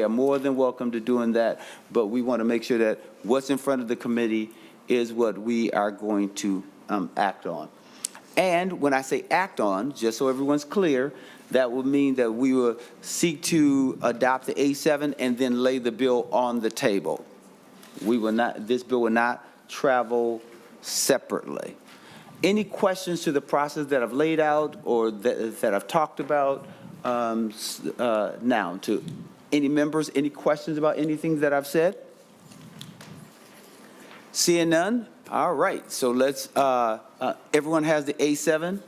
are more than welcome to doing that, but we want to make sure that what's in front of the committee is what we are going to act on. And when I say act on, just so everyone's clear, that would mean that we will seek to adopt the A7 and then lay the bill on the table. We will not, this bill will not travel separately. Any questions to the process that I've laid out or that I've talked about now? To any members, any questions about anything that I've said? Seeing none? All right, so let's, everyone has the A7?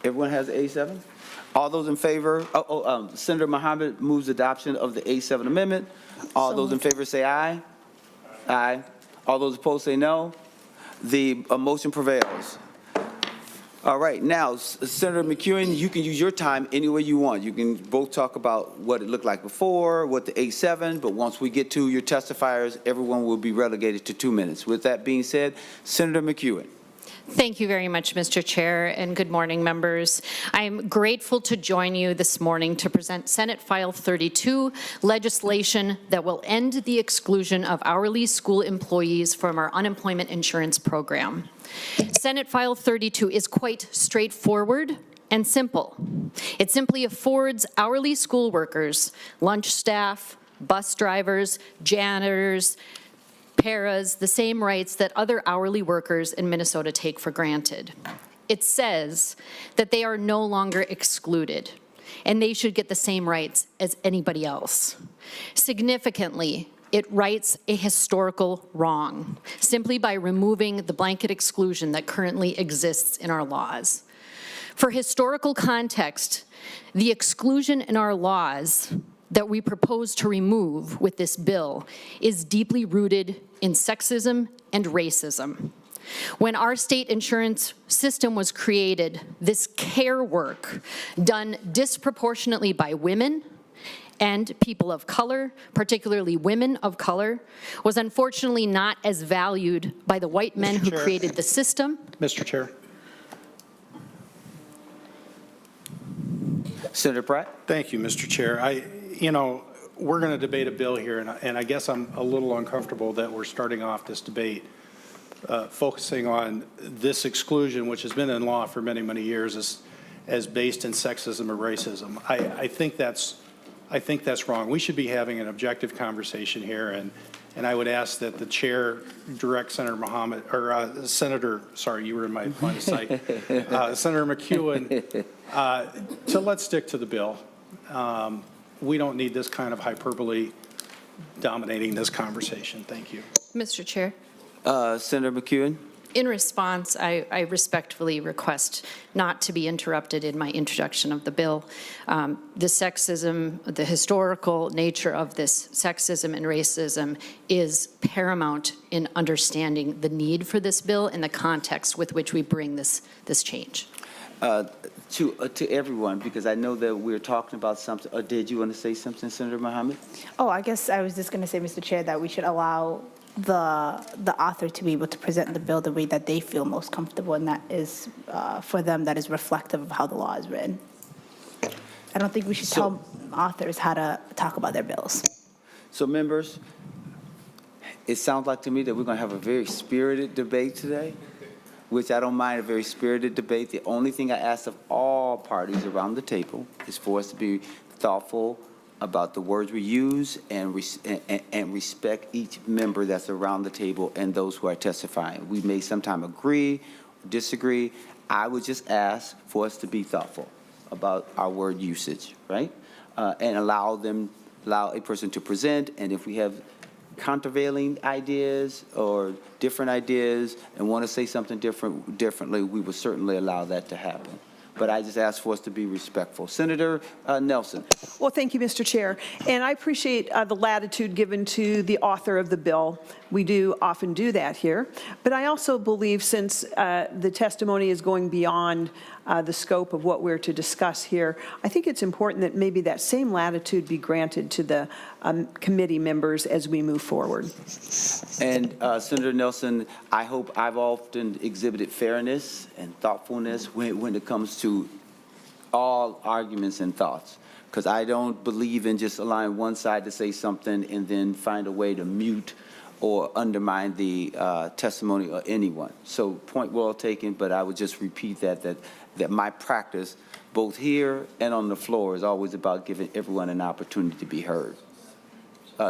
Everyone has the A7? All those in favor, Senator Mohammed moves adoption of the A7 amendment. All those in favor say aye. Aye. All those opposed say no. The motion prevails. All right, now, Senator McEwen, you can use your time any way you want. You can both talk about what it looked like before, what the A7, but once we get to your testifiers, everyone will be relegated to 2 minutes. With that being said, Senator McEwen. Thank you very much, Mr. Chair, and good morning, members. I'm grateful to join you this morning to present Senate File 32, legislation that will end the exclusion of hourly school employees from our unemployment insurance program. Senate File 32 is quite straightforward and simple. It simply affords hourly school workers, lunch staff, bus drivers, janitors, paras, the same rights that other hourly workers in Minnesota take for granted. It says that they are no longer excluded and they should get the same rights as anybody else. Significantly, it rights a historical wrong simply by removing the blanket exclusion that currently exists in our laws. For historical context, the exclusion in our laws that we propose to remove with this bill is deeply rooted in sexism and racism. When our state insurance system was created, this care work done disproportionately by women and people of color, particularly women of color, was unfortunately not as valued by the white men who created the system. Mr. Chair. Senator Pratt. Thank you, Mr. Chair. We're going to debate a bill here, and I guess I'm a little uncomfortable that we're starting off this debate focusing on this exclusion, which has been in law for many, many years, as based in sexism or racism. I think that's wrong. We should be having an objective conversation here, and I would ask that the chair direct Senator Mohammed, or Senator, sorry, you were in my line of sight, Senator McEwen, to let's stick to the bill. We don't need this kind of hyperbole dominating this conversation. Thank you. Mr. Chair. Senator McEwen. In response, I respectfully request not to be interrupted in my introduction of the bill. The sexism, the historical nature of this sexism and racism is paramount in understanding the need for this bill and the context with which we bring this change. To everyone, because I know that we're talking about something. Did you want to say something, Senator Mohammed? Oh, I guess I was just going to say, Mr. Chair, that we should allow the author to be able to present the bill the way that they feel most comfortable, and that is for them, that is reflective of how the law is written. I don't think we should tell authors how to talk about their bills. So members, it sounds like to me that we're going to have a very spirited debate today, which I don't mind, a very spirited debate. The only thing I ask of all parties around the table is for us to be thoughtful about the words we use and respect each member that's around the table and those who are testifying. We may sometimes agree, disagree. I would just ask for us to be thoughtful about our word usage, right? And allow a person to present, and if we have countervailing ideas or different ideas and want to say something differently, we would certainly allow that to happen. But I just ask for us to be respectful. Senator Nelson. Well, thank you, Mr. Chair. And I appreciate the latitude given to the author of the bill. We do often do that here. But I also believe, since the testimony is going beyond the scope of what we're to discuss here, I think it's important that maybe that same latitude be granted to the committee members as we move forward. And Senator Nelson, I hope I've often exhibited fairness and thoughtfulness when it comes to all arguments and thoughts. because I don't believe in just allowing one side to say something and then find a way to mute or undermine the testimony of anyone. So point well taken, but I would just repeat that my practice, both here and on the floor, is always about giving everyone an opportunity to be heard.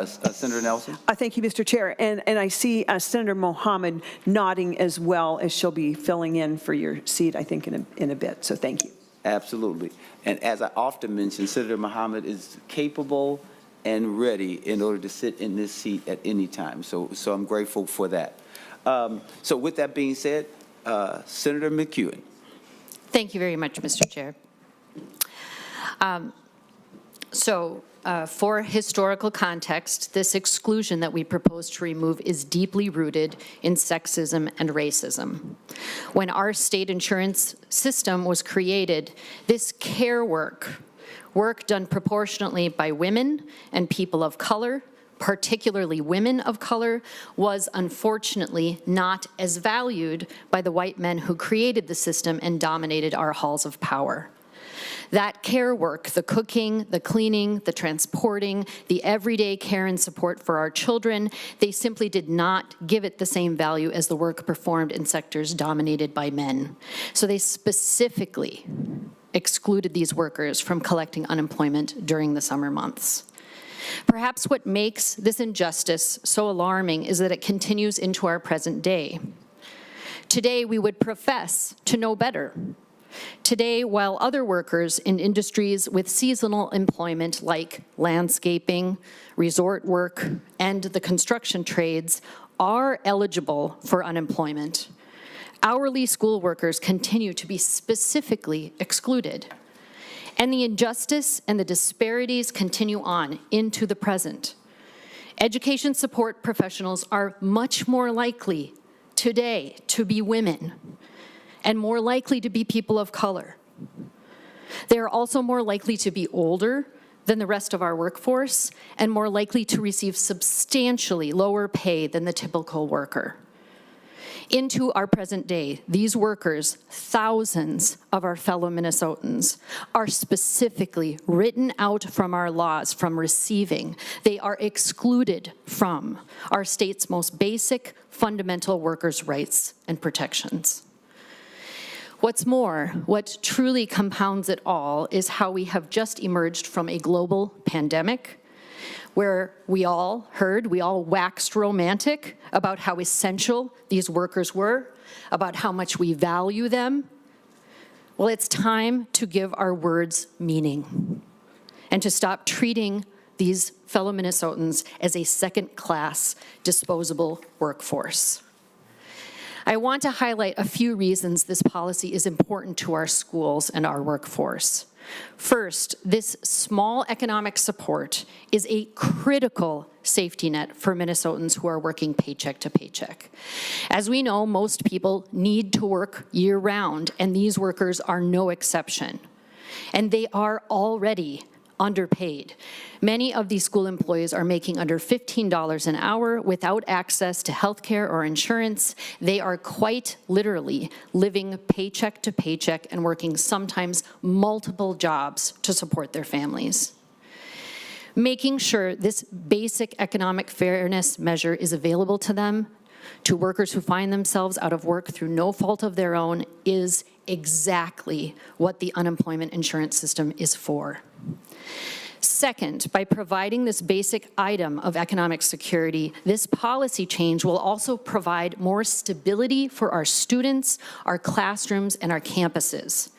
Senator Nelson? Thank you, Mr. Chair. And I see Senator Mohammed nodding as well, as she'll be filling in for your seat, I think, in a bit. So thank you. Absolutely. And as I often mention, Senator Mohammed is capable and ready in order to sit in this seat at any time. So I'm grateful for that. So with that being said, Senator McEwen. Thank you very much, Mr. Chair. For historical context, this exclusion that we propose to remove is deeply rooted in sexism and racism. When our state insurance system was created, this care work done proportionately by women and people of color, particularly women of color, was unfortunately not as valued by the white men who created the system and dominated our halls of power. That care work, the cooking, the cleaning, the transporting, the everyday care and support for our children, they simply did not give it the same value as the work performed in sectors dominated by men. So they specifically excluded these workers from collecting unemployment during the summer months. Perhaps what makes this injustice so alarming is that it continues into our present day. Today, we would profess to know better. Today, while other workers in industries with seasonal employment like landscaping, resort work, and the construction trades are eligible for unemployment, hourly school workers continue to be specifically excluded. And the injustice and the disparities continue on into the present. Education support professionals are much more likely today to be women and more likely to be people of color. They are also more likely to be older than the rest of our workforce and more likely to receive substantially lower pay than the typical worker. Into our present day, these workers, thousands of our fellow Minnesotans, are specifically written out from our laws from receiving. They are excluded from our state's most basic fundamental workers' rights and protections. What's more, what truly compounds it all is how we have just emerged from a global pandemic where we all waxed romantic about how essential these workers were, about how much we value them. Well, it's time to give our words meaning and to stop treating these fellow Minnesotans as a second-class disposable workforce. I want to highlight a few reasons this policy is important to our schools and our workforce. First, this small economic support is a critical safety net for Minnesotans who are working paycheck to paycheck. As we know, most people need to work year-round, and these workers are no exception. And they are already underpaid. Many of these school employees are making under $15 an hour without access to health care or insurance. They are quite literally living paycheck to paycheck and working sometimes multiple jobs to support their families. Making sure this basic economic fairness measure is available to them, to workers who find themselves out of work through no fault of their own, is exactly what the unemployment insurance system is for. Second, by providing this basic item of economic security, this policy change will also provide more stability for our students, our classrooms, and our campuses.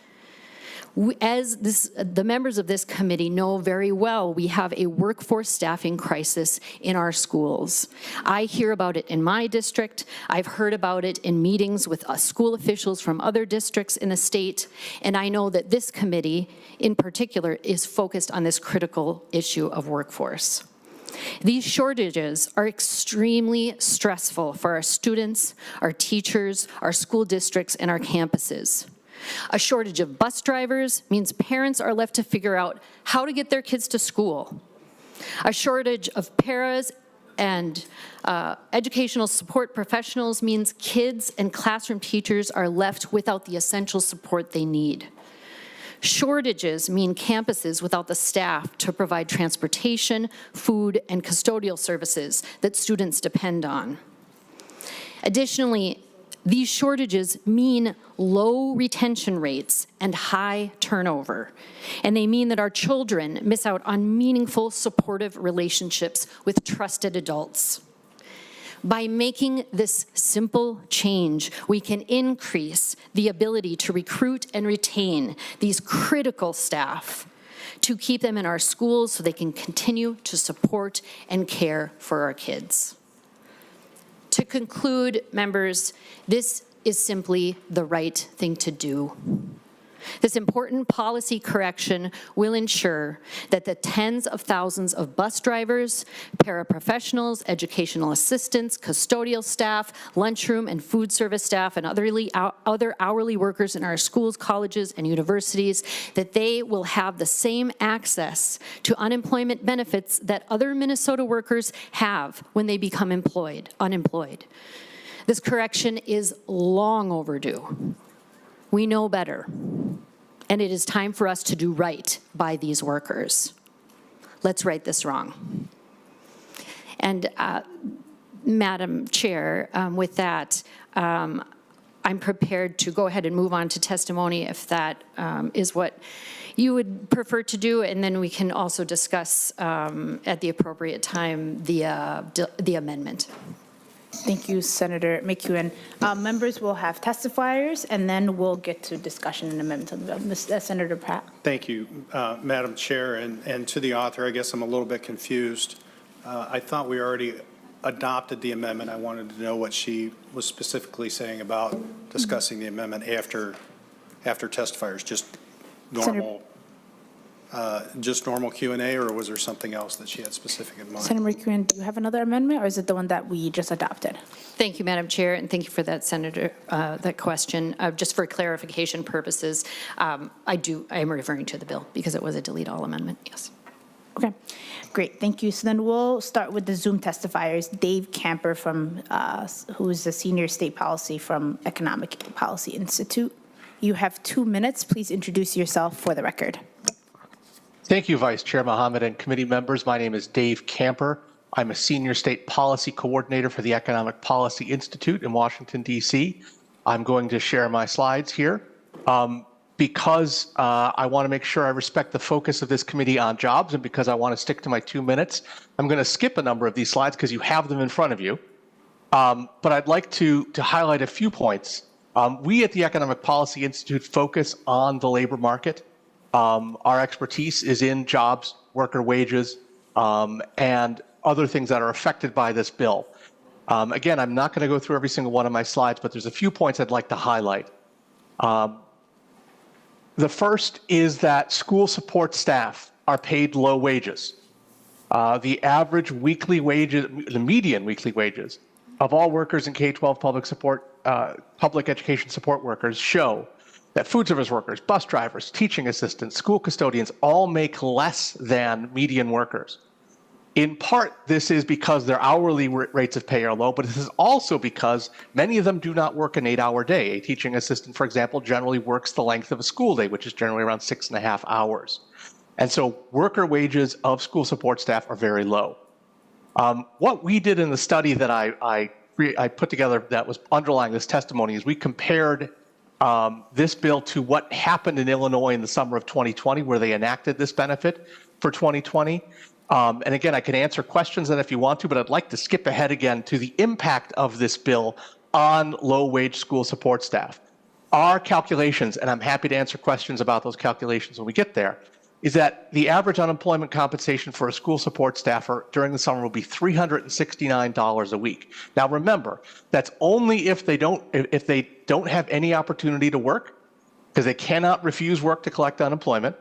The members of this committee know very well, we have a workforce staffing crisis in our schools. I hear about it in my district. I've heard about it in meetings with school officials from other districts in the state, and I know that this committee in particular is focused on this critical issue of workforce. These shortages are extremely stressful for our students, our teachers, our school districts, and our campuses. A shortage of bus drivers means parents are left to figure out how to get their kids to school. A shortage of paras and educational support professionals means kids and classroom teachers are left without the essential support they need. Shortages mean campuses without the staff to provide transportation, food, and custodial services that students depend on. Additionally, these shortages mean low retention rates and high turnover, and they mean that our children miss out on meaningful, supportive relationships with trusted adults. By making this simple change, we can increase the ability to recruit and retain these critical staff, to keep them in our schools so they can continue to support and care for our kids. To conclude, members, this is simply the right thing to do. This important policy correction will ensure that the tens of thousands of bus drivers, paraprofessionals, educational assistants, custodial staff, lunchroom and food service staff, and other hourly workers in our schools, colleges, and universities, that they will have the same access to unemployment benefits that other Minnesota workers have when they become unemployed. This correction is long overdue. We know better, and it is time for us to do right by these workers. Let's right this wrong. And Madam Chair, with that, I'm prepared to go ahead and move on to testimony if that is what you would prefer to do, and then we can also discuss at the appropriate time the amendment. Thank you, Senator McEwen. Members will have testifiers, and then we'll get to discussion and amendment of the bill. Senator Pratt. Thank you, Madam Chair, and to the author, I guess I'm a little bit confused. I thought we already adopted the amendment. I wanted to know what she was specifically saying about discussing the amendment after testifiers, just normal Q&A, or was there something else that she had specific in mind? Senator McEwen, do you have another amendment, or is it the one that we just adopted? Thank you, Madam Chair, and thank you for that, Senator, that question. Just for clarification purposes, I am referring to the bill because it was a delete all amendment, yes. Okay, great, thank you. So then we'll start with the Zoom testifiers. Dave Camper, who is the Senior State Policy from Economic Policy Institute. You have 2 minutes. Please introduce yourself for the record. Thank you, Vice Chair Mohammed and committee members. My name is Dave Camper. I'm a Senior State Policy Coordinator for the Economic Policy Institute in Washington, D.C. I'm going to share my slides here. Because I want to make sure I respect the focus of this committee on jobs, and because I want to stick to my 2 minutes, I'm going to skip a number of these slides because you have them in front of you. But I'd like to highlight a few points. We at the Economic Policy Institute focus on the labor market. Our expertise is in jobs, worker wages, and other things that are affected by this bill. Again, I'm not going to go through every single one of my slides, but there's a few points I'd like to highlight. The first is that school support staff are paid low wages. The average weekly wages, the median weekly wages of all workers in K-12 public education support workers show that food service workers, bus drivers, teaching assistants, school custodians all make less than median workers. In part, this is because their hourly rates of pay are low, but this is also because many of them do not work an 8-hour day. A teaching assistant, for example, generally works the length of a school day, which is generally around 6.5 hours. And so worker wages of school support staff are very low. What we did in the study that I put together that was underlying this testimony is we compared this bill to what happened in Illinois in the summer of 2020, where they enacted this benefit for 2020. And again, I can answer questions if you want to, but I'd like to skip ahead again to the impact of this bill on low-wage school support staff. Our calculations, and I'm happy to answer questions about those calculations when we get there, is that the average unemployment compensation for a school support staffer during the summer will be $369 a week. Now remember, that's only if they don't have any opportunity to work, because they cannot refuse work to collect unemployment.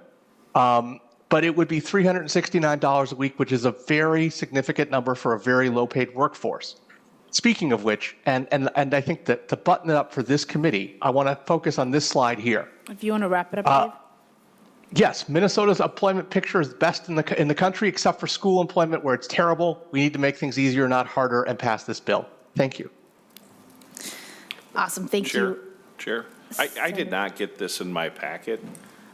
But it would be $369 a week, which is a very significant number for a very low-paid workforce. Speaking of which, and I think that to button it up for this committee, I want to focus on this slide here. If you want to wrap it up, Dave. Yes, Minnesota's employment picture is the best in the country, except for school employment, where it's terrible. We need to make things easier, not harder, and pass this bill. Thank you. Awesome, thank you. Chair, I did not get this in my packet,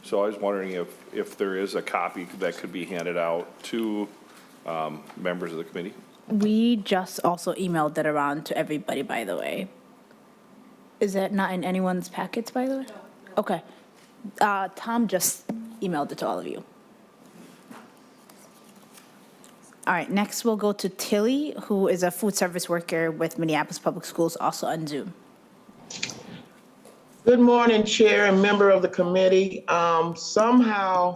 So I was wondering if there is a copy that could be handed out to members of the committee? We just also emailed it around to everybody, by the way. Is that not in anyone's packets, by the way? Okay. Tom just emailed it to all of you. All right, next we'll go to Tilly, who is a food service worker with Minneapolis Public Schools, also on Zoom. Good morning, Chair and member of the committee. Somehow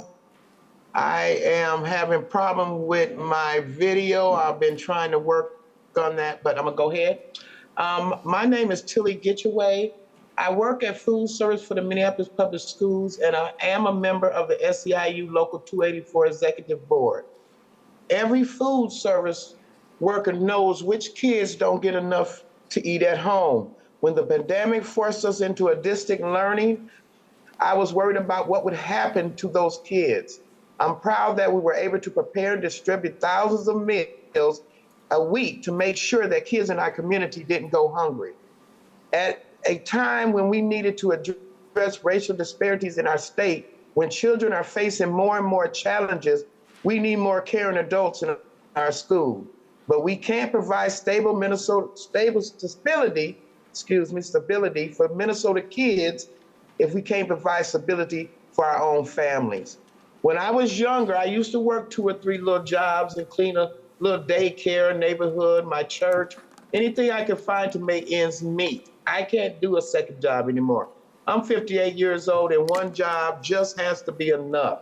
I am having problem with my video. I've been trying to work on that, but I'm gonna go ahead. My name is Tilly Getchaway. I work at food service for the Minneapolis Public Schools, and I am a member of the SEIU Local 284 Executive Board. Every food service worker knows which kids don't get enough to eat at home. When the pandemic forced us into a distant learning, I was worried about what would happen to those kids. I'm proud that we were able to prepare and distribute thousands of meals a week to make sure that kids in our community didn't go hungry. At a time when we needed to address racial disparities in our state, when children are facing more and more challenges, we need more caring adults in our school. But we can't provide stability for Minnesota kids if we can't provide stability for our own families. When I was younger, I used to work 2 or 3 little jobs and clean a little daycare, neighborhood, my church, anything I could find to make ends meet. I can't do a second job anymore. I'm 58 years old and one job just has to be enough.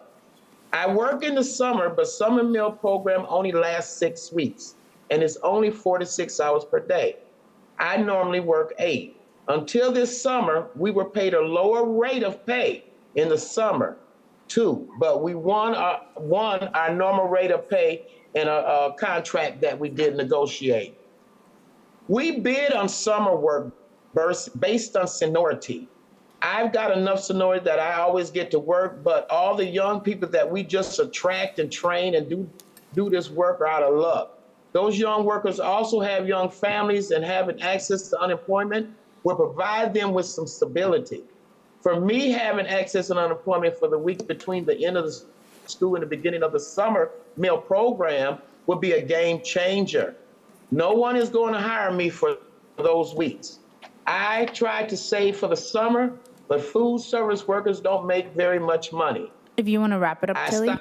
I work in the summer, but summer meal program only lasts 6 weeks and it's only 4 to 6 hours per day. I normally work 8. Until this summer, we were paid a lower rate of pay in the summer too, but we won our normal rate of pay in a contract that we did negotiate. We bid on summer work based on seniority. I've got enough seniority that I always get to work, but all the young people that we just attract and train and do this work are out of luck. Those young workers also have young families, and having access to unemployment will provide them with some stability. For me, having access to unemployment for the week between the end of the school and the beginning of the summer meal program would be a game changer. No one is going to hire me for those weeks. I tried to save for the summer, but food service workers don't make very much money. If you want to wrap it up, Tilly.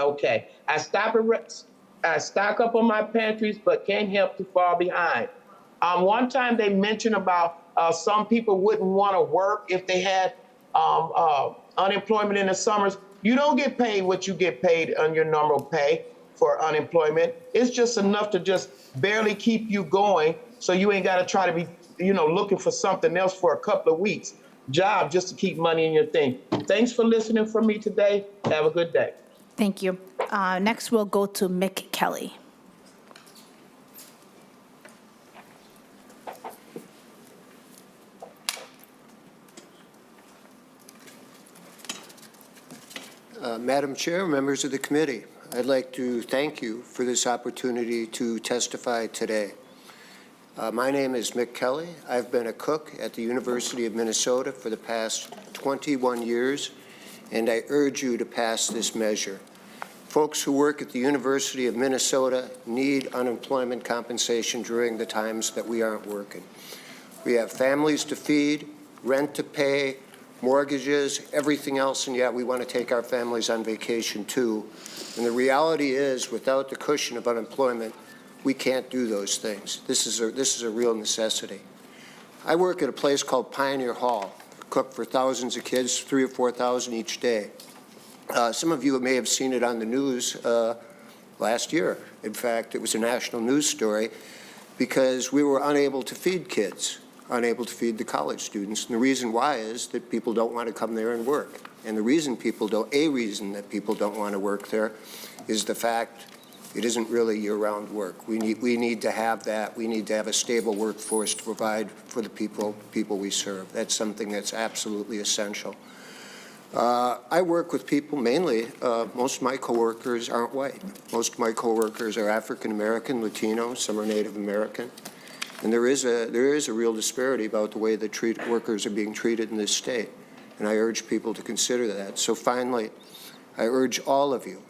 Okay. I stock up on my pantries, but can't help to fall behind. One time they mentioned about some people wouldn't want to work if they had unemployment in the summers. You don't get paid what you get paid on your normal pay for unemployment. It's just enough to just barely keep you going, so you ain't got to try to be, looking for something else for a couple of weeks job just to keep money in your thing. Thanks for listening for me today. Have a good day. Thank you. Next, we'll go to Mick Kelly. Madam Chair, members of the committee, I'd like to thank you for this opportunity to testify today. My name is Mick Kelly. I've been a cook at the University of Minnesota for the past 21 years, and I urge you to pass this measure. Folks who work at the University of Minnesota need unemployment compensation during the times that we aren't working. We have families to feed, rent to pay, mortgages, everything else, and yet we want to take our families on vacation too. And the reality is, without the cushion of unemployment, we can't do those things. This is a real necessity. I work at a place called Pioneer Hall, cook for thousands of kids, 3,000 or 4,000 each day. Some of you may have seen it on the news last year. In fact, it was a national news story because we were unable to feed kids, unable to feed the college students. And the reason why is that people don't want to come there and work. And a reason that people don't want to work there is the fact it isn't really year-round work. We need to have that. We need to have a stable workforce to provide for the people we serve. That's something that's absolutely essential. I work with people mainly, most of my coworkers aren't white. Most of my coworkers are African American, Latino, some are Native American. And there is a real disparity about the way that workers are being treated in this state. and I urge people to consider that. So finally, I urge all of you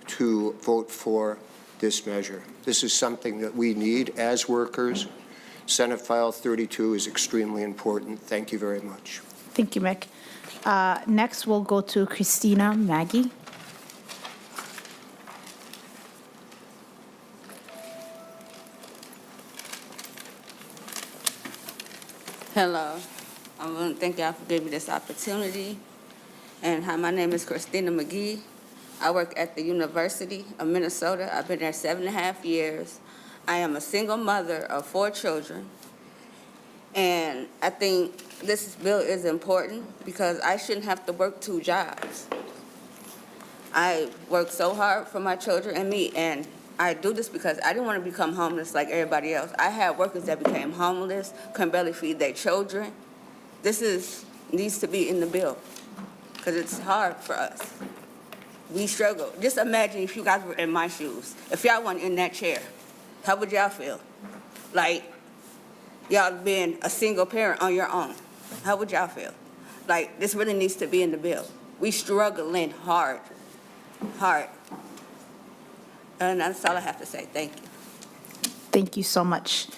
to vote for this measure. This is something that we need as workers. Senate File 32 is extremely important. Thank you very much. Thank you, Mick. Next, we'll go to Christina Maggie. Hello. I want to thank y'all for giving me this opportunity. And hi, my name is Christina McGee. I work at the University of Minnesota. I've been there 7.5 years. I am a single mother of 4 children. And I think this bill is important because I shouldn't have to work 2 jobs. I work so hard for my children and me, and I do this because I didn't want to become homeless like everybody else. I had workers that became homeless, couldn't barely feed their children. This needs to be in the bill because it's hard for us. We struggle. Just imagine if you guys were in my shoes. If y'all weren't in that chair, how would y'all feel? Like y'all being a single parent on your own. How would y'all feel? Like this really needs to be in the bill. We struggling hard. And that's all I have to say. Thank you. Thank you so much.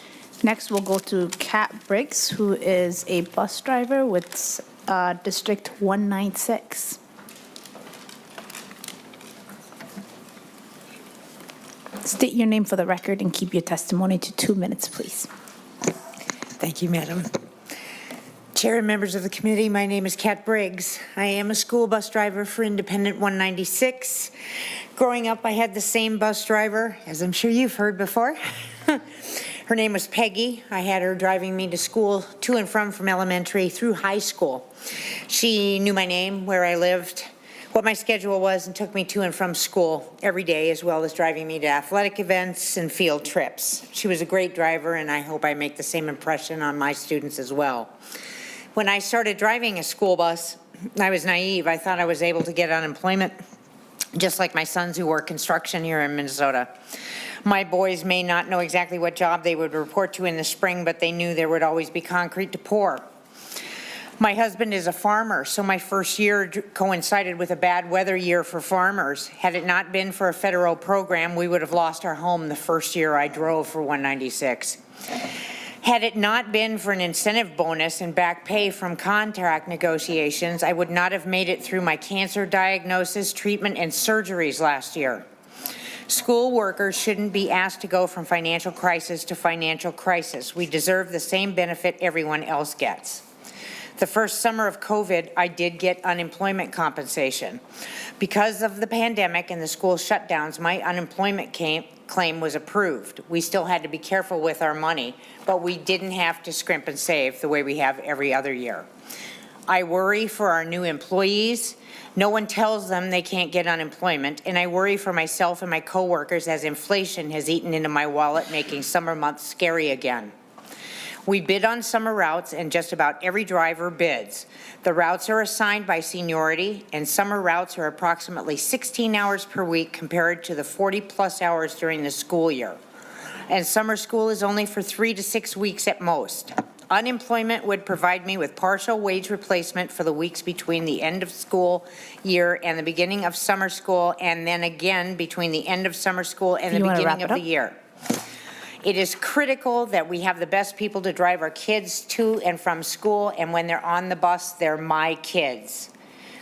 Next, we'll go to Kat Briggs, who is a bus driver with District 196. State your name for the record and keep your testimony to 2 minutes, please. Thank you, Madam Chair and members of the committee. My name is Kat Briggs. I am a school bus driver for Independent 196. Growing up, I had the same bus driver, as I'm sure you've heard before. Her name was Peggy. I had her driving me to school, to and from elementary through high school. She knew my name, where I lived, what my schedule was, and took me to and from school every day, as well as driving me to athletic events and field trips. She was a great driver, and I hope I make the same impression on my students as well. When I started driving a school bus, I was naive. I thought I was able to get unemployment, just like my sons who work construction here in Minnesota. My boys may not know exactly what job they would report to in the spring, but they knew there would always be concrete to pour. My husband is a farmer, so my first year coincided with a bad weather year for farmers. Had it not been for a federal program, we would have lost our home the first year I drove for 196. Had it not been for an incentive bonus and back pay from contract negotiations, I would not have made it through my cancer diagnosis, treatment, and surgeries last year. School workers shouldn't be asked to go from financial crisis to financial crisis. We deserve the same benefit everyone else gets. The first summer of COVID, I did get unemployment compensation. Because of the pandemic and the school shutdowns, my unemployment claim was approved. We still had to be careful with our money, but we didn't have to scrimp and save the way we have every other year. I worry for our new employees. No one tells them they can't get unemployment, and I worry for myself and my coworkers as inflation has eaten into my wallet, making summer months scary again. We bid on summer routes, and just about every driver bids. The routes are assigned by seniority, and summer routes are approximately 16 hours per week compared to the 40-plus hours during the school year. And summer school is only for 3 to 6 weeks at most. Unemployment would provide me with partial wage replacement for the weeks between the end of school year and the beginning of summer school, and then again between the end of summer school and the beginning of the year. It is critical that we have the best people to drive our kids to and from school, and when they're on the bus, they're my kids.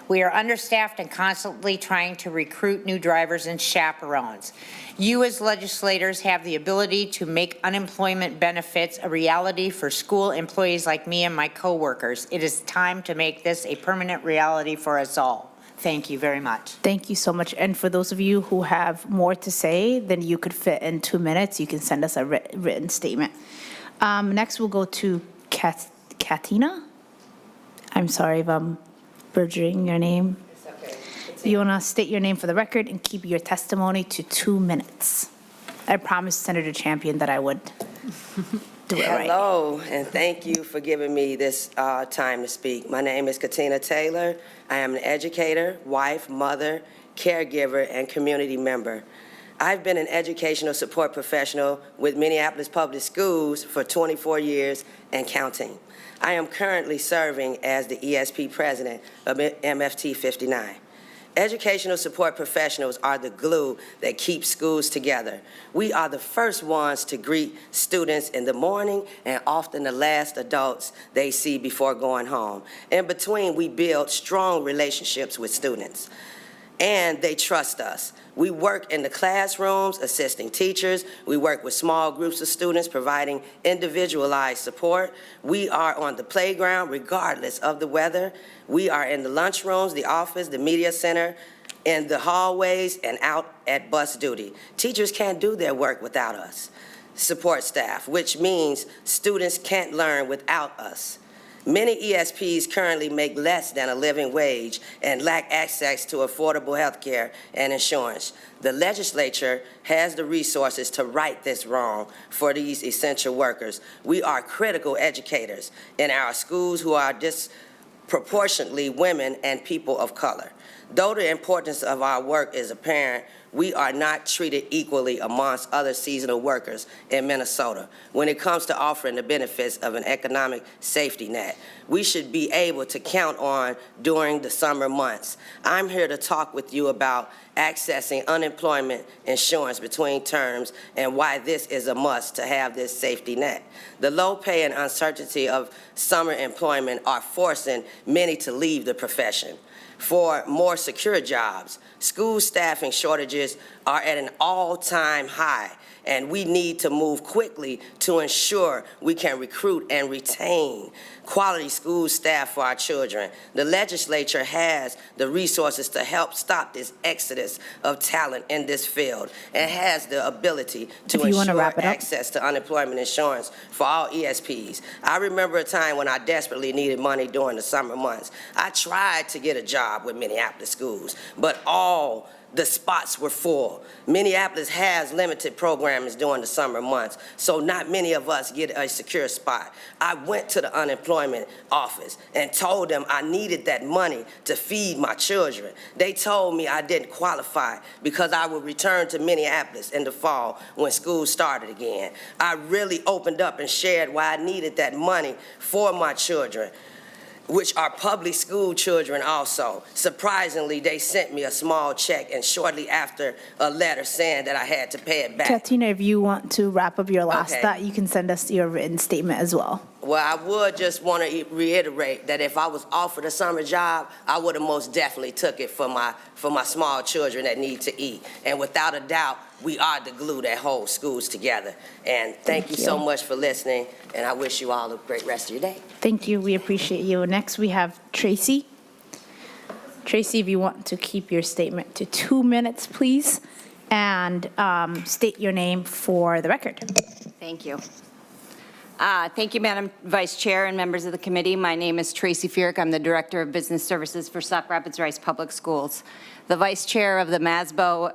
We are understaffed and constantly trying to recruit new drivers and chaperones. You as legislators have the ability to make unemployment benefits a reality for school employees like me and my coworkers. It is time to make this a permanent reality for us all. Thank you very much. Thank you so much. And for those of you who have more to say than you could fit in 2 minutes, you can send us a written statement. Next, we'll go to Katina. I'm sorry if I'm butchering your name. It's okay. You want to state your name for the record and keep your testimony to 2 minutes. I promised Senator Champion that I would do it right. Hello, and thank you for giving me this time to speak. My name is Katina Taylor. I am an educator, wife, mother, caregiver, and community member. I've been an educational support professional with Minneapolis Public Schools for 24 years and counting. I am currently serving as the ESP president of MFT 59. Educational support professionals are the glue that keeps schools together. We are the first ones to greet students in the morning and often the last adults they see before going home. In between, we build strong relationships with students, and they trust us. We work in the classrooms, assisting teachers. We work with small groups of students, providing individualized support. We are on the playground, regardless of the weather. We are in the lunchrooms, the office, the media center, in the hallways, and out at bus duty. Teachers can't do their work without us. Support staff, which means students can't learn without us. Many ESPs currently make less than a living wage and lack access to affordable health care and insurance. The legislature has the resources to right this wrong for these essential workers. We are critical educators in our schools who are disproportionately women and people of color. Though the importance of our work is apparent, we are not treated equally amongst other seasonal workers in Minnesota when it comes to offering the benefits of an economic safety net. We should be able to count on during the summer months. I'm here to talk with you about accessing unemployment insurance between terms and why this is a must to have this safety net. The low pay and uncertainty of summer employment are forcing many to leave the profession for more secure jobs. School staffing shortages are at an all-time high, and we need to move quickly to ensure we can recruit and retain quality school staff for our children. The legislature has the resources to help stop this exodus of talent in this field and has the ability to ensure access to unemployment insurance for all ESPs. I remember a time when I desperately needed money during the summer months. I tried to get a job with Minneapolis schools, but all the spots were full. Minneapolis has limited programs during the summer months, so not many of us get a secure spot. I went to the unemployment office and told them I needed that money to feed my children. They told me I didn't qualify because I would return to Minneapolis in the fall when school started again. I really opened up and shared why I needed that money for my children, which are public school children also. Surprisingly, they sent me a small check, and shortly after, a letter saying that I had to pay it back. Katina, if you want to wrap up your last Okay. thought, you can send us your written statement as well. Well, I would just want to reiterate that if I was offered a summer job, I would have most definitely took it for my small children that need to eat. And without a doubt, we are the glue that holds schools together. And thank you so much for listening, and I wish you all a great rest of your day. Thank you. We appreciate you. Next, we have Tracy. Tracy, if you want to keep your statement to 2 minutes, please, and state your name for the record. Thank you. Thank you, Madam Vice Chair and members of the committee. My name is Tracy Furyk. I'm the Director of Business Services for Sauk Rapids Rice Public Schools. The Vice Chair of the MASBO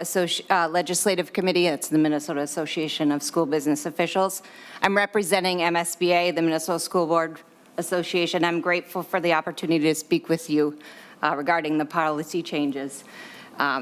Legislative Committee, it's the Minnesota Association of School Business Officials. I'm representing MSBA, the Minnesota School Board Association. I'm grateful for the opportunity to speak with you regarding the policy changes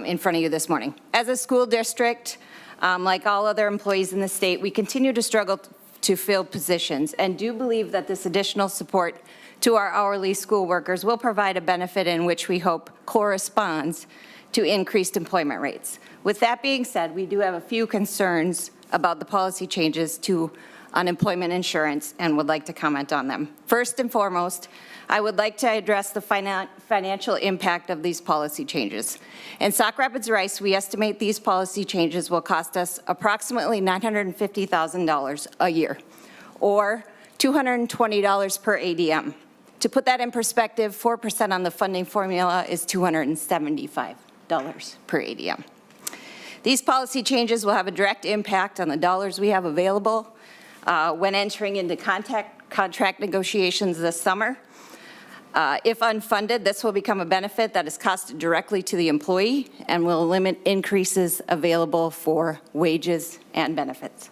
in front of you this morning. As a school district, like all other employees in the state, we continue to struggle to fill positions and do believe that this additional support to our hourly school workers will provide a benefit in which we hope corresponds to increased employment rates. With that being said, we do have a few concerns about the policy changes to unemployment insurance and would like to comment on them. First and foremost, I would like to address the financial impact of these policy changes. In Sauk Rapids Rice, we estimate these policy changes will cost us approximately $950,000 a year, or $220 per ADM. To put that in perspective, 4% on the funding formula is $275 per ADM. These policy changes will have a direct impact on the dollars we have available when entering into contract negotiations this summer. If unfunded, this will become a benefit that is costed directly to the employee and will limit increases available for wages and benefits.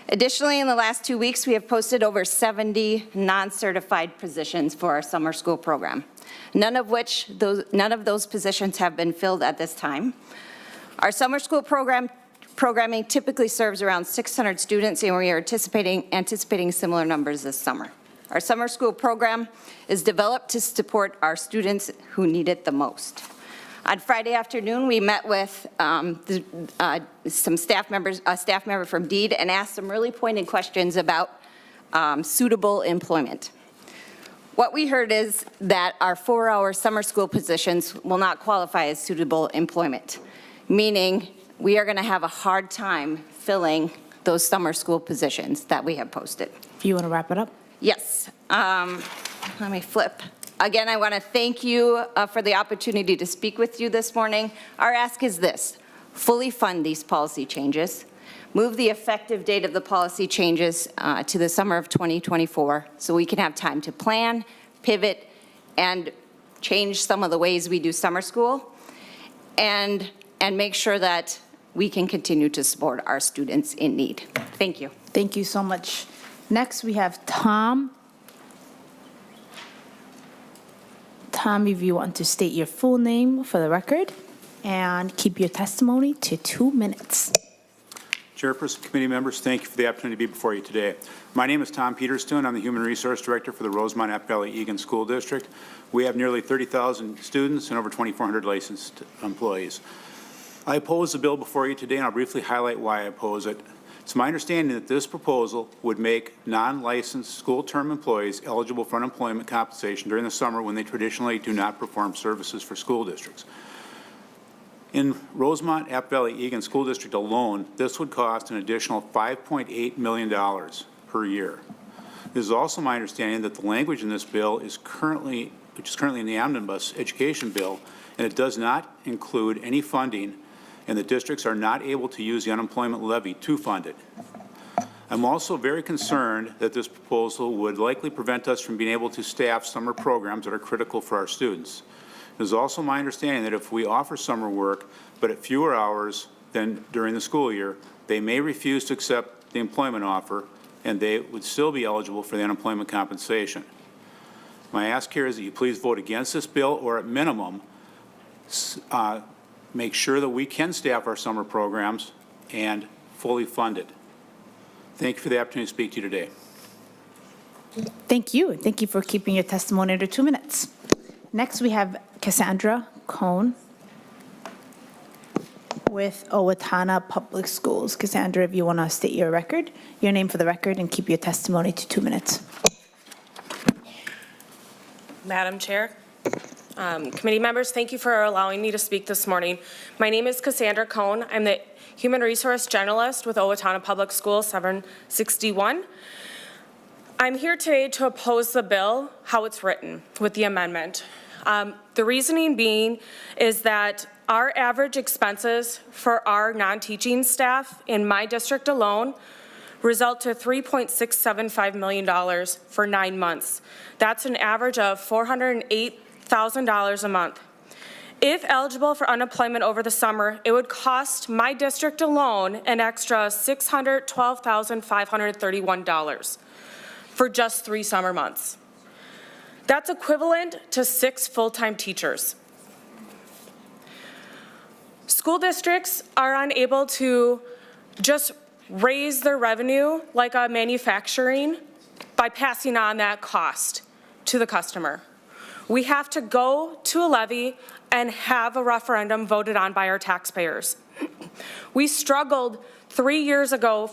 Additionally, in the last 2 weeks, we have posted over 70 non-certified positions for our summer school program. None of those positions have been filled at this time. Our summer school programming typically serves around 600 students, and we are anticipating similar numbers this summer. Our summer school program is developed to support our students who need it the most. On Friday afternoon, we met with some staff members, a staff member from DEED, and asked some really pointed questions about suitable employment. What we heard is that our 4-hour summer school positions will not qualify as suitable employment, meaning we are going to have a hard time filling those summer school positions that we have posted. If you want to wrap it up. Yes. Let me flip. Again, I want to thank you for the opportunity to speak with you this morning. Our ask is this: fully fund these policy changes, move the effective date of the policy changes to the summer of 2024 so we can have time to plan, pivot, and change some of the ways we do summer school, and make sure that we can continue to support our students in need. Thank you. Thank you so much. Next, we have Tom. Tom, if you want to state your full name for the record and keep your testimony to 2 minutes. Chairperson, committee members, thank you for the opportunity to be before you today. My name is Tom Peterstone. I'm the Human Resource Director for the Rosemont Apple Valley Egan School District. We have nearly 30,000 students and over 2,400 licensed employees. I oppose the bill before you today, and I'll briefly highlight why I oppose it. It's my understanding that this proposal would make non-licensed school term employees eligible for unemployment compensation during the summer when they traditionally do not perform services for school districts. In Rosemont, Apple Valley Egan School District alone, this would cost an additional $5.8 million per year. It is also my understanding that the language in this bill is currently in the omnibus education bill, and it does not include any funding, and the districts are not able to use the unemployment levy to fund it. I'm also very concerned that this proposal would likely prevent us from being able to staff summer programs that are critical for our students. It is also my understanding that if we offer summer work, but at fewer hours than during the school year, they may refuse to accept the employment offer, and they would still be eligible for the unemployment compensation. My ask here is that you please vote against this bill, or at minimum, make sure that we can staff our summer programs and fully fund it. Thank you for the opportunity to speak to you today. Thank you. Thank you for keeping your testimony to 2 minutes. Next, we have Cassandra Cohn with Owatonna Public Schools. Cassandra, if you want to state your name for the record, and keep your testimony to 2 minutes. Madam Chair, committee members, thank you for allowing me to speak this morning. My name is Cassandra Cohn. I'm the Human Resource Generalist with Owatonna Public Schools 761. I'm here today to oppose the bill, how it's written, with the amendment. The reasoning being is that our average expenses for our non-teaching staff in my district alone result to $3.675 million for 9 months. That's an average of $408,000 a month. If eligible for unemployment over the summer, it would cost my district alone an extra $612,531 for just 3 summer months. That's equivalent to 6 full-time teachers. School districts are unable to just raise their revenue like a manufacturing by passing on that cost to the customer. We have to go to a levy and have a referendum voted on by our taxpayers. We struggled 4 years ago,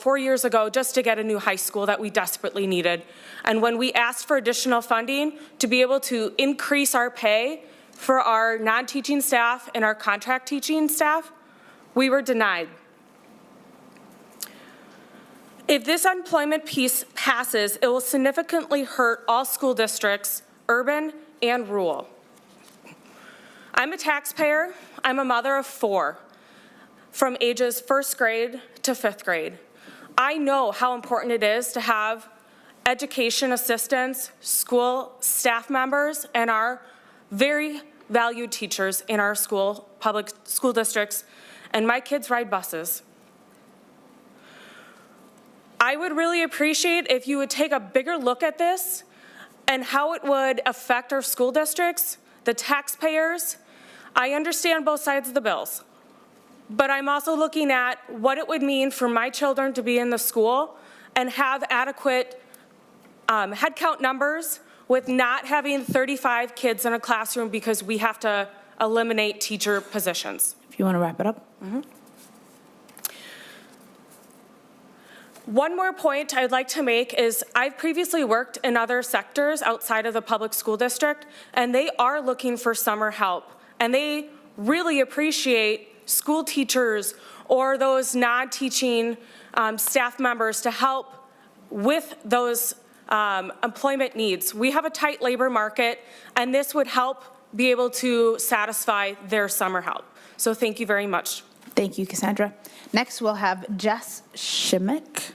just to get a new high school that we desperately needed. And when we asked for additional funding to be able to increase our pay for our non-teaching staff and our contract teaching staff, we were denied. If this unemployment piece passes, it will significantly hurt all school districts, urban and rural. I'm a taxpayer. I'm a mother of 4. From ages 1st grade to 5th grade. I know how important it is to have education assistants, school staff members, and our very valued teachers in our public school districts, and my kids ride buses. I would really appreciate if you would take a bigger look at this and how it would affect our school districts, the taxpayers. I understand both sides of the bills. but I'm also looking at what it would mean for my children to be in the school and have adequate headcount numbers with not having 35 kids in a classroom because we have to eliminate teacher positions. If you want to wrap it up. One more point I'd like to make is I've previously worked in other sectors outside of the public school district, and they are looking for summer help, and they really appreciate school teachers or those non-teaching staff members to help with those employment needs. We have a tight labor market, and this would help be able to satisfy their summer help. So thank you very much. Thank you, Cassandra. Next, we'll have Jess Schimick.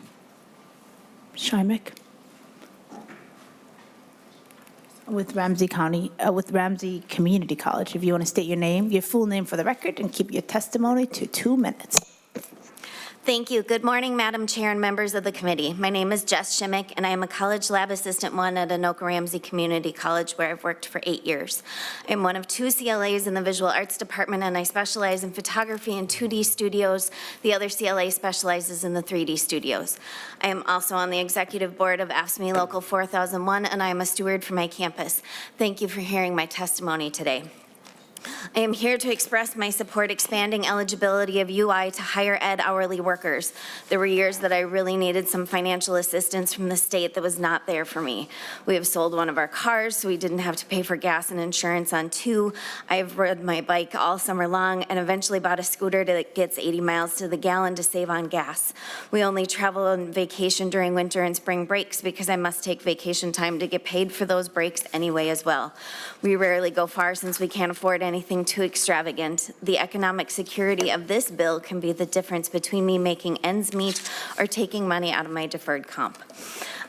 With Ramsey Community College. If you want to state your name, your full name for the record, and keep your testimony to 2 minutes. Thank you. Good morning, Madam Chair and members of the committee. My name is Jess Schimick, and I am a college lab assistant 1 at Anoka Ramsey Community College, where I've worked for 8 years. I'm one of 2 CLAs in the visual arts department, and I specialize in photography and 2D studios. The other CLA specializes in the 3D studios. I am also on the executive board of AFSCME Local 4001, and I am a steward for my campus. Thank you for hearing my testimony today. I am here to express my support expanding eligibility of UI to higher ed hourly workers. There were years that I really needed some financial assistance from the state that was not there for me. We have sold one of our cars, so we didn't have to pay for gas and insurance on 2. I've ridden my bike all summer long and eventually bought a scooter that gets 80 miles to the gallon to save on gas. We only travel on vacation during winter and spring breaks because I must take vacation time to get paid for those breaks anyway as well. We rarely go far since we can't afford anything too extravagant. The economic security of this bill can be the difference between me making ends meet or taking money out of my deferred comp.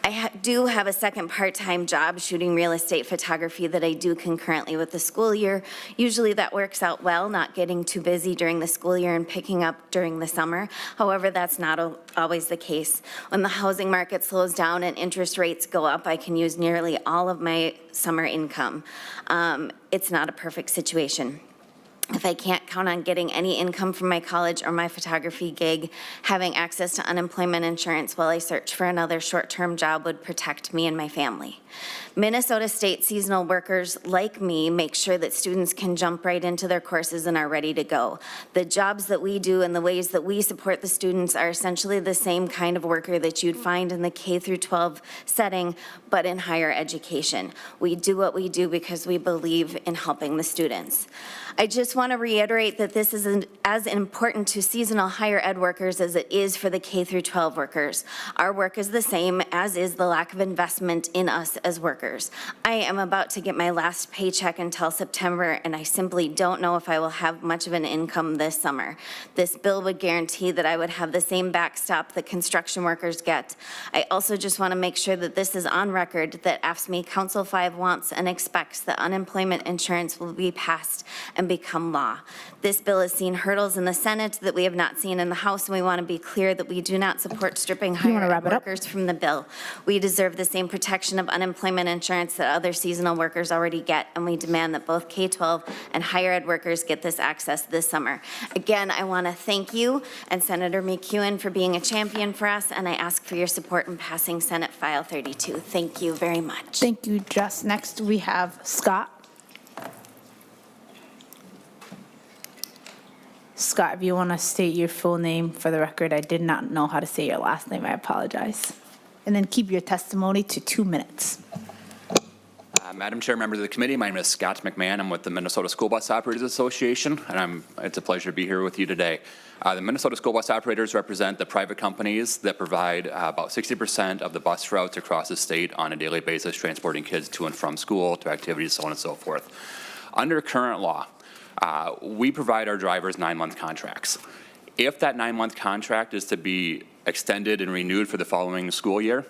I do have a second part-time job shooting real estate photography that I do concurrently with the school year. Usually that works out well, not getting too busy during the school year and picking up during the summer. However, that's not always the case. When the housing market slows down and interest rates go up, I can use nearly all of my summer income. It's not a perfect situation. If I can't count on getting any income from my college or my photography gig, having access to unemployment insurance while I search for another short-term job would protect me and my family. Minnesota State seasonal workers like me make sure that students can jump right into their courses and are ready to go. The jobs that we do and the ways that we support the students are essentially the same kind of worker that you'd find in the K through 12 setting, but in higher education. We do what we do because we believe in helping the students. I just want to reiterate that this is as important to seasonal higher ed workers as it is for the K through 12 workers. Our work is the same, as is the lack of investment in us as workers. I am about to get my last paycheck until September, and I simply don't know if I will have much of an income this summer. This bill would guarantee that I would have the same backstop that construction workers get. I also just want to make sure that this is on record that AFSCME Council 5 wants and expects that unemployment insurance will be passed and become law. This bill has seen hurdles in the Senate that we have not seen in the House, and we want to be clear that we do not support stripping higher ed workers from the bill. We deserve the same protection of unemployment insurance that other seasonal workers already get, and we demand that both K-12 and higher ed workers get this access this summer. Again, I want to thank you and Senator McEwen for being a champion for us, and I ask for your support in passing Senate File 32. Thank you very much. Thank you, Jess. Next, we have Scott. Scott, if you want to state your full name for the record, I did not know how to say your last name. I apologize. And then keep your testimony to 2 minutes. Madam Chair, members of the committee, my name is Scott McMahon. I'm with the Minnesota School Bus Operators Association, and it's a pleasure to be here with you today. The Minnesota School Bus Operators represent the private companies that provide about 60% of the bus routes across the state on a daily basis, transporting kids to and from school, to activities, so on and so forth. Under current law, we provide our drivers 9-month contracts. If that 9-month contract is to be extended and renewed for the following school year,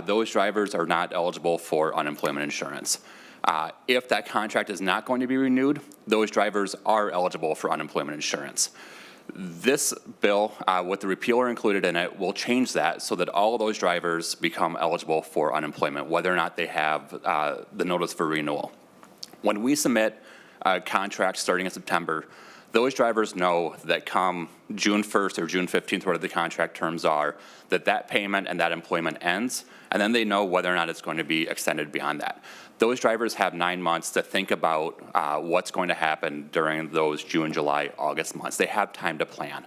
those drivers are not eligible for unemployment insurance. If that contract is not going to be renewed, those drivers are eligible for unemployment insurance. This bill, with the repealer included in it, will change that so that all of those drivers become eligible for unemployment, whether or not they have the notice for renewal. When we submit contracts starting in September, those drivers know that come June 1st or June 15th, whatever the contract terms are, that payment and that employment ends, and then they know whether or not it's going to be extended beyond that. Those drivers have 9 months to think about what's going to happen during those June, July, August months. They have time to plan.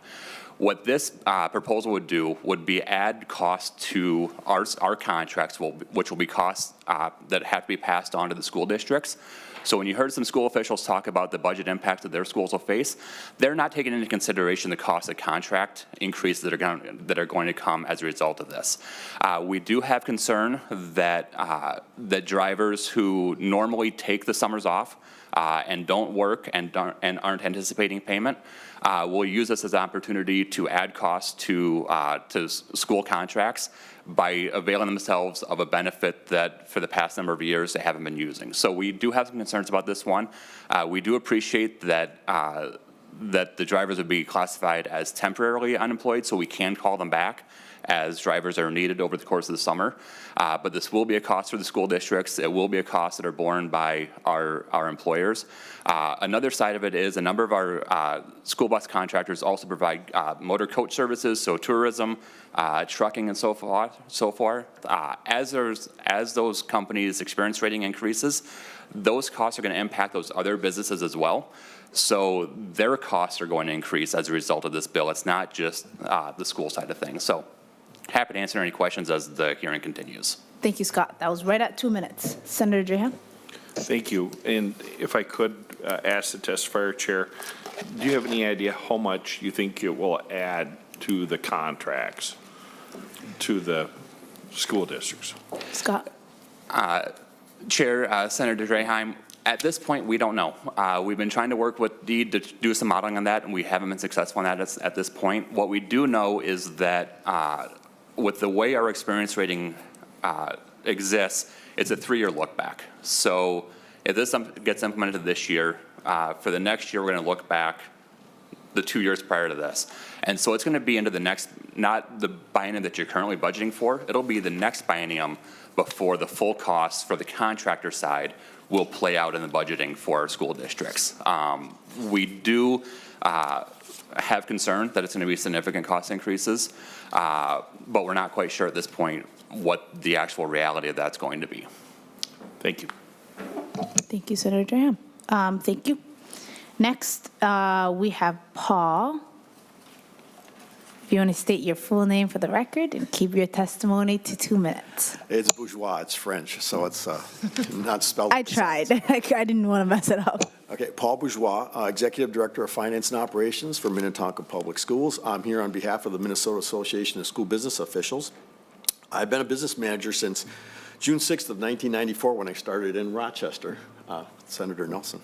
What this proposal would do would be add costs to our contracts, which will be costs that have to be passed on to the school districts. So when you heard some school officials talk about the budget impact that their schools will face, they're not taking into consideration the cost of contract increases that are going to come as a result of this. We do have concern that that drivers who normally take the summers off and don't work and aren't anticipating payment will use this as an opportunity to add costs to school contracts by availing themselves of a benefit that for the past number of years they haven't been using. So we do have some concerns about this one. We do appreciate that that the drivers would be classified as temporarily unemployed, so we can call them back as drivers are needed over the course of the summer. But this will be a cost for the school districts. It will be a cost that are borne by our employers. Another side of it is a number of our school bus contractors also provide motor coach services, so tourism, trucking, and so forth. As those companies' experience rating increases, those costs are going to impact those other businesses as well. So their costs are going to increase as a result of this bill. It's not just the school side of things. So happy to answer any questions as the hearing continues. Thank you, Scott. That was right at 2 minutes. Senator Drahan? Thank you. And if I could ask the testifier, Chair, do you have any idea how much you think it will add to the contracts, to the school districts? Scott? Chair, Senator Draheim, at this point, we don't know. We've been trying to work with DEED to do some modeling on that, and we haven't been successful on that at this point. What we do know is that with the way our experience rating exists, it's a 3-year look back. So if this gets implemented this year, for the next year, we're going to look back the 2 years prior to this. And so it's going to be into the next, not the biennium that you're currently budgeting for, it'll be the next biennium before the full costs for the contractor side will play out in the budgeting for our school districts. We do have concern that it's going to be significant cost increases, but we're not quite sure at this point what the actual reality of that's going to be. Thank you. Thank you, Senator Drahan. Thank you. Next, we have Paul. If you want to state your full name for the record and keep your testimony to 2 minutes. It's bourgeois, it's French, so it's not spelled. I tried. I didn't want to mess it up. Okay, Paul Bourgeois, Executive Director of Finance and Operations for Minnetonka Public Schools. I'm here on behalf of the Minnesota Association of School Business Officials. I've been a business manager since June 6th of 1994 when I started in Rochester, Senator Nelson.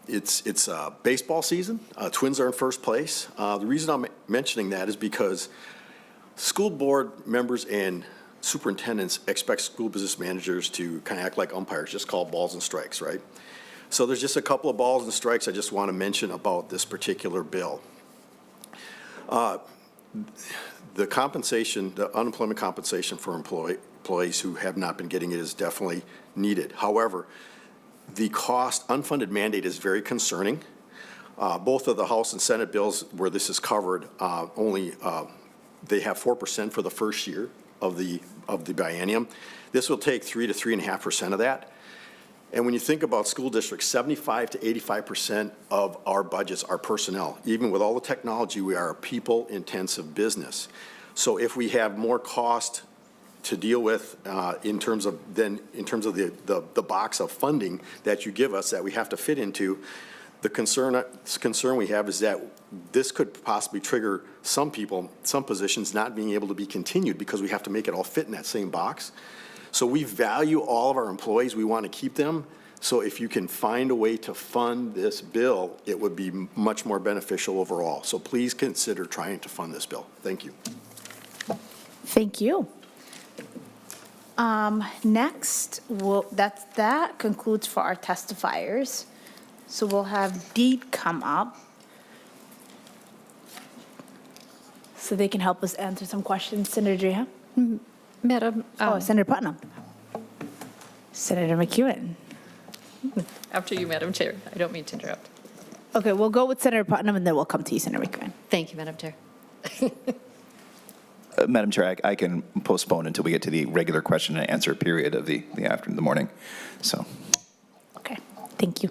It's baseball season. Twins are in first place. The reason I'm mentioning that is because school board members and superintendents expect school business managers to kind of act like umpires, just call balls and strikes, right? So there's just a couple of balls and strikes I just want to mention about this particular bill. The compensation, the unemployment compensation for employees who have not been getting it is definitely needed. However, the cost unfunded mandate is very concerning. Both of the House and Senate bills where this is covered, they have 4% for the first year of the biennium. This will take 3 to 3.5% of that. And when you think about school districts, 75 to 85% of our budgets are personnel. Even with all the technology, we are a people-intensive business. So if we have more cost to deal with in terms of the box of funding that you give us that we have to fit into, the concern we have is that this could possibly trigger some people, some positions not being able to be continued because we have to make it all fit in that same box. So we value all of our employees. We want to keep them. So if you can find a way to fund this bill, it would be much more beneficial overall. So please consider trying to fund this bill. Thank you. Thank you. Next, that concludes for our testifiers. So we'll have Deed come up so they can help us answer some questions. Senator Drahan? Madam. Senator Putnam. Senator McEwen. After you, Madam Chair. I don't mean to interrupt. Okay, we'll go with Senator Putnam, and then we'll come to you, Senator McEwen. Thank you, Madam Chair. Madam Chair, I can postpone until we get to the regular question and answer period of the morning. So. Okay, thank you.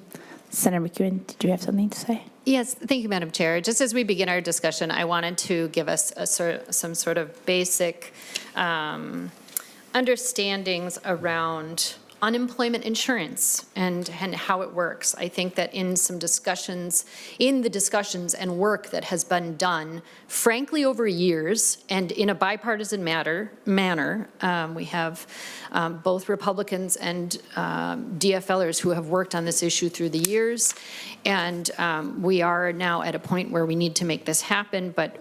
Senator McEwen, did you have something to say? Yes, thank you, Madam Chair. Just as we begin our discussion, I wanted to give us some sort of basic understandings around unemployment insurance and how it works. I think that in the discussions and work that has been done, frankly, over years and in a bipartisan manner, we have both Republicans and DFLers who have worked on this issue through the years, and we are now at a point where we need to make this happen, but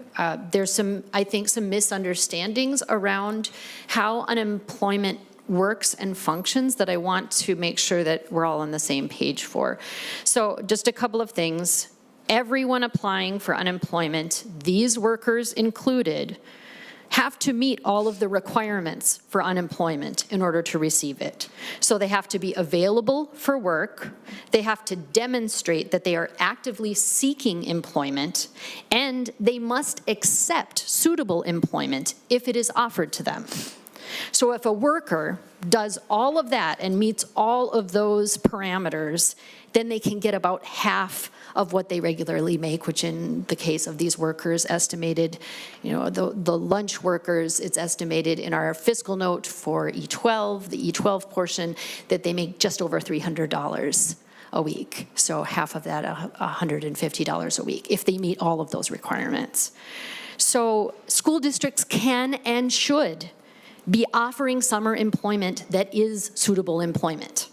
there's I think some misunderstandings around how unemployment works and functions that I want to make sure that we're all on the same page for. So just a couple of things. Everyone applying for unemployment, these workers included, have to meet all of the requirements for unemployment in order to receive it. So they have to be available for work, they have to demonstrate that they are actively seeking employment, and they must accept suitable employment if it is offered to them. So if a worker does all of that and meets all of those parameters, then they can get about half of what they regularly make, which in the case of these workers estimated, the lunch workers, it's estimated in our fiscal note for E12, the E12 portion, that they make just over $300 a week. So half of that, $150 a week, if they meet all of those requirements. So school districts can and should be offering summer employment that is suitable employment.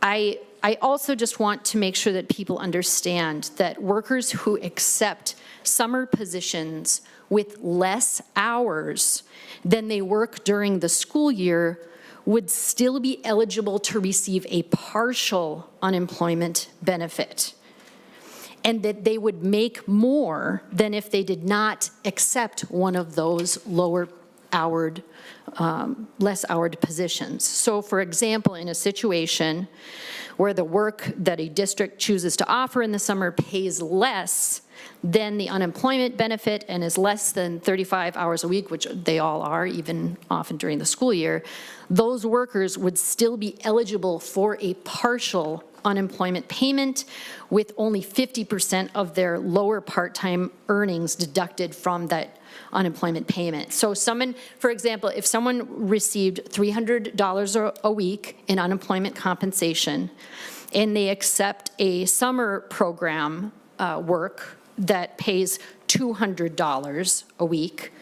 I also just want to make sure that people understand that workers who accept summer positions with less hours than they work during the school year would still be eligible to receive a partial unemployment benefit, and that they would make more than if they did not accept one of those lower houred, less houred positions. So for example, in a situation where the work that a district chooses to offer in the summer pays less than the unemployment benefit and is less than 35 hours a week, which they all are, even often during the school year, those workers would still be eligible for a partial unemployment payment with only 50% of their lower part-time earnings deducted from that unemployment payment. So someone, for example, if someone received $300 a week in unemployment compensation and they accept a summer program work that pays $200 a week,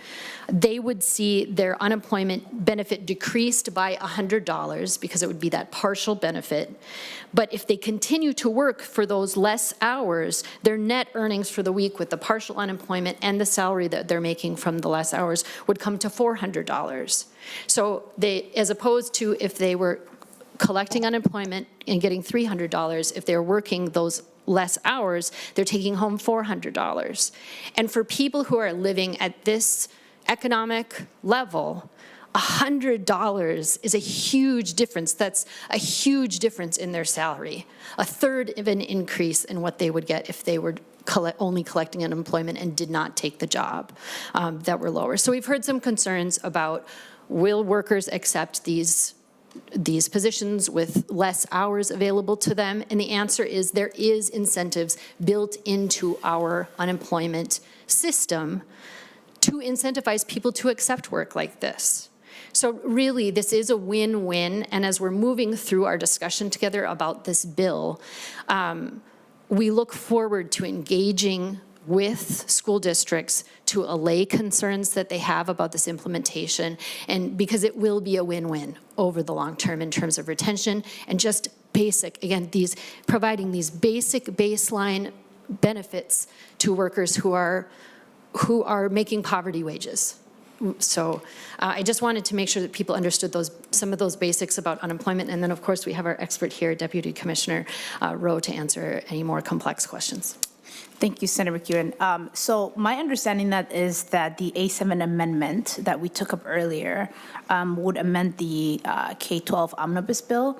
they would see their unemployment benefit decreased by $100 because it would be that partial benefit. But if they continue to work for those less hours, their net earnings for the week with the partial unemployment and the salary that they're making from the less hours would come to $400. So they, as opposed to if they were collecting unemployment and getting $300, if they're working those less hours, they're taking home $400. And for people who are living at this economic level, $100 is a huge difference. That's a huge difference in their salary. A third of an increase in what they would get if they were only collecting unemployment and did not take the job that were lower. So we've heard some concerns about, will workers accept these positions with less hours available to them? And the answer is there is incentives built into our unemployment system to incentivize people to accept work like this. So really, this is a win-win, and as we're moving through our discussion together about this bill, we look forward to engaging with school districts to allay concerns that they have about this implementation, and because it will be a win-win over the long term in terms of retention and just basic, again, providing these basic baseline benefits to workers who are making poverty wages. So I just wanted to make sure that people understood some of those basics about unemployment. And then, of course, we have our expert here, Deputy Commissioner Rowe, to answer any more complex questions. Thank you, Senator McEwen. So my understanding that is that the A7 amendment that we took up earlier would amend the K-12 omnibus bill.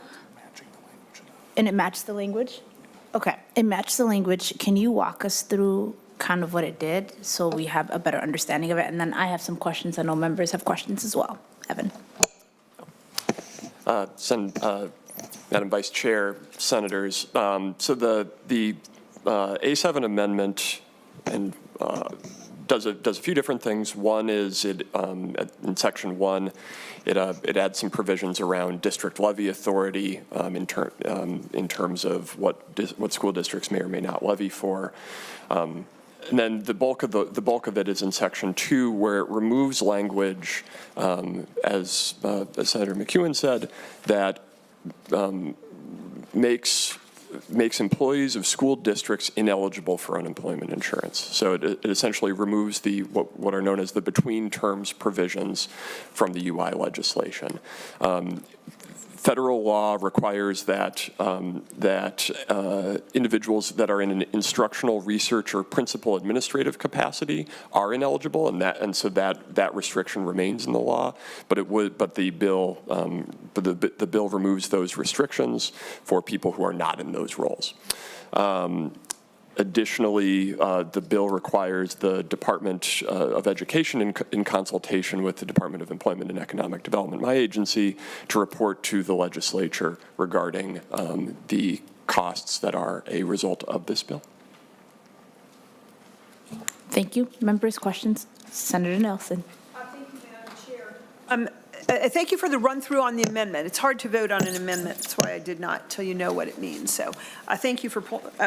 And it matched the language? Okay, it matched the language. Can you walk us through kind of what it did so we have a better understanding of it? And then I have some questions. I know members have questions as well. Evan. Madam Vice Chair, Senators, so the A7 amendment and does a few different things. One is it in Section 1, it adds some provisions around district levy authority in terms of what school districts may or may not levy for. And then the bulk of it is in Section 2, where it removes language, as Senator McEwen said, that makes employees of school districts ineligible for unemployment insurance. So it essentially removes what are known as the between terms provisions from the UI legislation. Federal law requires that individuals that are in an instructional, research, or principal administrative capacity are ineligible, and so that restriction remains in the law. But the bill removes those restrictions for people who are not in those roles. Additionally, the bill requires the Department of Education in consultation with the Department of Employment and Economic Development, my agency, to report to the legislature regarding the costs that are a result of this bill. Thank you. Members, questions? Senator Nelson. Thank you, Madam Chair. Thank you for the run-through on the amendment. It's hard to vote on an amendment. That's why I did not till you know what it means. So thank you for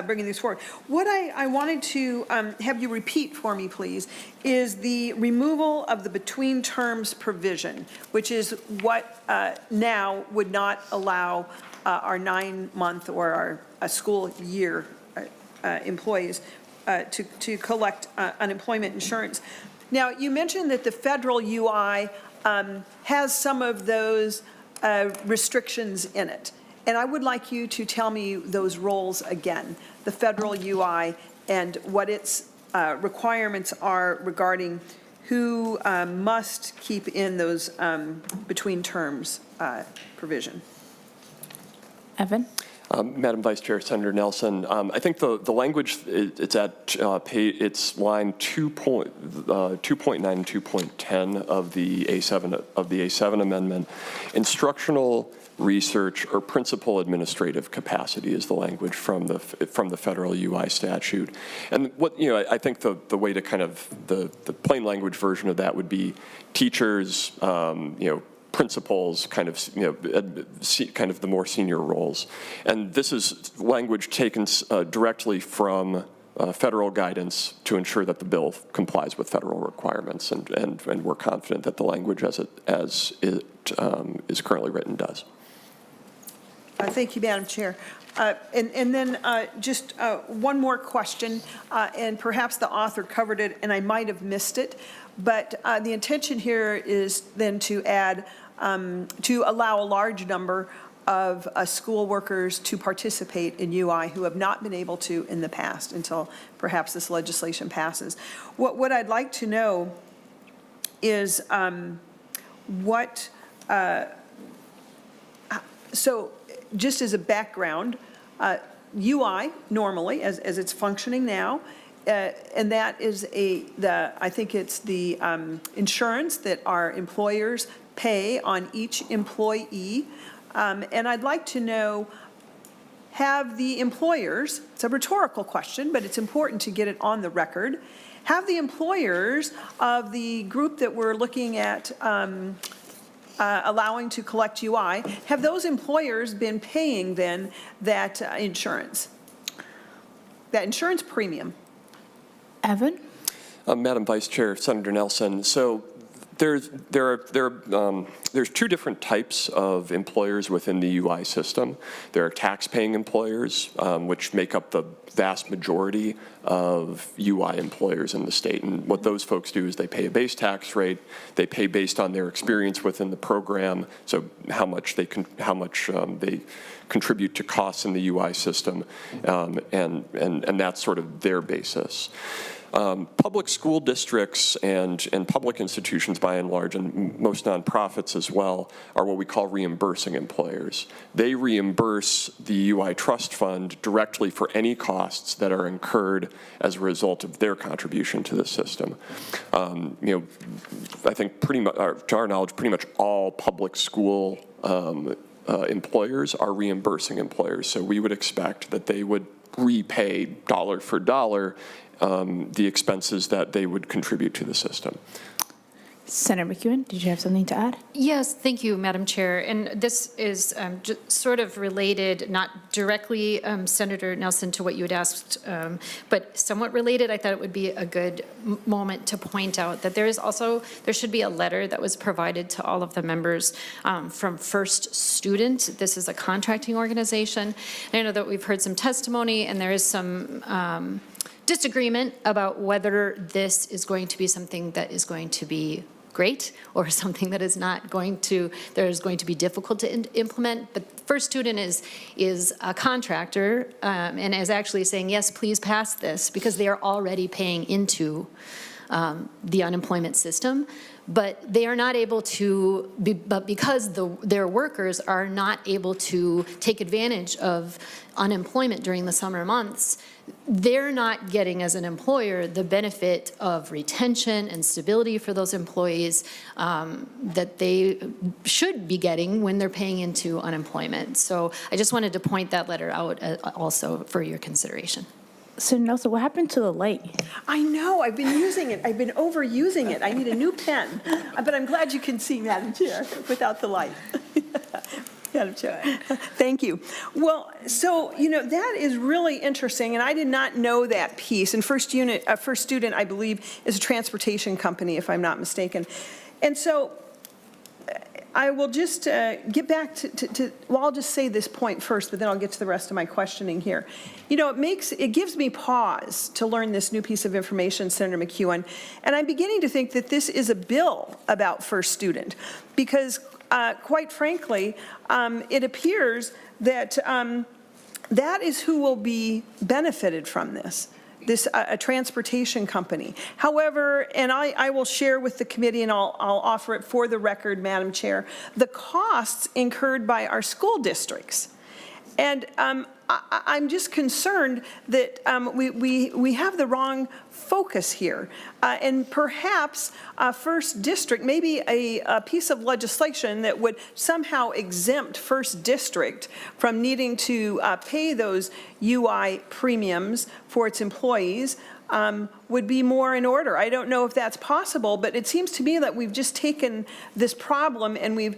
bringing these forward. What I wanted to have you repeat for me, please, is the removal of the between terms provision, which is what now would not allow our 9-month or our school year employees to collect unemployment insurance. Now, you mentioned that the federal UI has some of those restrictions in it. And I would like you to tell me those roles again, the federal UI and what its requirements are regarding who must keep in those between terms provision. Evan? Madam Vice Chair, Senator Nelson, I think the language, it's at it's line 2.9 and 2.10 of the A7 amendment. Instructional, research, or principal administrative capacity is the language from the federal UI statute. And I think the way to kind of the plain language version of that would be teachers, principals, kind of the more senior roles. And this is language taken directly from federal guidance to ensure that the bill complies with federal requirements, and we're confident that the language as it is currently written does. Thank you, Madam Chair. And then just one more question, and perhaps the author covered it and I might have missed it, but the intention here is then to add, to allow a large number of school workers to participate in UI who have not been able to in the past until perhaps this legislation passes. What I'd like to know is so just as a background, UI normally, as it's functioning now, and that is I think it's the insurance that our employers pay on each employee. And I'd like to know, have the employers, it's a rhetorical question, but it's important to get it on the record, have the employers of the group that we're looking at allowing to collect UI, have those employers been paying then that insurance premium? Evan? Madam Vice Chair, Senator Nelson, so There's two different types of employers within the UI system. There are tax-paying employers, which make up the vast majority of UI employers in the state. And what those folks do is they pay a base tax rate. They pay based on their experience within the program, so how much they contribute to costs in the UI system, and that's sort of their basis. Public school districts and public institutions, by and large, and most nonprofits as well, are what we call reimbursing employers. They reimburse the UI trust fund directly for any costs that are incurred as a result of their contribution to the system. I think pretty much, to our knowledge, pretty much all public school employers are reimbursing employers. So we would expect that they would repay dollar for dollar the expenses that they would contribute to the system. Senator McEwen, did you have something to add? Yes, thank you, Madam Chair. And this is just sort of related, not directly, Senator Nelson, to what you had asked, but somewhat related. I thought it would be a good moment to point out that there should be a letter that was provided to all of the members from First Student. This is a contracting organization. And I know that we've heard some testimony, and there is some disagreement about whether this is going to be something that is going to be great or something that is going to be difficult to implement. But First Student is a contractor and is actually saying, yes, please pass this, because they are already paying into the unemployment system. But they are not able to, because their workers are not able to take advantage of unemployment during the summer months, they're not getting, as an employer, the benefit of retention and stability for those employees that they should be getting when they're paying into unemployment. So I just wanted to point that letter out also for your consideration. So Nelson, what happened to the light? I know, I've been using it. I've been overusing it. I need a new pen. But I'm glad you can see, Madam Chair, without the light. Madam Chair, thank you. Well, so, that is really interesting, and I did not know that piece. And First Student, I believe, is a transportation company, if I'm not mistaken. And so I will just get back well, I'll just say this point first, but then I'll get to the rest of my questioning here. It gives me pause to learn this new piece of information, Senator McEwen, and I'm beginning to think that this is a bill about First Student, because quite frankly, it appears that that is who will be benefited from this. A transportation company. However, and I will share with the committee, and I'll offer it for the record, Madam Chair, the costs incurred by our school districts. And I'm just concerned that we have the wrong focus here. And perhaps First District, maybe a piece of legislation that would somehow exempt First District from needing to pay those UI premiums for its employees would be more in order. I don't know if that's possible, but it seems to me that we've just taken this problem and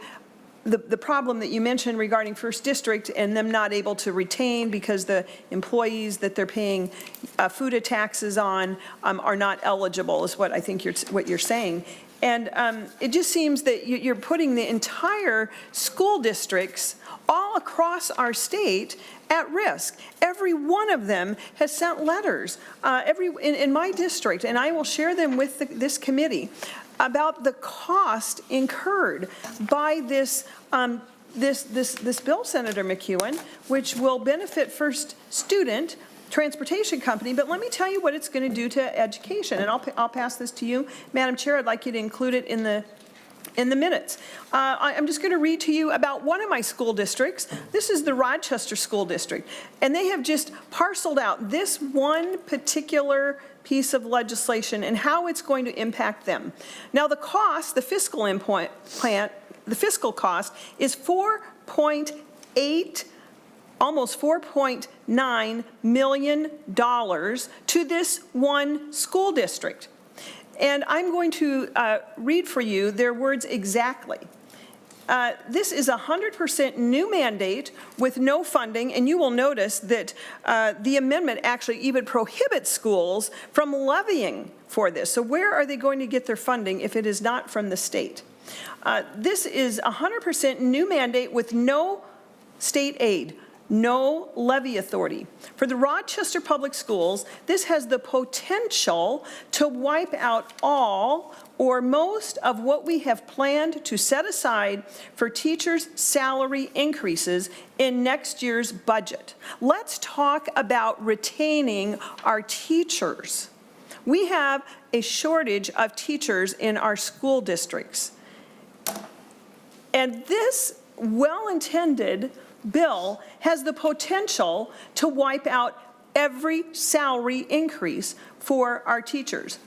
the problem that you mentioned regarding First District and them not able to retain because the employees that they're paying FUTA taxes on are not eligible, is what I think what you're saying. And it just seems that you're putting the entire school districts all across our state at risk. Every one of them has sent letters in my district, and I will share them with this committee, about the cost incurred by this bill, Senator McEwen, which will benefit First Student transportation company. But let me tell you what it's going to do to education, and I'll pass this to you, Madam Chair. I'd like you to include it in the minutes. I'm just going to read to you about one of my school districts. This is the Rochester School District, and they have just parceled out this one particular piece of legislation and how it's going to impact them. Now, the cost, the fiscal cost is almost $4.9 million to this one school district. And I'm going to read for you their words exactly. This is a 100% new mandate with no funding, and you will notice that the amendment actually even prohibits schools from levying for this. So where are they going to get their funding if it is not from the state? This is a 100% new mandate with no state aid, no levy authority. For the Rochester Public Schools, this has the potential to wipe out all or most of what we have planned to set aside for teachers' salary increases in next year's budget. Let's talk about retaining our teachers. We have a shortage of teachers in our school districts. And this well-intended bill has the potential to wipe out every salary increase for our teachers.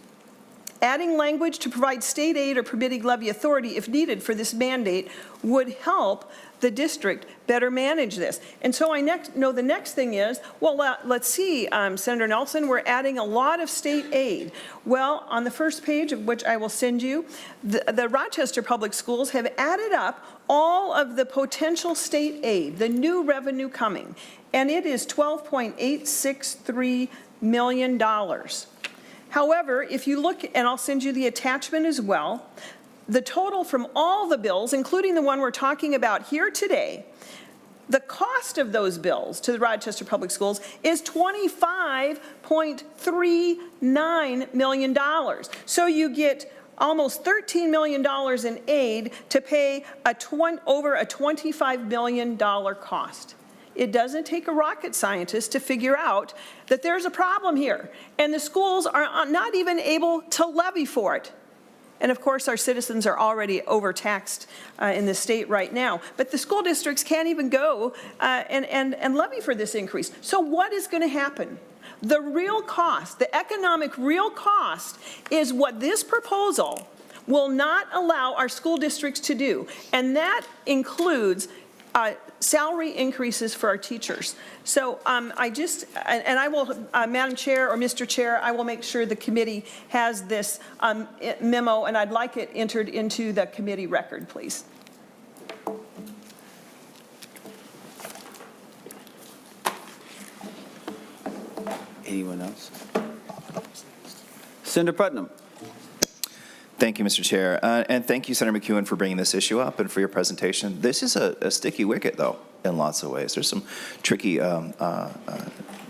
Adding language to provide state aid or permitting levy authority if needed for this mandate would help the district better manage this. And so I know the next thing is, well, let's see, Senator Nelson, we're adding a lot of state aid. Well, on the first page, of which I will send you, the Rochester Public Schools have added up all of the potential state aid, the new revenue coming, and it is $12.863 million. However, if you look, and I'll send you the attachment as well, the total from all the bills, including the one we're talking about here today, the cost of those bills to the Rochester Public Schools is $25.39 million. So you get almost $13 million in aid to pay over a $25 million cost. It doesn't take a rocket scientist to figure out that there's a problem here, and the schools are not even able to levy for it. And of course, our citizens are already overtaxed in the state right now. But the school districts can't even go and levy for this increase. So what is going to happen? The real cost, the economic real cost, is what this proposal will not allow our school districts to do. And that includes salary increases for our teachers. So I will, Madam Chair or Mr. Chair, I will make sure the committee has this memo, and I'd like it entered into the committee record, please. Anyone else? Senator Putnam. Thank you, Mr. Chair. And thank you, Senator McEwen, for bringing this issue up and for your presentation. This is a sticky wicket, though, in lots of ways. There's some tricky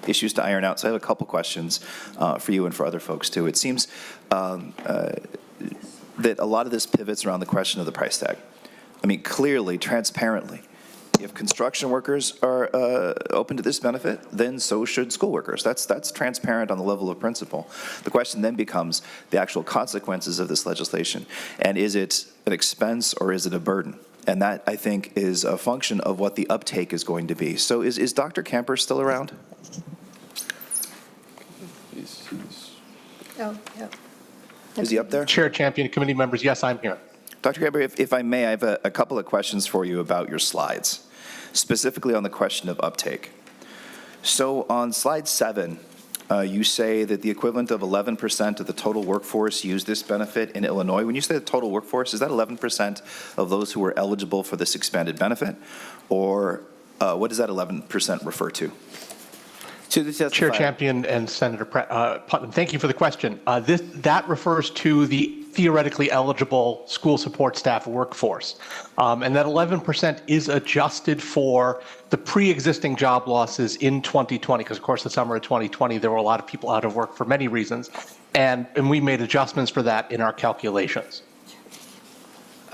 issues to iron out. So I have a couple questions for you and for other folks, too. It seems that a lot of this pivots around the question of the price tag. I mean, clearly, transparently, if construction workers are open to this benefit, then so should school workers. That's transparent on the level of principle. The question then becomes the actual consequences of this legislation. And is it an expense or is it a burden? And that, I think, is a function of what the uptake is going to be. So is Dr. Camper still around? Oh, yeah. Is he up there? Chair, Champion, committee members, yes, I'm here. Dr. Camper, if I may, I have a couple of questions for you about your slides, specifically on the question of uptake. So on slide 7, you say that the equivalent of 11% of the total workforce used this benefit in Illinois. When you say the total workforce, is that 11% of those who were eligible for this expanded benefit? Or what does that 11% refer to? To the testifier. Chair Champion and Senator Putnam, thank you for the question. That refers to the theoretically eligible school support staff workforce. And that 11% is adjusted for the pre-existing job losses in 2020, because of course the summer of 2020, there were a lot of people out of work for many reasons. And we made adjustments for that in our calculations.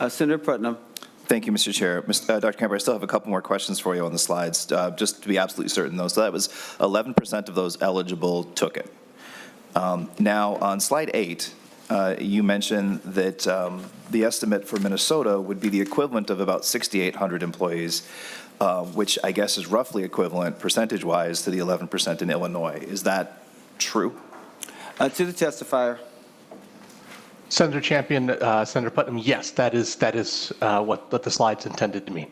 Senator Putnam. Thank you, Mr. Chair. Dr. Camper, I still have a couple more questions for you on the slides, just to be absolutely certain, though. So that was 11% of those eligible took it. Now, on slide 8, you mentioned that the estimate for Minnesota would be the equivalent of about 6,800 employees, which I guess is roughly equivalent percentage-wise to the 11% in Illinois. Is that true? To the testifier. Senator Champion, Senator Putnam, yes, that is what the slide's intended to mean.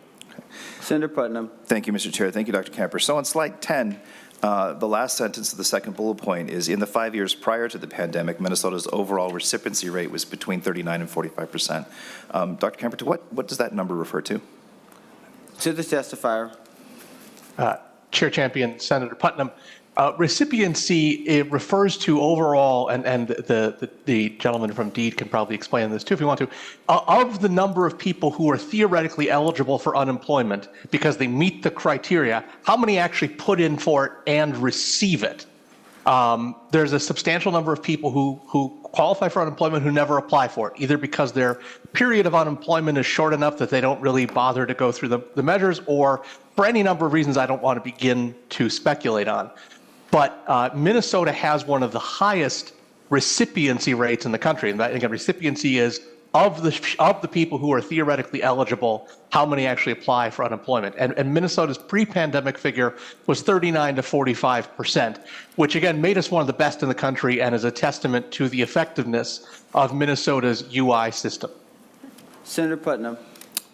Senator Putnam. Thank you, Mr. Chair. Thank you, Dr. Camper. So on slide 10, The last sentence of the second bullet point is, in the 5 years prior to the pandemic, Minnesota's overall recipiency rate was between 39 and 45%. Dr. Camper, what does that number refer to? To the testifier. Chair Champion, Senator Putnam, recipiency, it refers to overall, and the gentleman from Deed can probably explain this too if you want to, of the number of people who are theoretically eligible for unemployment because they meet the criteria, how many actually put in for it and receive it? There's a substantial number of people who qualify for unemployment who never apply for it, either because their period of unemployment is short enough that they don't really bother to go through the measures, or for any number of reasons I don't want to begin to speculate on. But Minnesota has one of the highest recipiency rates in the country. And again, recipiency is of the people who are theoretically eligible, how many actually apply for unemployment. And Minnesota's pre-pandemic figure was 39 to 45%, which again made us one of the best in the country and is a testament to the effectiveness of Minnesota's UI system. Senator Putnam.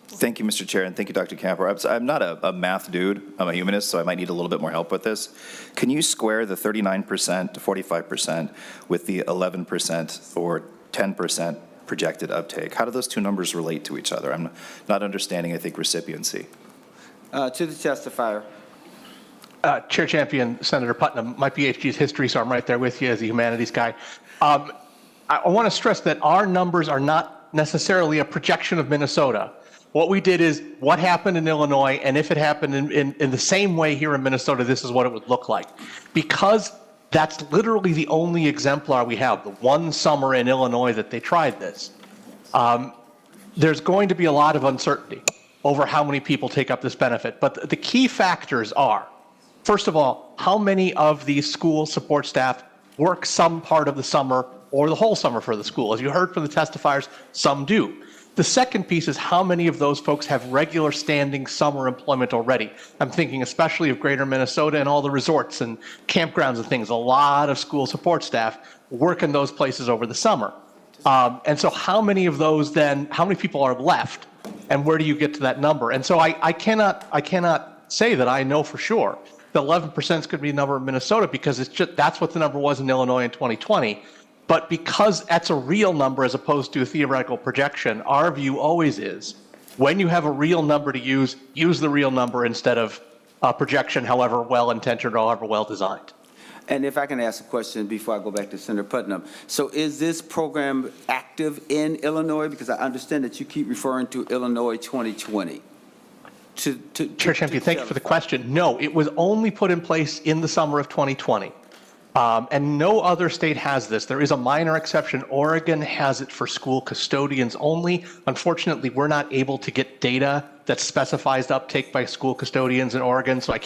Thank you, Mr. Chair, and thank you, Dr. Camper. I'm not a math dude. I'm a humanist, so I might need a little bit more help with this. Can you square the 39% to 45% with the 11% or 10% projected uptake? How do those two numbers relate to each other? I'm not understanding, I think, recipiency. To the testifier. Chair Champion, Senator Putnam, my PhD is history, so I'm right there with you as a humanities guy. I want to stress that our numbers are not necessarily a projection of Minnesota. What we did is what happened in Illinois, and if it happened in the same way here in Minnesota, this is what it would look like. Because that's literally the only exemplar we have, the one summer in Illinois that they tried this. There's going to be a lot of uncertainty over how many people take up this benefit. But the key factors are, first of all, how many of these school support staff work some part of the summer or the whole summer for the school. As you heard from the testifiers, some do. The second piece is how many of those folks have regular standing summer employment already. I'm thinking especially of greater Minnesota and all the resorts and campgrounds and things. A lot of school support staff work in those places over the summer. And so how many of those then, how many people are left, and where do you get to that number? And so I cannot say that I know for sure. The 11% is going to be the number in Minnesota because it's just, that's what the number was in Illinois in 2020. But because that's a real number as opposed to a theoretical projection, our view always is when you have a real number to use the real number instead of a projection, however well-intentioned or however well-designed. And if I can ask a question before I go back to Senator Putnam. So is this program active in Illinois? Because I understand that you keep referring to Illinois 2020. Chair Champion, thank you for the question. No, it was only put in place in the summer of 2020. And no other state has this. There is a minor exception. Oregon has it for school custodians only. Unfortunately, we're not able to get data that specifies the uptake by school custodians in Oregon, so I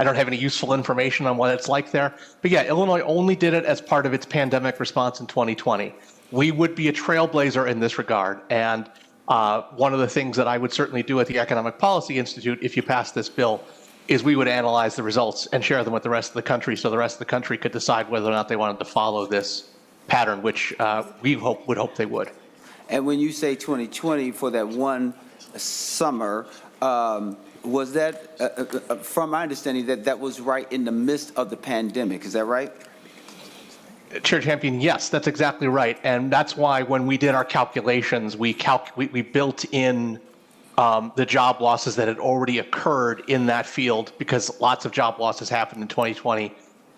don't have any useful information on what it's like there. But yeah, Illinois only did it as part of its pandemic response in 2020. We would be a trailblazer in this regard. And one of the things that I would certainly do at the Economic Policy Institute, if you pass this bill, is we would analyze the results and share them with the rest of the country so the rest of the country could decide whether or not they wanted to follow this pattern, which we would hope they would. And when you say 2020 for that one summer, was that, from my understanding, that was right in the midst of the pandemic, is that right? Chair Champion, yes, that's exactly right. And that's why when we did our calculations, we built in the job losses that had already occurred in that field because lots of job losses happened in 2020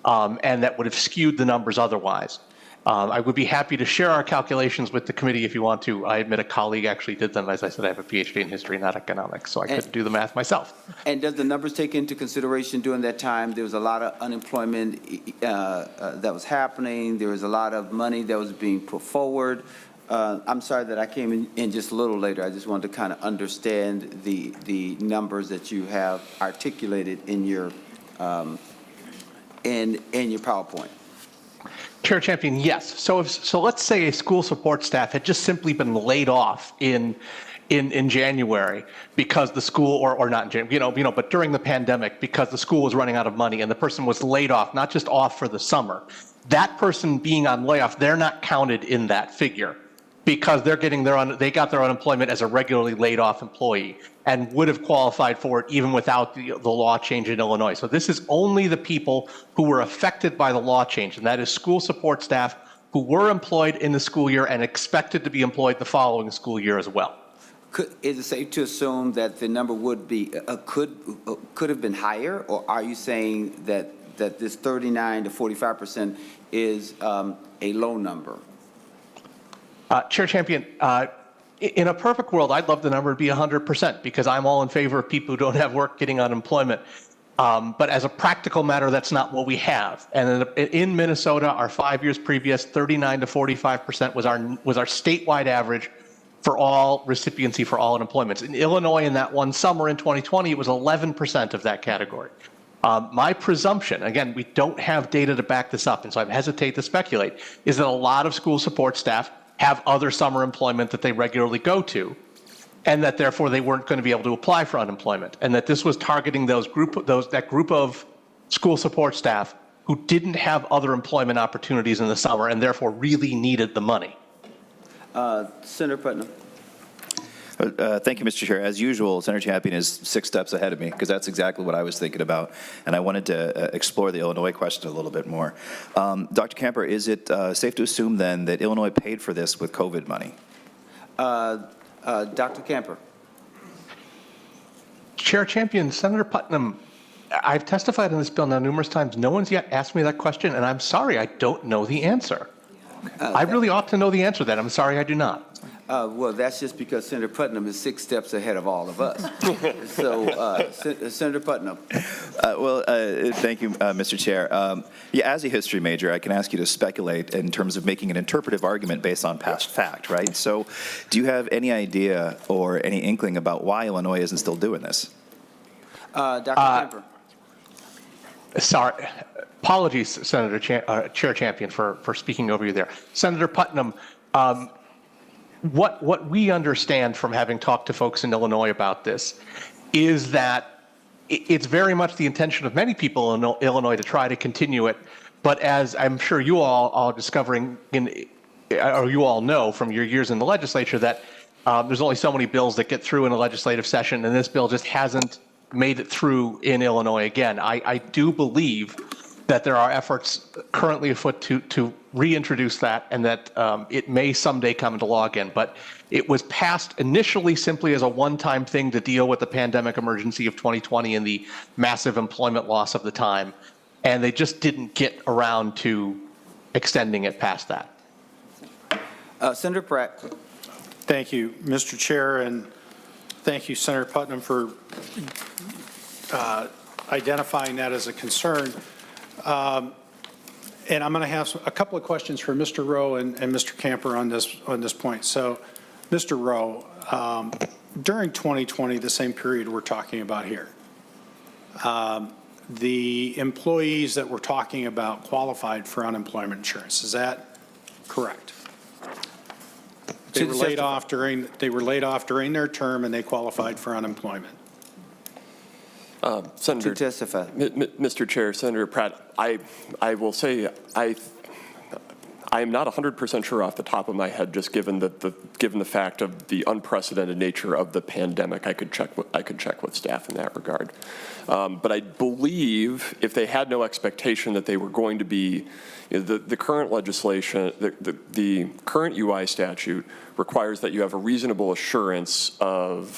and that would have skewed the numbers otherwise. I would be happy to share our calculations with the committee if you want to. I admit a colleague actually did them. As I said, I have a PhD in history, not economics, so I couldn't do the math myself. And does the numbers take into consideration during that time there was a lot of unemployment that was happening, there was a lot of money that was being put forward? I'm sorry that I came in just a little later. I just wanted to kind of understand the numbers that you have articulated in your in your PowerPoint. Chair Champion, yes. So let's say a school support staff had just simply been laid off in January because the school, or not in January, but during the pandemic because the school was running out of money and the person was laid off, not just off for the summer. That person being on layoff, they're not counted in that figure, because they're getting they got their unemployment as a regularly laid off employee. and would have qualified for it even without the law change in Illinois. So this is only the people who were affected by the law change, and that is school support staff who were employed in the school year and expected to be employed the following school year as well. Is it safe to assume that the number would be, could have been higher, or are you saying that this 39 to 45% is a low number? Chair Champion, in a perfect world, I'd love the number to be 100% because I'm all in favor of people who don't have work getting unemployment. But as a practical matter, that's not what we have. And in Minnesota, our 5 years previous, 39 to 45% was our statewide average for all recipiency for all unemployments. In Illinois, in that one summer in 2020, it was 11% of that category. My presumption, again, we don't have data to back this up, and so I hesitate to speculate, is that a lot of school support staff have other summer employment that they regularly go to, and that therefore they weren't going to be able to apply for unemployment, and that this was targeting that group of school support staff who didn't have other employment opportunities in the summer and therefore really needed the money. Senator Putnam. Thank you, Mr. Chair. As usual, Senator Champion is 6 steps ahead of me because that's exactly what I was thinking about, and I wanted to explore the Illinois question a little bit more. Dr. Camper, is it safe to assume then that Illinois paid for this with COVID money? Dr. Camper. Chair Champion, Senator Putnam, I've testified on this bill now numerous times. No one's yet asked me that question, and I'm sorry, I don't know the answer. I really ought to know the answer to that. I'm sorry I do not. Well, that's just because Senator Putnam is 6 steps ahead of all of us. So, Senator Putnam. Thank you, Mr. Chair. As a history major, I can ask you to speculate in terms of making an interpretive argument based on past fact, right? So, do you have any idea or any inkling about why Illinois isn't still doing this? Dr. Camper. Sorry. Apologies, Senator Chair Champion, for speaking over you there. Senator Putnam, what we understand from having talked to folks in Illinois about this is that it's very much the intention of many people in Illinois to try to continue it. But as I'm sure you all are discovering, or you all know from your years in the legislature, that there's only so many bills that get through in a legislative session, and this bill just hasn't made it through in Illinois again. I do believe that there are efforts currently afoot to reintroduce that, and that it may someday come into law again. But it was passed initially simply as a one-time thing to deal with the pandemic emergency of 2020 and the massive employment loss of the time, and they just didn't get around to extending it past that. Senator Pratt. Thank you, Mr. Chair, and thank you, Senator Putnam, for identifying that as a concern. And I'm going to have a couple of questions for Mr. Rowe and Mr. Camper on this point. So, Mr. Rowe, during 2020, the same period we're talking about here, the employees that we're talking about qualified for unemployment insurance. Is that correct? They were laid off during their term, and they qualified for unemployment. Senator, to testify. Mr. Chair, Senator Pratt, I will say I am not 100% sure off the top of my head, just given the fact of the unprecedented nature of the pandemic. I could check with staff in that regard. But I believe if they had no expectation that they were going to be, the current legislation, the current UI statute requires that you have a reasonable assurance of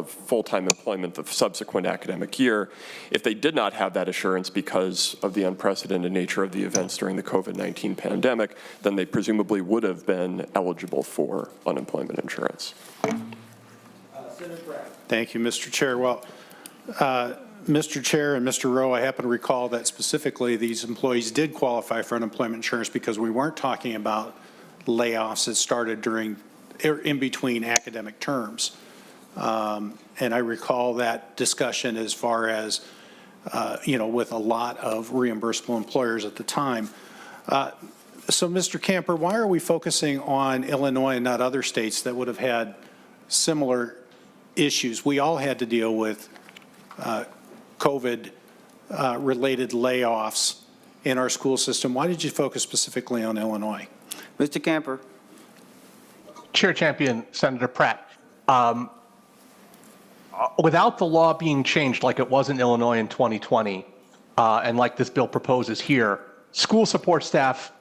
full-time employment the subsequent academic year. If they did not have that assurance because of the unprecedented nature of the events during the COVID-19 pandemic, then they presumably would have been eligible for unemployment insurance. Thank you, Mr. Chair. Well, Mr. Chair and Mr. Rowe, I happen to recall that specifically these employees did qualify for unemployment insurance because we weren't talking about layoffs that started in between academic terms. And I recall that discussion as far as, with a lot of reimbursable employers at the time. So, Mr. Camper, why are we focusing on Illinois and not other states that would have had similar issues? We all had to deal with COVID-related layoffs in our school system. Why did you focus specifically on Illinois? Mr. Camper. Chair Champion, Senator Pratt. without the law being changed like it was in Illinois in 2020, and like this bill proposes here, school support staff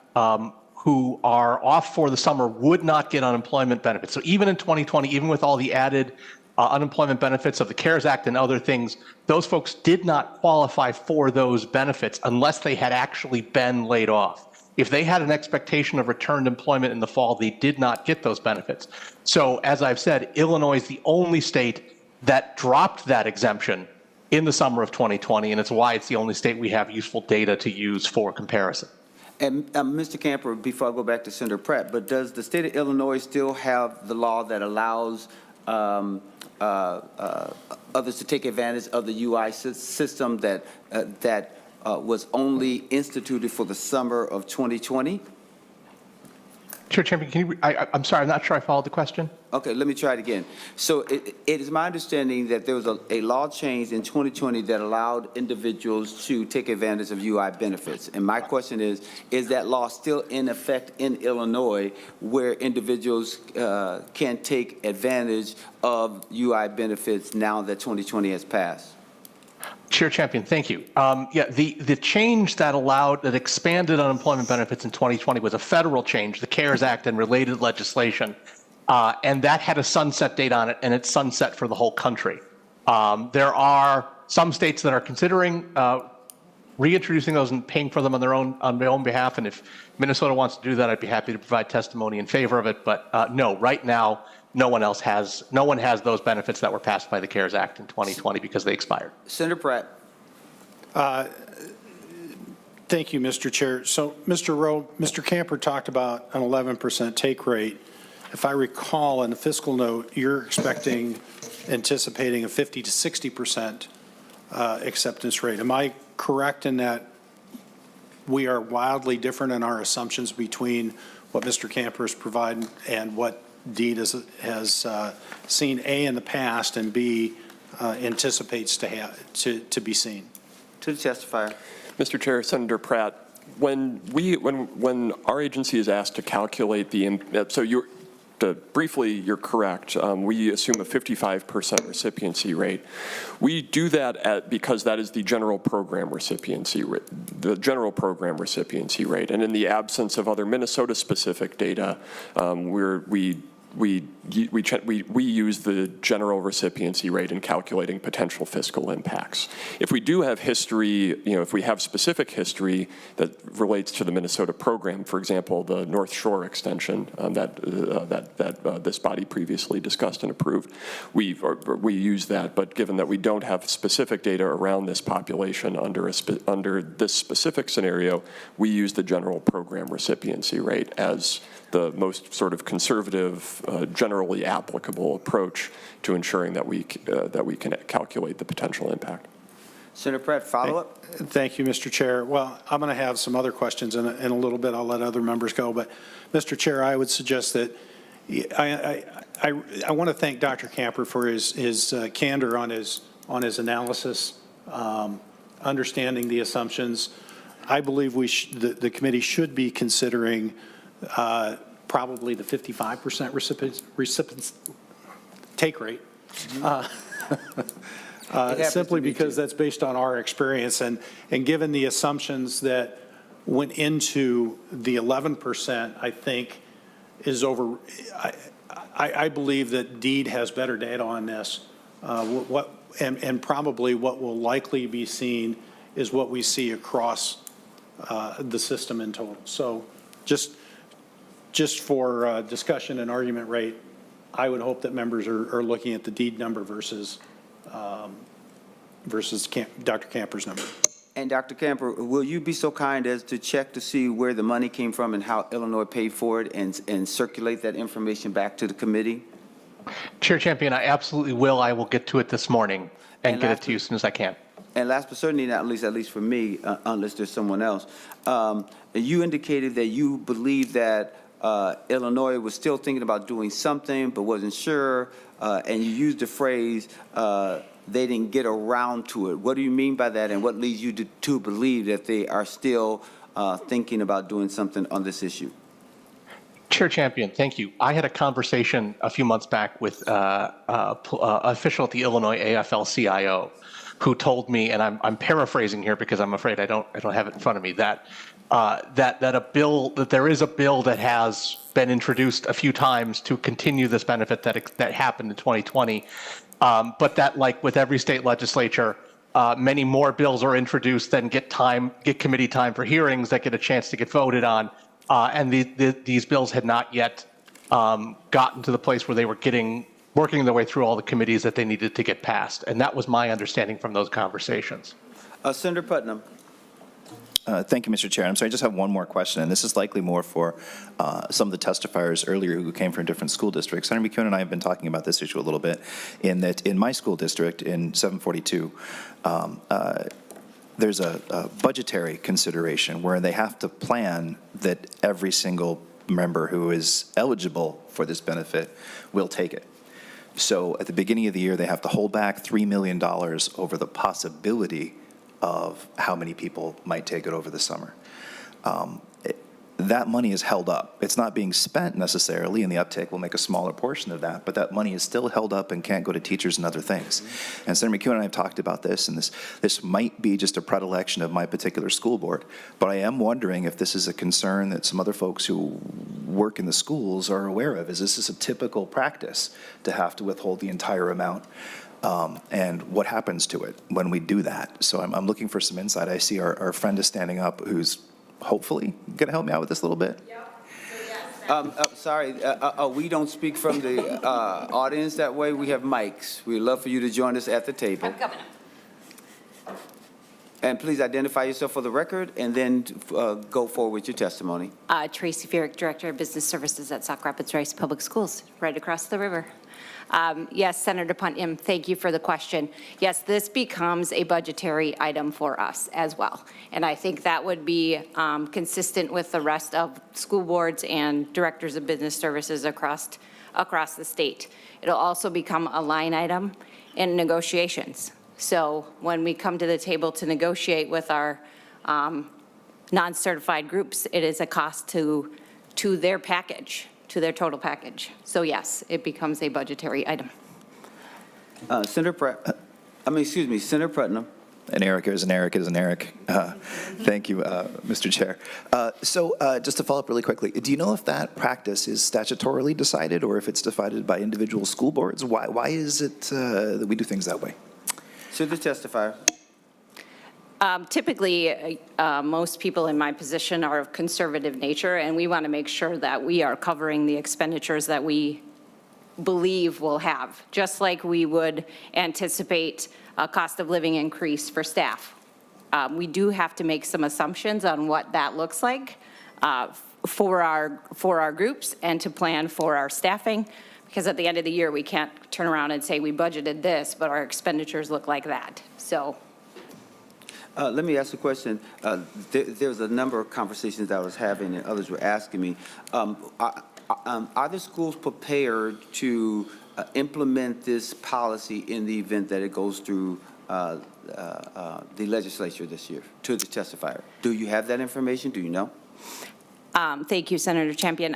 who are off for the summer would not get unemployment benefits. So even in 2020, even with all the added unemployment benefits of the CARES Act and other things, those folks did not qualify for those benefits unless they had actually been laid off. If they had an expectation of returned employment in the fall, they did not get those benefits. So as I've said, Illinois is the only state that dropped that exemption in the summer of 2020, and it's why it's the only state we have useful data to use for comparison. And Mr. Camper, before I go back to Senator Pratt, but does the state of Illinois still have the law that allows others to take advantage of the UI system that was only instituted for the summer of 2020? Chair Champion, can you, I'm sorry, I'm not sure I followed the question. Okay, let me try it again. So it is my understanding that there was a law change in 2020 that allowed individuals to take advantage of UI benefits. And my question is that law still in effect in Illinois where individuals can take advantage of UI benefits now that 2020 has passed? Chair Champion, thank you. Yeah, the change that expanded unemployment benefits in 2020 was a federal change, the CARES Act and related legislation, and that had a sunset date on it, and it's sunset for the whole country. There are some states that are considering reintroducing those and paying for them on their own behalf, and if Minnesota wants to do that, I'd be happy to provide testimony in favor of it. But no, right now, no one has those benefits that were passed by the CARES Act in 2020 because they expired. Senator Pratt. Thank you, Mr. Chair. So, Mr. Rowe, Mr. Camper talked about an 11% take rate. If I recall in the fiscal note, you're anticipating a 50 to 60% acceptance rate. Am I correct in that we are wildly different in our assumptions between what Mr. Camper is providing and what DEED has seen A in the past and B anticipates to be seen? To the testifier. Mr. Chair, Senator Pratt, when our agency is asked to calculate briefly, you're correct. We assume a 55% recipiency rate. We do that because that is the general program recipiency rate. And in the absence of other Minnesota-specific data, we use the general recipiency rate in calculating potential fiscal impacts. If we do have history, if we have specific history that relates to the Minnesota program, for example, the North Shore extension that this body previously discussed and approved, we use that. But given that we don't have specific data around this population under this specific scenario, we use the general program recipiency rate as the most sort of conservative, generally applicable approach to ensuring that we can calculate the potential impact. Senator Pratt, follow up? Thank you, Mr. Chair. Well, I'm going to have some other questions in a little bit. I'll let other members go. But, Mr. Chair, I would suggest that I want to thank Dr. Camper for his candor on his analysis, understanding the assumptions. I believe the committee should be considering probably the 55% recipients take rate, simply because that's based on our experience and given the assumptions that went into the 11%, I think is over. I believe that DEED has better data on this. And probably what will likely be seen is what we see across the system in total. So just for discussion and argument rate, I would hope that members are looking at the DEED number versus Dr. Camper's number. And Dr. Camper, will you be so kind as to check to see where the money came from and how Illinois paid for it and circulate that information back to the committee? Chair Champion, I absolutely will. I will get to it this morning and get it to you as soon as I can. And last but certainly not least, at least for me, unless there's someone else, you indicated that you believe that Illinois was still thinking about doing something but wasn't sure, and you used the phrase, they didn't get around to it. What do you mean by that, and what leads you to believe that they are still thinking about doing something on this issue? Chair Champion, thank you. I had a conversation a few months back with an official at the Illinois AFL-CIO who told me, and I'm paraphrasing here because I'm afraid I don't have it in front of me, that there is a bill that has been introduced a few times to continue this benefit that happened in 2020, but that, like with every state legislature, many more bills are introduced than get committee time for hearings that get a chance to get voted on. And these bills had not yet gotten to the place where they were working their way through all the committees that they needed to get passed. And that was my understanding from those conversations. Senator Putnam. Thank you, Mr. Chair. I'm sorry, I just have one more question, and this is likely more for some of the testifiers earlier who came from different school districts. Senator McEwen and I have been talking about this issue a little bit, in that in my school district, in 742, there's a budgetary consideration where they have to plan that every single member who is eligible for this benefit will take it. So at the beginning of the year, they have to hold back $3 million over the possibility of how many people might take it over the summer. That money is held up. It's not being spent necessarily, and the uptake will make a smaller portion of that, but that money is still held up and can't go to teachers and other things. And Senator McEwen and I have talked about this, and this might be just a predilection of my particular school board, but I am wondering if this is a concern that some other folks who work in the schools are aware of. Is this a typical practice to have to withhold the entire amount? And what happens to it when we do that? So I'm looking for some insight. I see our friend is standing up who's hopefully going to help me out with this a little bit. Sorry, we don't speak from the audience that way. We have mics. We'd love for you to join us at the table. I'm coming up. And please identify yourself for the record and then go forward with your testimony. Tracy Fierick, Director of Business Services at Sauk Rapids Rice Public Schools, right across the river. Yes, Senator Putnam, thank you for the question. Yes, this becomes a budgetary item for us as well. And I think that would be consistent with the rest of school boards and directors of business services across the state. It'll also become a line item in negotiations. So when we come to the table to negotiate with our non-certified groups, it is a cost to their package, to their total package. So yes, it becomes a budgetary item. Senator Putnam. An Eric is an Eric is an Eric. Thank you, Mr. Chair. So just to follow up really quickly, do you know if that practice is statutorily decided or if it's decided by individual school boards? Why is it that we do things that way? To the testifier. Typically, most people in my position are of conservative nature, and we want to make sure that we are covering the expenditures that we believe we'll have, just like we would anticipate a cost of living increase for staff. We do have to make some assumptions on what that looks like for our groups and to plan for our staffing, because at the end of the year, we can't turn around and say we budgeted this, but our expenditures look like that. So. Let me ask a question. There was a number of conversations I was having and others were asking me. Are the schools prepared to implement this policy in the event that it goes through the legislature this year? To the testifier. Do you have that information? Do you know? Thank you, Senator Champion.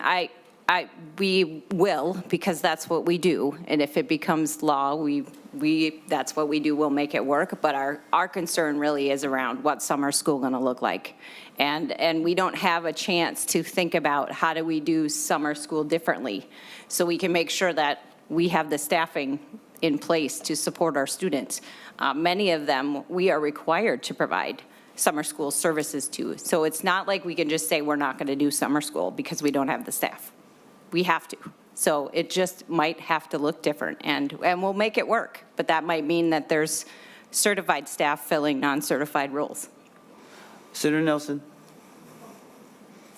We will, because that's what we do. And if it becomes law, that's what we do. We'll make it work. But our concern really is around what summer school going to look like. And we don't have a chance to think about how do we do summer school differently so we can make sure that we have the staffing in place to support our students. Many of them we are required to provide summer school services to. So it's not like we can just say we're not going to do summer school because we don't have the staff. We have to. So it just might have to look different, and we'll make it work. But that might mean that there's certified staff filling non-certified roles. Senator Nelson.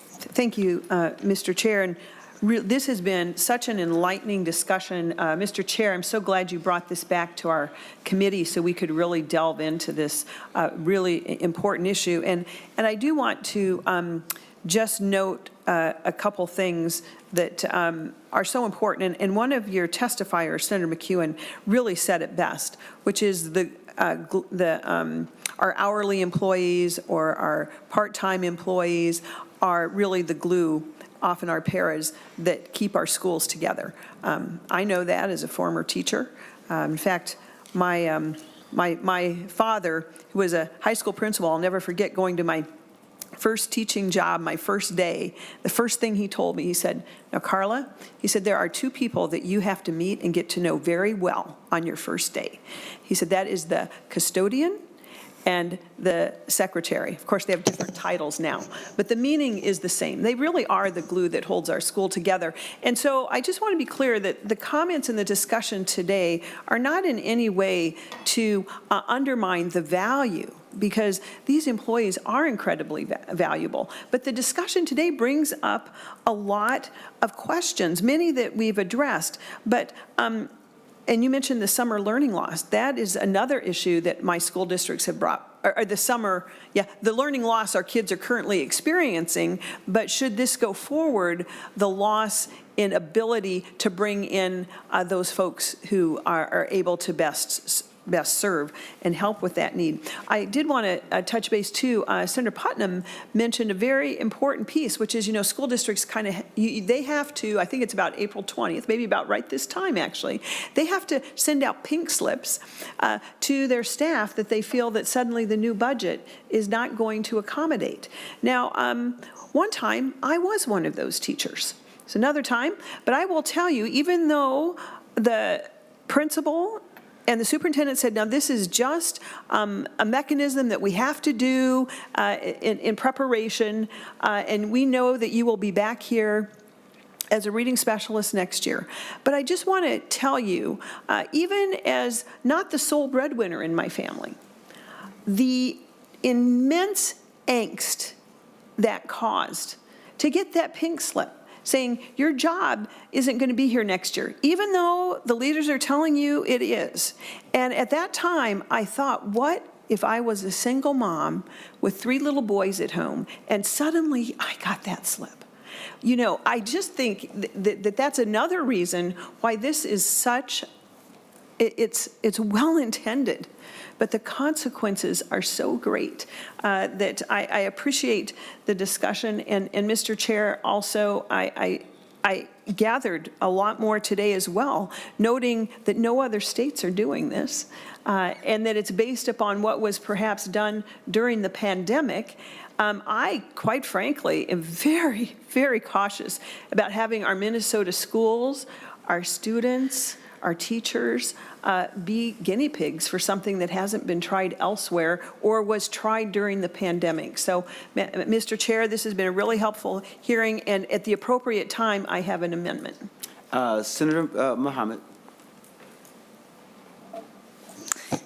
Thank you, Mr. Chair. And this has been such an enlightening discussion. Mr. Chair, I'm so glad you brought this back to our committee so we could really delve into this really important issue. And I do want to just note a couple things that are so important. And one of your testifiers, Senator McEwen, really said it best, which is our hourly employees or our part-time employees are really the glue often are paras that keep our schools together. I know that as a former teacher. In fact, my father, who was a high school principal, I'll never forget going to my first teaching job, my first day, the first thing he told me, he said, "Now, Carla," he said, "there are two people that you have to meet and get to know very well on your first day." He said, "That is the custodian and the secretary." Of course, they have different titles now, but the meaning is the same. They really are the glue that holds our school together. And so I just want to be clear that the comments in the discussion today are not in any way to undermine the value, because these employees are incredibly valuable. But the discussion today brings up a lot of questions, many that we've addressed. But and you mentioned the summer learning loss. That is another issue that my school districts have brought, or the learning loss our kids are currently experiencing. But should this go forward, the loss in ability to bring in those folks who are able to best serve and help with that need. I did want to touch base too. Senator Putnam mentioned a very important piece, which is, school districts they have to, I think it's about April 20th, maybe about right this time actually, they have to send out pink slips to their staff that they feel that suddenly the new budget is not going to accommodate. Now, one time I was one of those teachers. It's another time, but I will tell you, even though the principal and the superintendent said, "Now, this is just a mechanism that we have to do in preparation, and we know that you will be back here as a reading specialist next year." But I just want to tell you, even as not the sole breadwinner in my family, the immense angst that caused to get that pink slip saying your job isn't going to be here next year, even though the leaders are telling you it is. And at that time, I thought, what if I was a single mom with 3 little boys at home and suddenly I got that slip? I just think that that's another reason why this is it's well-intended, but the consequences are so great that I appreciate the discussion. And Mr. Chair, also, I gathered a lot more today as well, noting that no other states are doing this, and that it's based upon what was perhaps done during the pandemic. I, quite frankly, am very, very cautious about having our Minnesota schools, our students, our teachers be guinea pigs for something that hasn't been tried elsewhere or was tried during the pandemic. So, Mr. Chair, this has been a really helpful hearing, and at the appropriate time, I have an amendment. Senator Mohammed.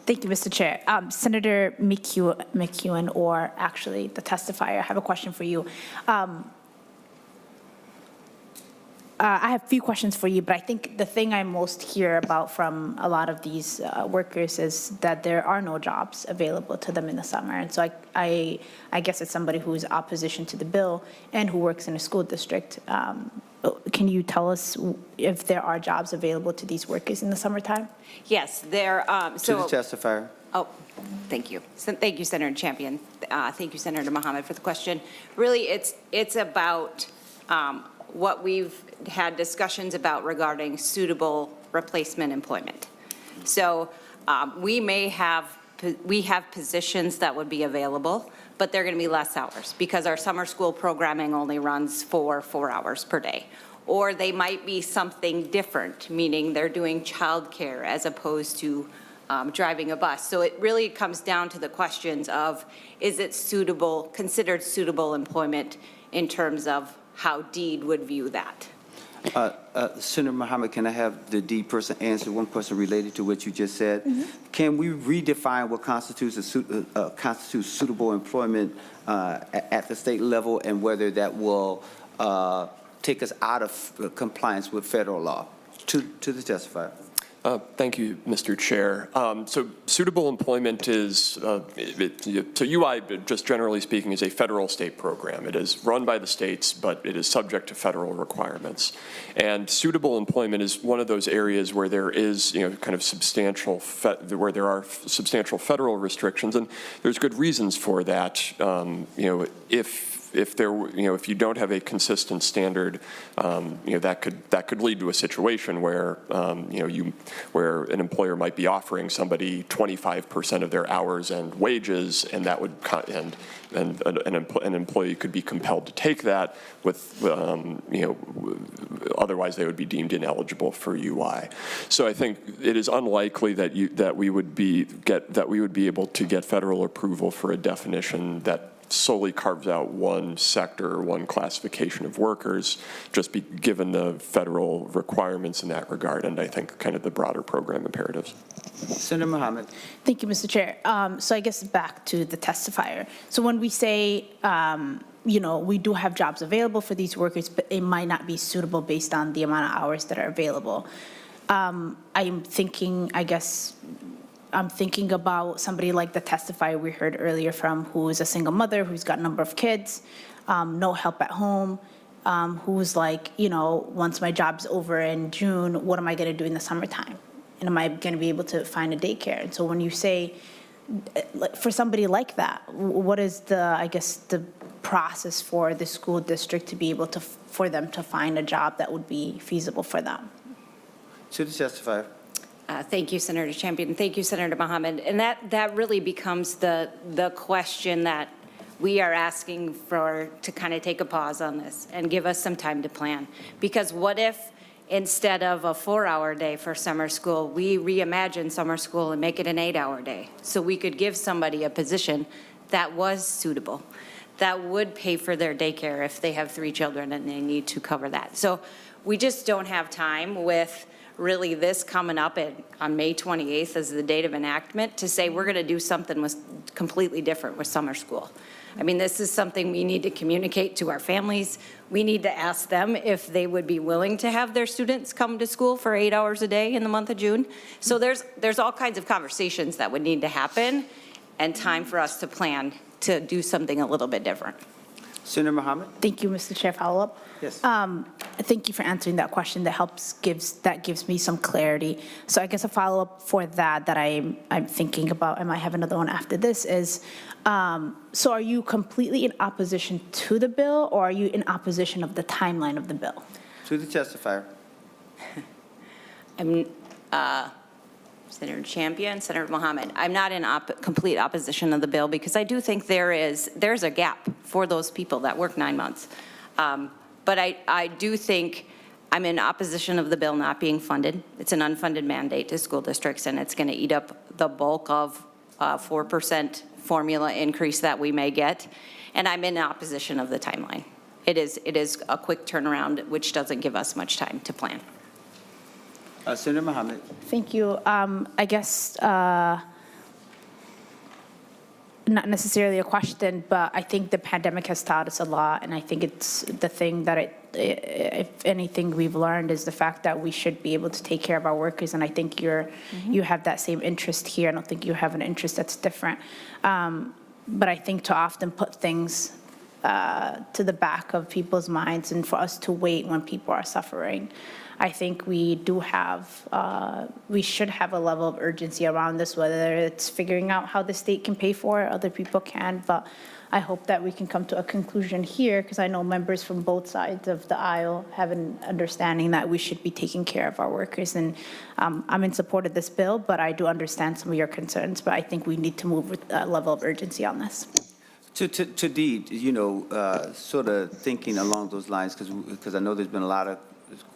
Thank you, Mr. Chair. Senator McEwen, or actually the testifier, I have a question for you. I have a few questions for you, but I think the thing I most hear about from a lot of these workers is that there are no jobs available to them in the summer. And so I guess it's somebody who's opposition to the bill and who works in a school district. Can you tell us if there are jobs available to these workers in the summertime? Yes, there. To the testifier. Oh, thank you. Thank you, Senator Champion. Thank you, Senator Mohammed, for the question. Really, it's about what we've had discussions about regarding suitable replacement employment. So we have positions that would be available, but they're going to be less hours because our summer school programming only runs for 4 hours per day. Or they might be something different, meaning they're doing childcare as opposed to driving a bus. So it really comes down to the questions of, is it suitable, considered suitable employment in terms of how DEED would view that? Senator Mohammed, can I have the D person answer one question related to what you just said? Mm-hmm. Can we redefine what constitutes suitable employment at the state level, and whether that will take us out of compliance with federal law? To the testifier. Thank you, Mr. Chair. So suitable employment is, so UI, just generally speaking, is a federal state program. It is run by the states, but it is subject to federal requirements. And suitable employment is one of those areas where there is, kind of substantial, where there are substantial federal restrictions, and there's good reasons for that. If if there, if you don't have a consistent standard, that could lead to a situation where, where an employer might be offering somebody 25% of their hours and wages, and that would, and an employee could be compelled to take that with, otherwise they would be deemed ineligible for UI. So I think it is unlikely that we would be able to get federal approval for a definition that solely carves out one sector or one classification of workers, just given the federal requirements in that regard, and I think kind of the broader program imperatives. Senator Mohammed. Thank you, Mr. Chair. So I guess back to the testifier. So when we say, we do have jobs available for these workers, but it might not be suitable based on the amount of hours that are available. I'm thinking about somebody like the testifier we heard earlier from, who is a single mother, who's got a number of kids, no help at home, who's like, once my job's over in June, what am I going to do in the summertime? And am I going to be able to find a daycare? And so when you say, for somebody like that, what is the process for the school district to be able to, for them to find a job that would be feasible for them? To the testifier. Thank you, Senator Champion. Thank you, Senator Mohammed. And that really becomes the question that we are asking for, to kind of take a pause on this and give us some time to plan. Because what if instead of a 4-hour day for summer school, we reimagine summer school and make it an 8-hour day? So we could give somebody a position that was suitable, that would pay for their daycare if they have 3 children and they need to cover that. So we just don't have time with really this coming up on May 28th as the date of enactment to say we're going to do something completely different with summer school. I mean, this is something we need to communicate to our families. We need to ask them if they would be willing to have their students come to school for 8 hours a day in the month of June. So there's all kinds of conversations that would need to happen and time for us to plan to do something a little bit different. Senator Mohammed. Thank you, Mr. Chair. Follow-up? Yes. Thank you for answering that question. That gives me some clarity. So I guess a follow-up for that I'm thinking about, I might have another one after this, is so are you completely in opposition to the bill, or are you in opposition of the timeline of the bill? To the testifier. I'm Senator Champion, Senator Mohammed. I'm not in complete opposition of the bill because I do think there's a gap for those people that work 9 months. But I do think I'm in opposition of the bill not being funded. It's an unfunded mandate to school districts, and it's going to eat up the bulk of 4% formula increase that we may get. And I'm in opposition of the timeline. It is a quick turnaround, which doesn't give us much time to plan. Senator Mohammed. Thank you. I guess not necessarily a question, but I think the pandemic has taught us a lot, and I think it's the thing that if anything we've learned is the fact that we should be able to take care of our workers, and I think you have that same interest here. I don't think you have an interest that's different. But I think to often put things to the back of people's minds and for us to wait when people are suffering, I think we should have a level of urgency around this, whether it's figuring out how the state can pay for it, other people can, but I hope that we can come to a conclusion here, because I know members from both sides of the aisle have an understanding that we should be taking care of our workers, and I'm in support of this bill, but I do understand some of your concerns, but I think we need to move with a level of urgency on this. To Dee, sort of thinking along those lines, because I know there's been a lot of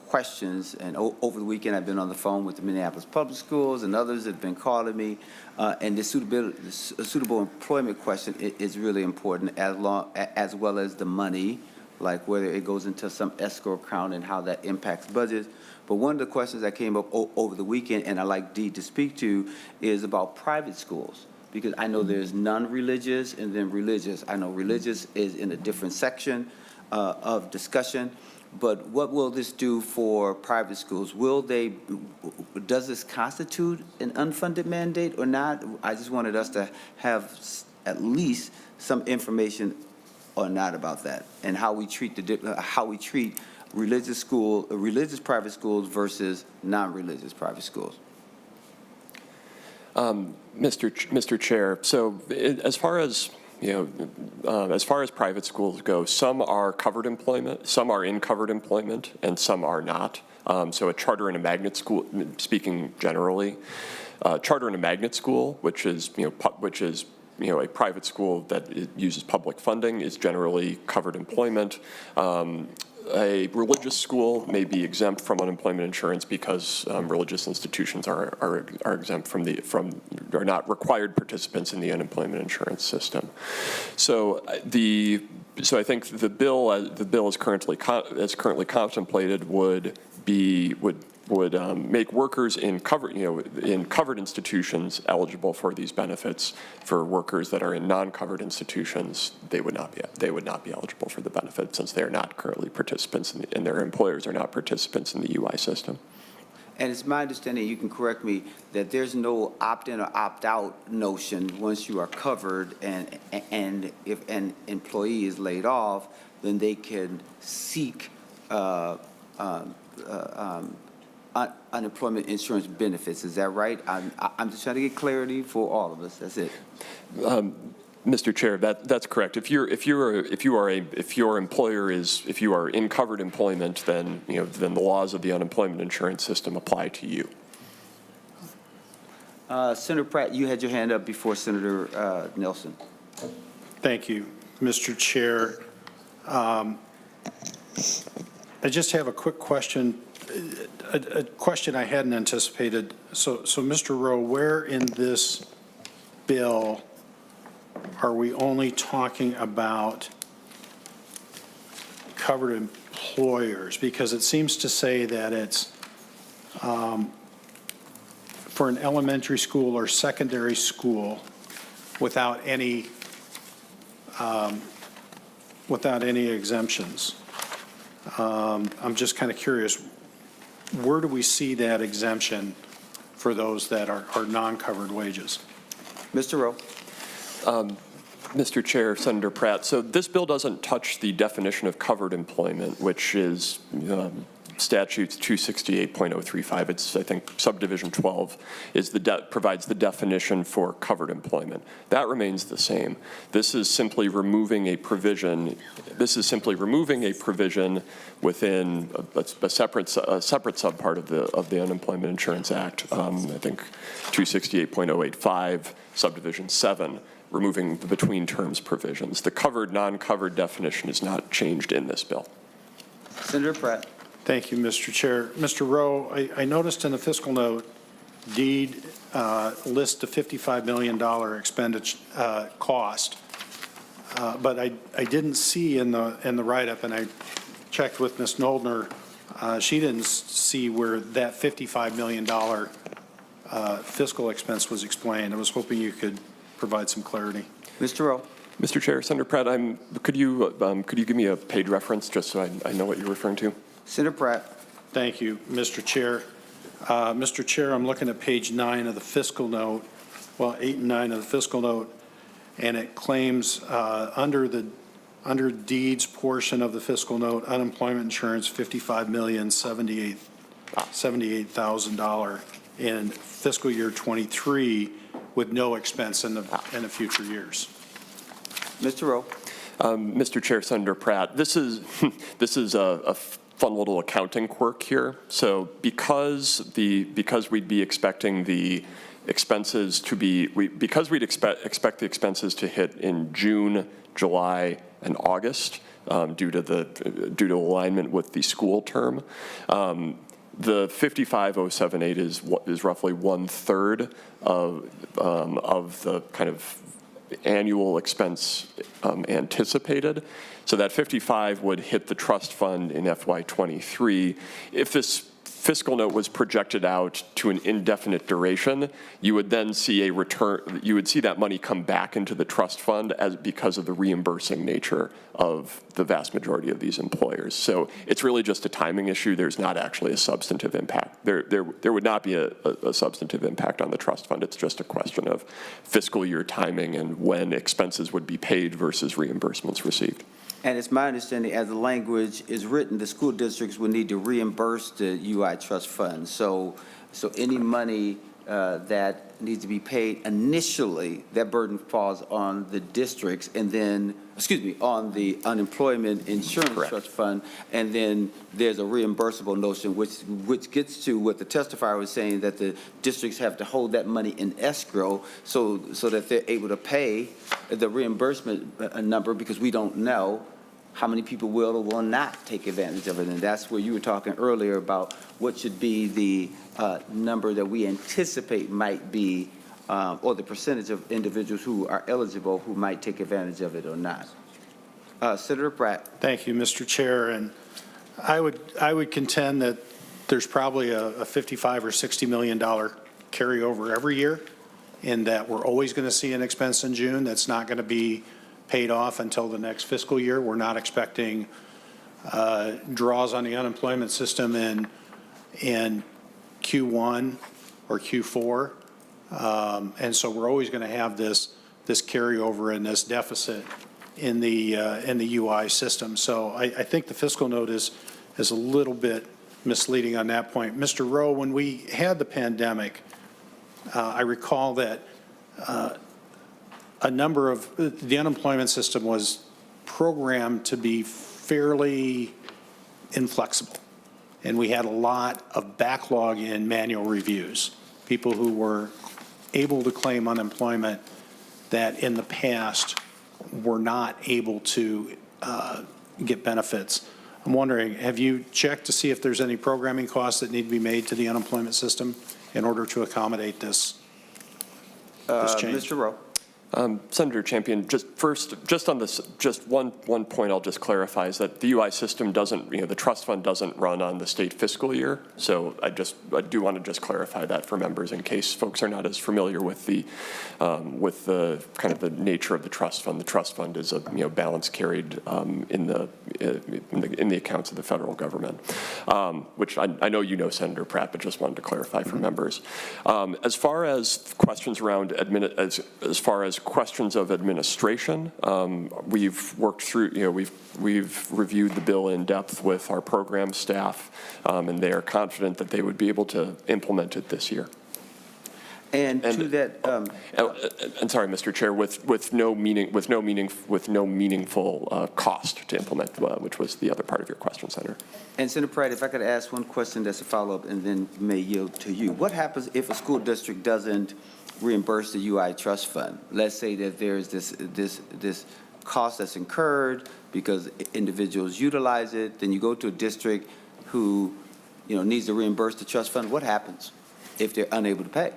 questions, and over the weekend I've been on the phone with the Minneapolis Public Schools and others that have been calling me, and the suitable employment question is really important, as well as the money, like whether it goes into some escrow account and how that impacts budgets. But one of the questions that came up over the weekend, and I'd like Dee to speak to, is about private schools. Because I know there's non-religious and then religious. I know religious is in a different section of discussion. But what will this do for private schools? Does this constitute an unfunded mandate or not? I just wanted us to have at least some information or not about that, and how we treat religious private schools versus non-religious private schools. Mr. Chair, so as far as As far as private schools go, some are covered employment, some are in covered employment, and some are not. So a charter and a magnet school, speaking generally, charter and a magnet school, which is a private school that uses public funding, is generally covered employment. A religious school may be exempt from unemployment insurance because religious institutions are exempt are not required participants in the unemployment insurance system. So I think the bill as currently contemplated would make workers in covered institutions eligible for these benefits. For workers that are in non-covered institutions, they would not be eligible for the benefit since they are not currently participants and their employers are not participants in the UI system. And it's my understanding, you can correct me, that there's no opt-in or opt-out notion once you are covered, and if an employee is laid off, then they can seek unemployment insurance benefits. Is that right? I'm just trying to get clarity for all of us. That's it. Mr. Chair, that's correct. If your employer if you are in covered employment, then the laws of the unemployment insurance system apply to you. Senator Pratt, you had your hand up before Senator Nelson. Thank you, Mr. Chair. I just have a quick question, a question I hadn't anticipated. So Mr. Rowe, where in this bill are we only talking about covered employers? Because it seems to say that it's for an elementary school or secondary school without any exemptions. I'm just kind of curious, where do we see that exemption for those that are non-covered wages? Mr. Rowe. Mr. Chair, Senator Pratt, so this bill doesn't touch the definition of covered employment, which is statutes 268.035. It's, I think, subdivision 12 is provides the definition for covered employment. That remains the same. This is simply removing a provision. This is simply removing a provision within a separate subpart of the Unemployment Insurance Act. I think 268.085, subdivision 7. Removing the between terms provisions. The covered, non-covered definition is not changed in this bill. Senator Pratt. Thank you, Mr. Chair. Mr. Rowe, I noticed in the fiscal note, deed lists the $55 million expenditure cost, but I didn't see in the write-up, and I checked with Ms. Noldner, she didn't see where that $55 million fiscal expense was explained. I was hoping you could provide some clarity. Mr. Rowe. Mr. Chair, Senator Pratt, could you give me a page reference just so I know what you're referring to? Senator Pratt. Thank you, Mr. Chair. Mr. Chair, I'm looking at page 9 of the fiscal note, well, 8 and 9 of the fiscal note, and it claims under deeds portion of the fiscal note, unemployment insurance, $78,000 in fiscal year 23 with no expense in the future years. Mr. Rowe. Mr. Chair, Senator Pratt, this is a fun little accounting quirk here. So because we'd be expecting the expenses to be, because we'd expect the expenses to hit in June, July, and August due to alignment with the school term. The 55078 is roughly 1/3 of the kind of annual expense anticipated. So that 55 would hit the trust fund in FY23. If this fiscal note was projected out to an indefinite duration, you would then see a return, you would see that money come back into the trust fund because of the reimbursing nature of the vast majority of these employers. So it's really just a timing issue. There's not actually a substantive impact. There would not be a substantive impact on the trust fund. It's just a question of fiscal year timing and when expenses would be paid versus reimbursements received. And it's my understanding, as the language is written, the school districts will need to reimburse the UI trust fund. So any money that needs to be paid initially, that burden falls on the districts, and then, on the unemployment insurance trust fund, and then there's a reimbursable notion, which gets to what the testifier was saying, that the districts have to hold that money in escrow so that they're able to pay the reimbursement number, because we don't know how many people will or will not take advantage of it. And that's where you were talking earlier about what should be the number that we anticipate might be, or the percentage of individuals who are eligible who might take advantage of it or not. Senator Pratt. Thank you, Mr. Chair. And I would contend that there's probably a $55 or $60 million carryover every year, in that we're always going to see an expense in June that's not going to be paid off until the next fiscal year. We're not expecting draws on the unemployment system in Q1 or Q4. And so we're always going to have this carryover and this deficit in the UI system. So I think the fiscal note is a little bit misleading on that point. Mr. Rowe, when we had the pandemic, I recall that a number of the unemployment system was programmed to be fairly inflexible, and we had a lot of backlog in manual reviews. People who were able to claim unemployment that in the past were not able to get benefits. I'm wondering, have you checked to see if there's any programming costs that need to be made to the unemployment system in order to accommodate this change? Mr. Rowe. Senator Champion, just on this, just one point I'll just clarify is that the UI system doesn't, the trust fund doesn't run on the state fiscal year. So I do want to just clarify that for members in case folks are not as familiar with the kind of the nature of the trust fund. The trust fund is a balance carried in the accounts of the federal government, which I know you know, Senator Pratt, but just wanted to clarify for members. As far as questions around as far as questions of administration, we've worked through, we've reviewed the bill in depth with our program staff, and they are confident that they would be able to implement it this year. And to that, I'm sorry, Mr. Chair, with no meaningful cost to implement, which was the other part of your question, Senator. And Senator Pratt, if I could ask one question that's a follow-up, and then may yield to you. What happens if a school district doesn't reimburse the UI trust fund? Let's say that there's this cost that's incurred because individuals utilize it. Then you go to a district who needs to reimburse the trust fund. What happens if they're unable to pay?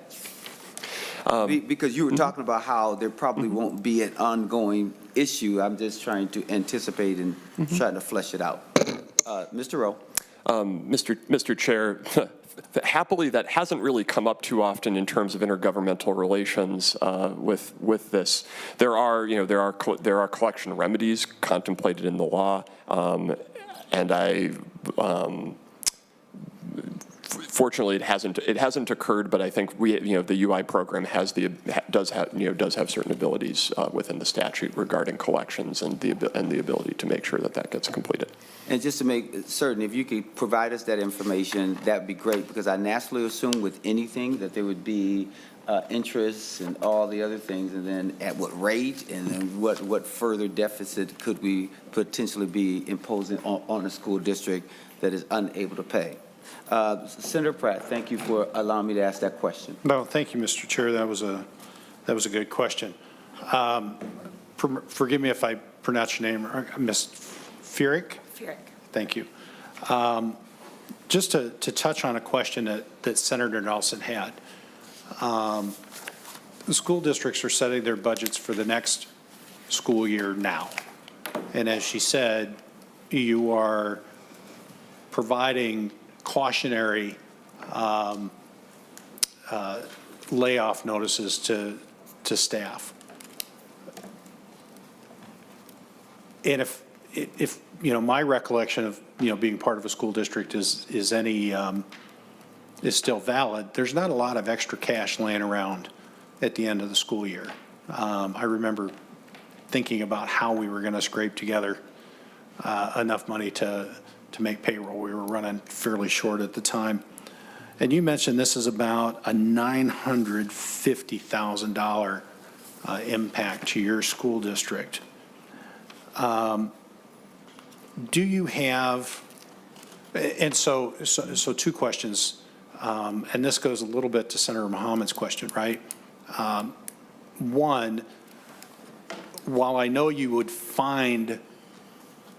Because you were talking about how there probably won't be an ongoing issue. I'm just trying to anticipate and trying to flesh it out. Mr. Rowe. Mr. Chair, happily, that hasn't really come up too often in terms of intergovernmental relations with this. There are collection remedies contemplated in the law, and fortunately, it hasn't occurred. But I think the UI program does have certain abilities within the statute regarding collections and the ability to make sure that gets completed. And just to make certain, if you could provide us that information, that'd be great, because I naturally assume with anything that there would be interest and all the other things, and then at what rate, and then what further deficit could we potentially be imposing on a school district that is unable to pay. Senator Pratt, thank you for allowing me to ask that question. No, thank you, Mr. Chair. That was a good question. Forgive me if I pronounce your name wrong. Ms. Furyk? Furyk. Thank you. Just to touch on a question that Senator Nelson had. The school districts are setting their budgets for the next school year now. And as she said, you are providing cautionary layoff notices to staff. And if my recollection of being part of a school district is still valid, there's not a lot of extra cash laying around at the end of the school year. I remember thinking about how we were going to scrape together enough money to make payroll. We were running fairly short at the time. And you mentioned this is about a $950,000 impact to your school district. Do you have, and so two questions, and this goes a little bit to Senator Mohammed's question, right? One, while I know you would find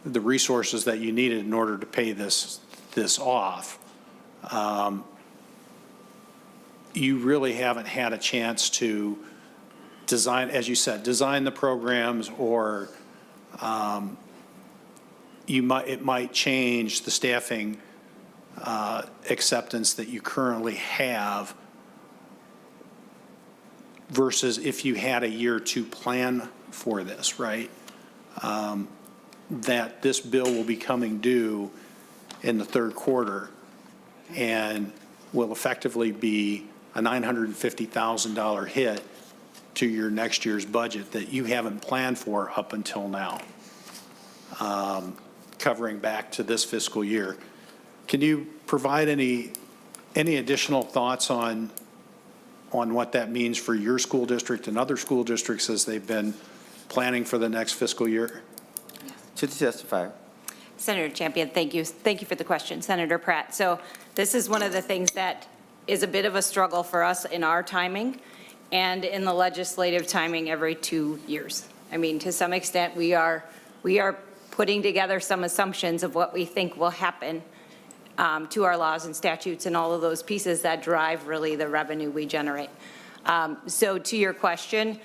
the resources that you needed in order to pay this off, you really haven't had a chance to design, as you said, design the programs, or it might change the staffing acceptance that you currently have versus if you had a year to plan for this, right? That this bill will be coming due in the third quarter and will effectively be a $950,000 hit to your next year's budget that you haven't planned for up until now, covering back to this fiscal year. Can you provide any additional thoughts on what that means for your school district and other school districts as they've been planning for the next fiscal year? To the testifier. Senator Champion, thank you. Thank you for the question, Senator Pratt. So this is one of the things that is a bit of a struggle for us in our timing and in the legislative timing every 2 years. I mean, to some extent, we are putting together some assumptions of what we think will happen to our laws and statutes and all of those pieces that drive really the revenue we generate. So to your question,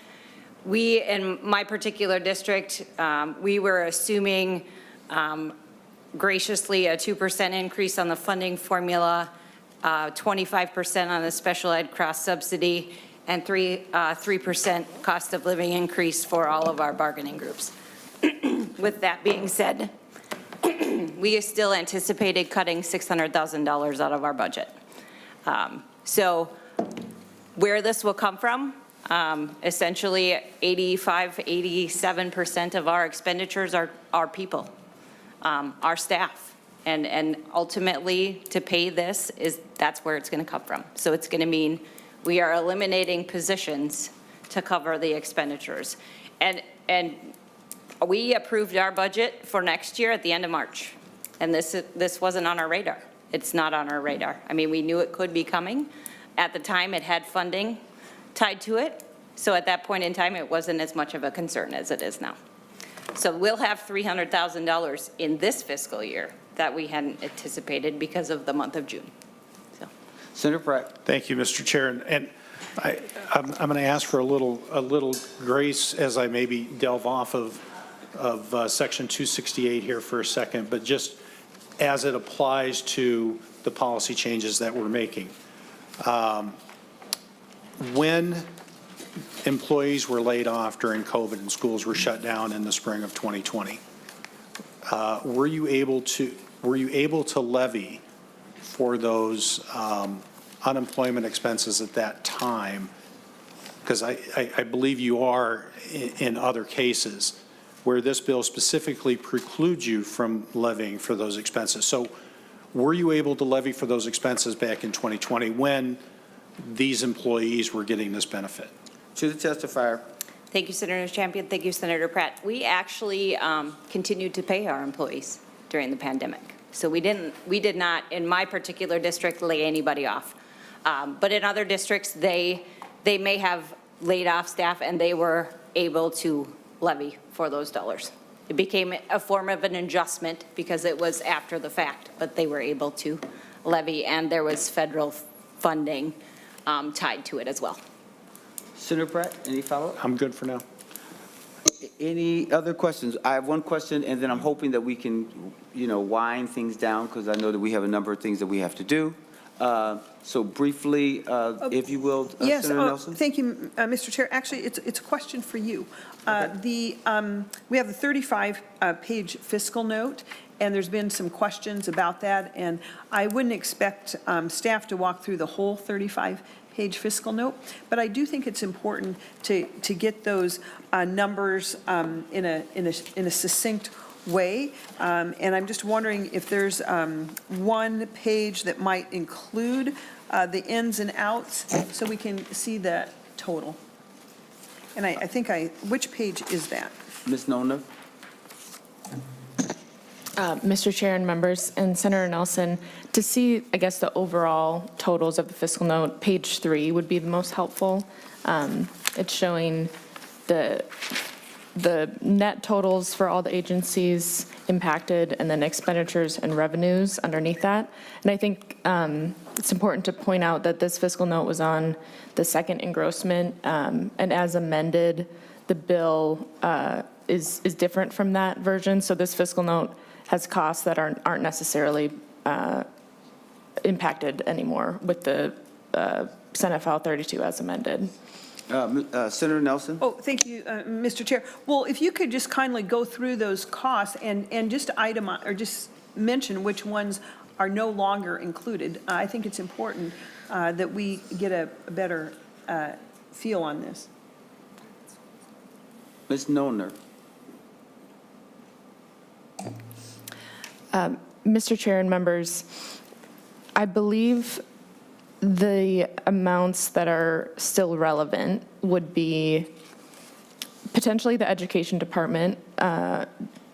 we, in my particular district, we were assuming graciously a 2% increase on the funding formula, 25% on the special ed cross subsidy, and 3% cost of living increase for all of our bargaining groups. With that being said, we still anticipated cutting $600,000 out of our budget. So where this will come from, essentially 87% of our expenditures are people, our staff. And ultimately, to pay this, that's where it's going to come from. So it's going to mean we are eliminating positions to cover the expenditures. And we approved our budget for next year at the end of March. And this wasn't on our radar. It's not on our radar. I mean, we knew it could be coming. At the time, it had funding tied to it. So at that point in time, it wasn't as much of a concern as it is now. So we'll have $300,000 in this fiscal year that we hadn't anticipated because of the month of June. So. Senator Pratt. Thank you, Mr. Chair. And I'm going to ask for a little grace as I maybe delve off of Section 268 here for a second, but just as it applies to the policy changes that we're making. When employees were laid off during COVID and schools were shut down in the spring of 2020, were you able to levy for those unemployment expenses at that time? Because I believe you are in other cases where this bill specifically precludes you from levying for those expenses. So were you able to levy for those expenses back in 2020 when these employees were getting this benefit? To the testifier. Thank you, Senator Champion. Thank you, Senator Pratt. We actually continued to pay our employees during the pandemic. So we did not, in my particular district, lay anybody off. But in other districts, they may have laid off staff and they were able to levy for those dollars. It became a form of an adjustment because it was after the fact, but they were able to levy and there was federal funding tied to it as well. Senator Pratt, any follow-up? I'm good for now. Any other questions? I have one question, and then I'm hoping that we can, wind things down because I know that we have a number of things that we have to do. So briefly, if you will, yes, Senator Nelson. Thank you, Mr. Chair. Actually, it's a question for you. Okay. We have the 35-page fiscal note, and there's been some questions about that, and I wouldn't expect staff to walk through the whole 35-page fiscal note, but I do think it's important to get those numbers in a succinct way. And I'm just wondering if there's one page that might include the ins and outs so we can see the total. And I think which page is that? Ms. Noner? Mr. Chair and members, and Senator Nelson, to see, I guess, the overall totals of the fiscal note, page 3 would be the most helpful. It's showing the net totals for all the agencies impacted and then expenditures and revenues underneath that. And I think it's important to point out that this fiscal note was on the second engrossment, and as amended, the bill is different from that version. So this fiscal note has costs that aren't necessarily impacted anymore with the Senate File 32 as amended. Senator Nelson? Oh, thank you, Mr. Chair. Well, if you could just kindly go through those costs and just itemize, or just mention which ones are no longer included. I think it's important that we get a better feel on this. Ms. Noner? Mr. Chair and members, I believe the amounts that are still relevant would be potentially the Education Department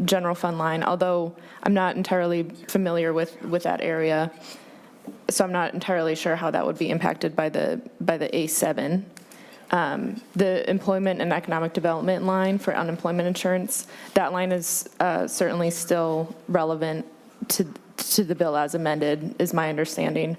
general fund line, although I'm not entirely familiar with that area, so I'm not entirely sure how that would be impacted by the A7. The Employment and Economic Development line for unemployment insurance, that line is certainly still relevant to the bill as amended, is my understanding.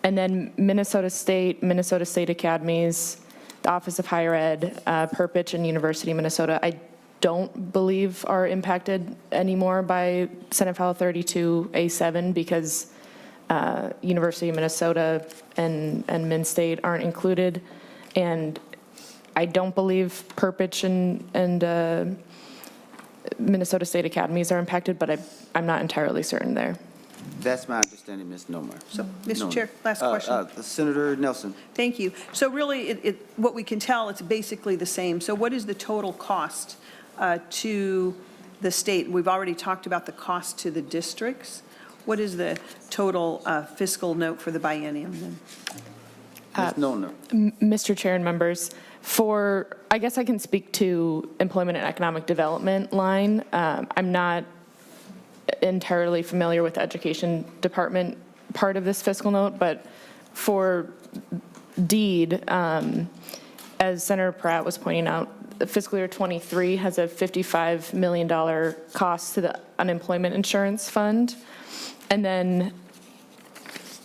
And then Minnesota State Academies, the Office of Higher Ed, Perpich, and University of Minnesota, I don't believe are impacted anymore by Senate File 32 A7 because University of Minnesota and Min State aren't included. And I don't believe Perpich and Minnesota State Academies are impacted, but I'm not entirely certain there. That's my understanding, Ms. Nomer. So, Mr. Chair, last question. Senator Nelson? Thank you. So really, what we can tell, it's basically the same. So what is the total cost to the state? We've already talked about the cost to the districts. What is the total fiscal note for the biennium then? Ms. Noner? Mr. Chair and members, I guess I can speak to Employment and Economic Development line. I'm not entirely familiar with the Education Department part of this fiscal note, but for DEED, as Senator Pratt was pointing out, the fiscal year 23 has a $55 million cost to the unemployment insurance fund. And then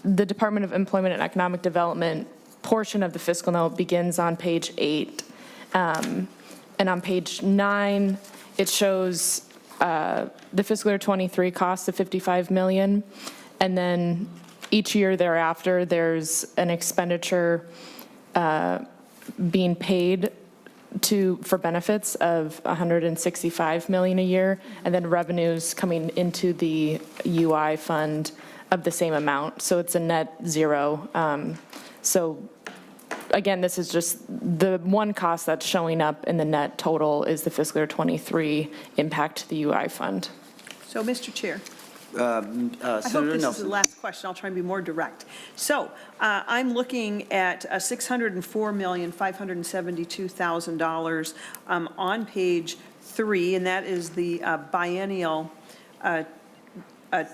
the Department of Employment and Economic Development portion of the fiscal note begins on page 8. And on page 9, it shows the fiscal year 23 cost of $55 million. And then each year thereafter, there's an expenditure being paid for benefits of $165 million a year, and then revenues coming into the UI fund of the same amount. So it's a net zero. So again, this is just the one cost that's showing up in the net total is the fiscal year 23 impact to the UI fund. So, Mr. Chair. I hope Senator this Nelson? is the last question. I'll try and be more direct. So I'm looking at $604,572,000 on page 3, and that is the biennial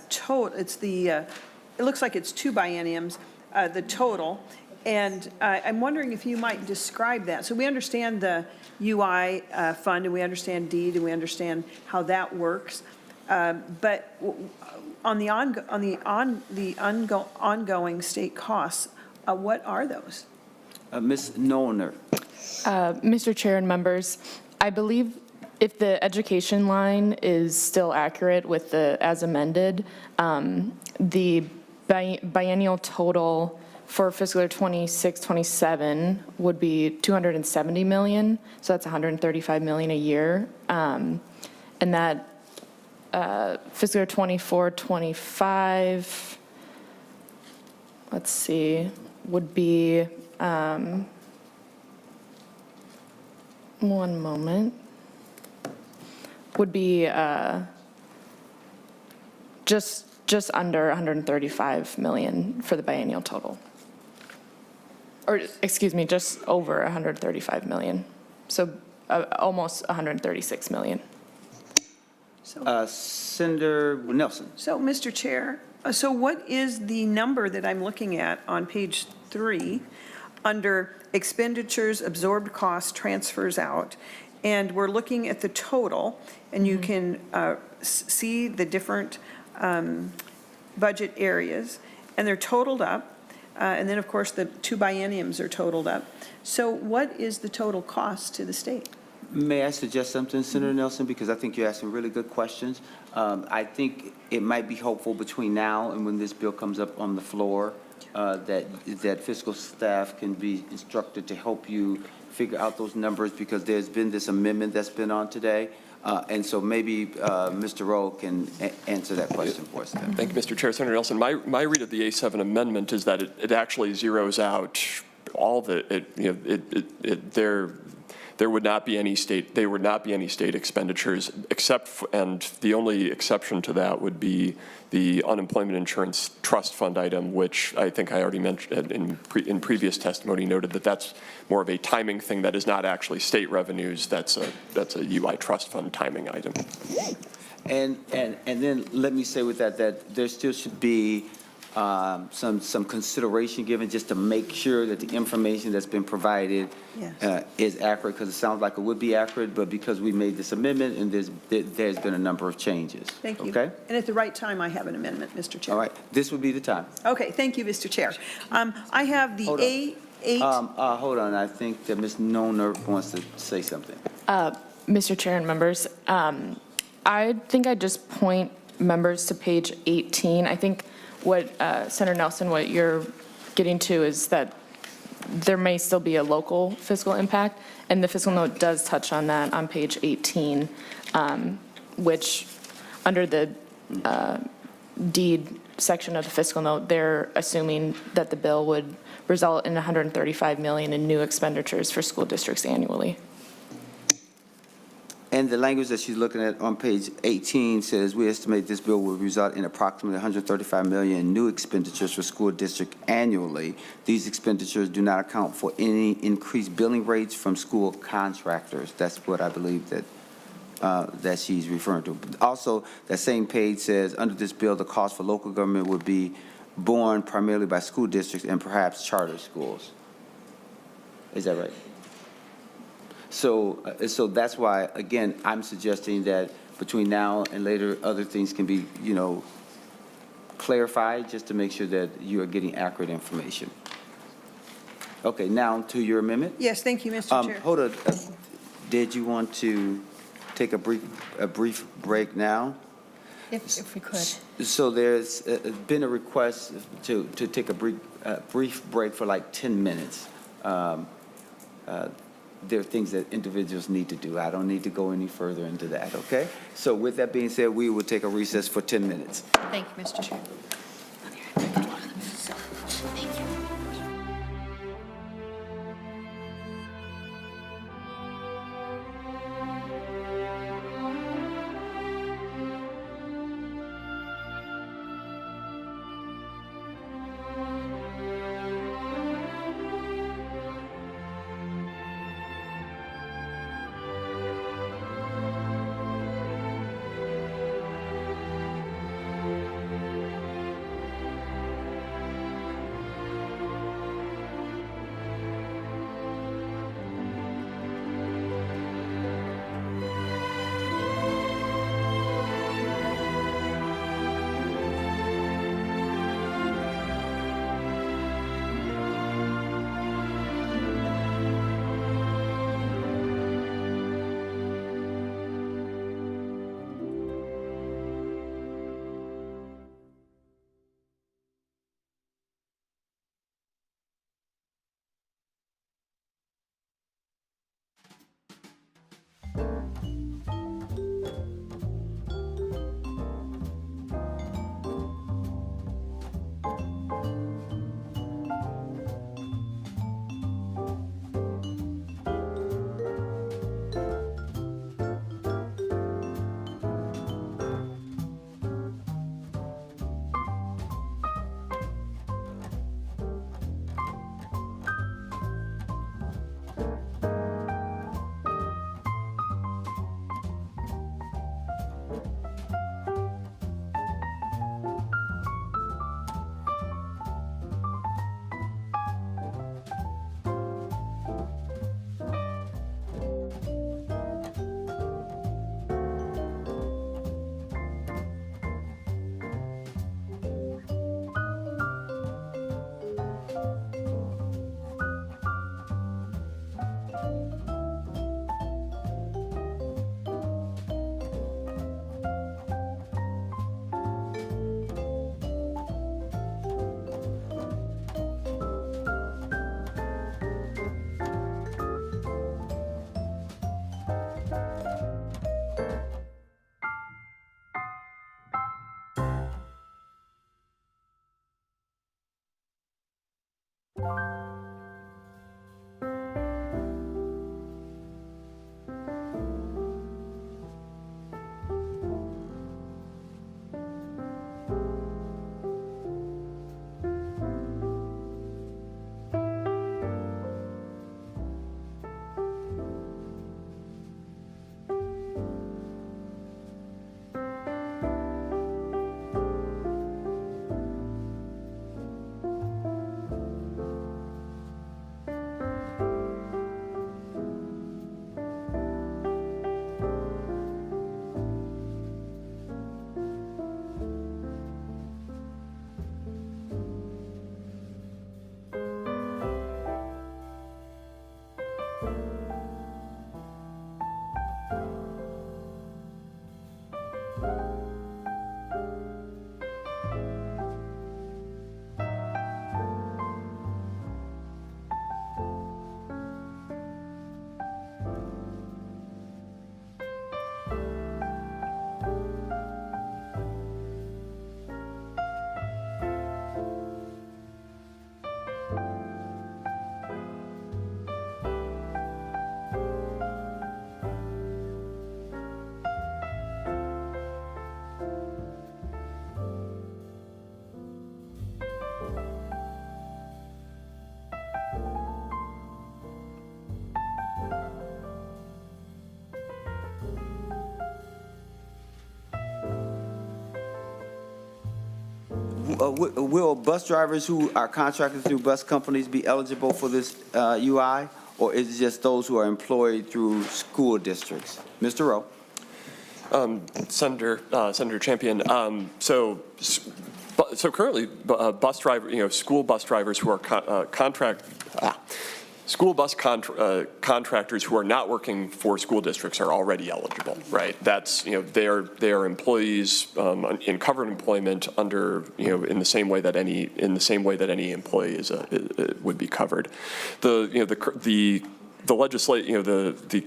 total. It's it looks like it's 2 bienniums, the total. And I'm wondering if you might describe that. So we understand the UI fund, and we understand DEED, and we understand how that works. But on the ongoing state costs, what are those? Ms. Noner? Mr. Chair and members, I believe if the education line is still accurate with the as amended, the biennial total for fiscal year 26-27 would be $270 million, so that's $135 million a year, and that fiscal year 24-25, let's see, would be, one moment, would be Just under 135 million for the biennial total. Or, excuse me, just over 135 million. So almost 136 million. Senator Nelson. So, Mr. Chair, so what is the number that I'm looking at on page 3 under expenditures, absorbed costs, transfers out? And we're looking at the total, and you can see the different budget areas, and they're totaled up. And then, of course, the 2 bienniums are totaled up. So what is the total cost to the state? May I suggest something, Senator Nelson, because I think you're asking really good questions. I think it might be helpful between now and when this bill comes up on the floor that fiscal staff can be instructed to help you figure out those numbers, because there's been this amendment that's been on today. And so maybe Mr. Rowe can answer that question for us then. Thank you, Mr. Chair. Senator Nelson, my read of the A7 amendment is that it actually zeroes out all the, there would not be any state expenditures and the only exception to that would be the unemployment insurance trust fund item, which I think I already mentioned in previous testimony, noted that that's more of a timing thing that is not actually state revenues. That's a UI trust fund timing item. And then let me say with that there still should be some consideration given just to make sure that the information that's been provided is accurate, because it sounds like it would be accurate, but because we made this amendment and there's been a number of changes. Thank you. Okay? And at the right time, I have an amendment, Mr. Chair. All right. This would be the time. Okay, thank you, Mr. Chair. I have the Hold on. A8. Hold on. I think that Ms. Noner wants to say something. Mr. Chair and members, I think I'd just point members to page 18. I think what, Senator Nelson, what you're getting to is that there may still be a local fiscal impact, and the fiscal note does touch on that on page 18, which under the deed section of the fiscal note, they're assuming that the bill would result in 135 million in new expenditures for school districts annually. And the language that she's looking at on page 18 says, we estimate this bill will result in approximately 135 million in new expenditures for school district annually. These expenditures do not account for any increased billing rates from school contractors. That's what I believe that she's referring to. Also, that same page says, under this bill, the cost for local government would be borne primarily by school districts and perhaps charter schools. Is that right? So that's why, again, I'm suggesting that between now and later, other things can be, clarified just to make sure that you are getting accurate information. Okay, now to your amendment. Yes, thank you, Mr. Chair. Hold on. Did you want to take a brief break now? If we could. So there's been a request to take a brief break for like 10 minutes. There are things that individuals need to do. I don't need to go any further into that, okay? So with that being said, we will take a recess for 10 minutes. Thank you, Mr. Chair. Will bus drivers who are contracted through bus companies be eligible for this UI, or is it just those who are employed through school districts? Mr. Rowe. Senator Champion, so currently, bus driver, school bus drivers who are school bus contractors who are not working for school districts are already eligible, right? That's, they are employees in covered employment under, in the same way that any employee would be covered. The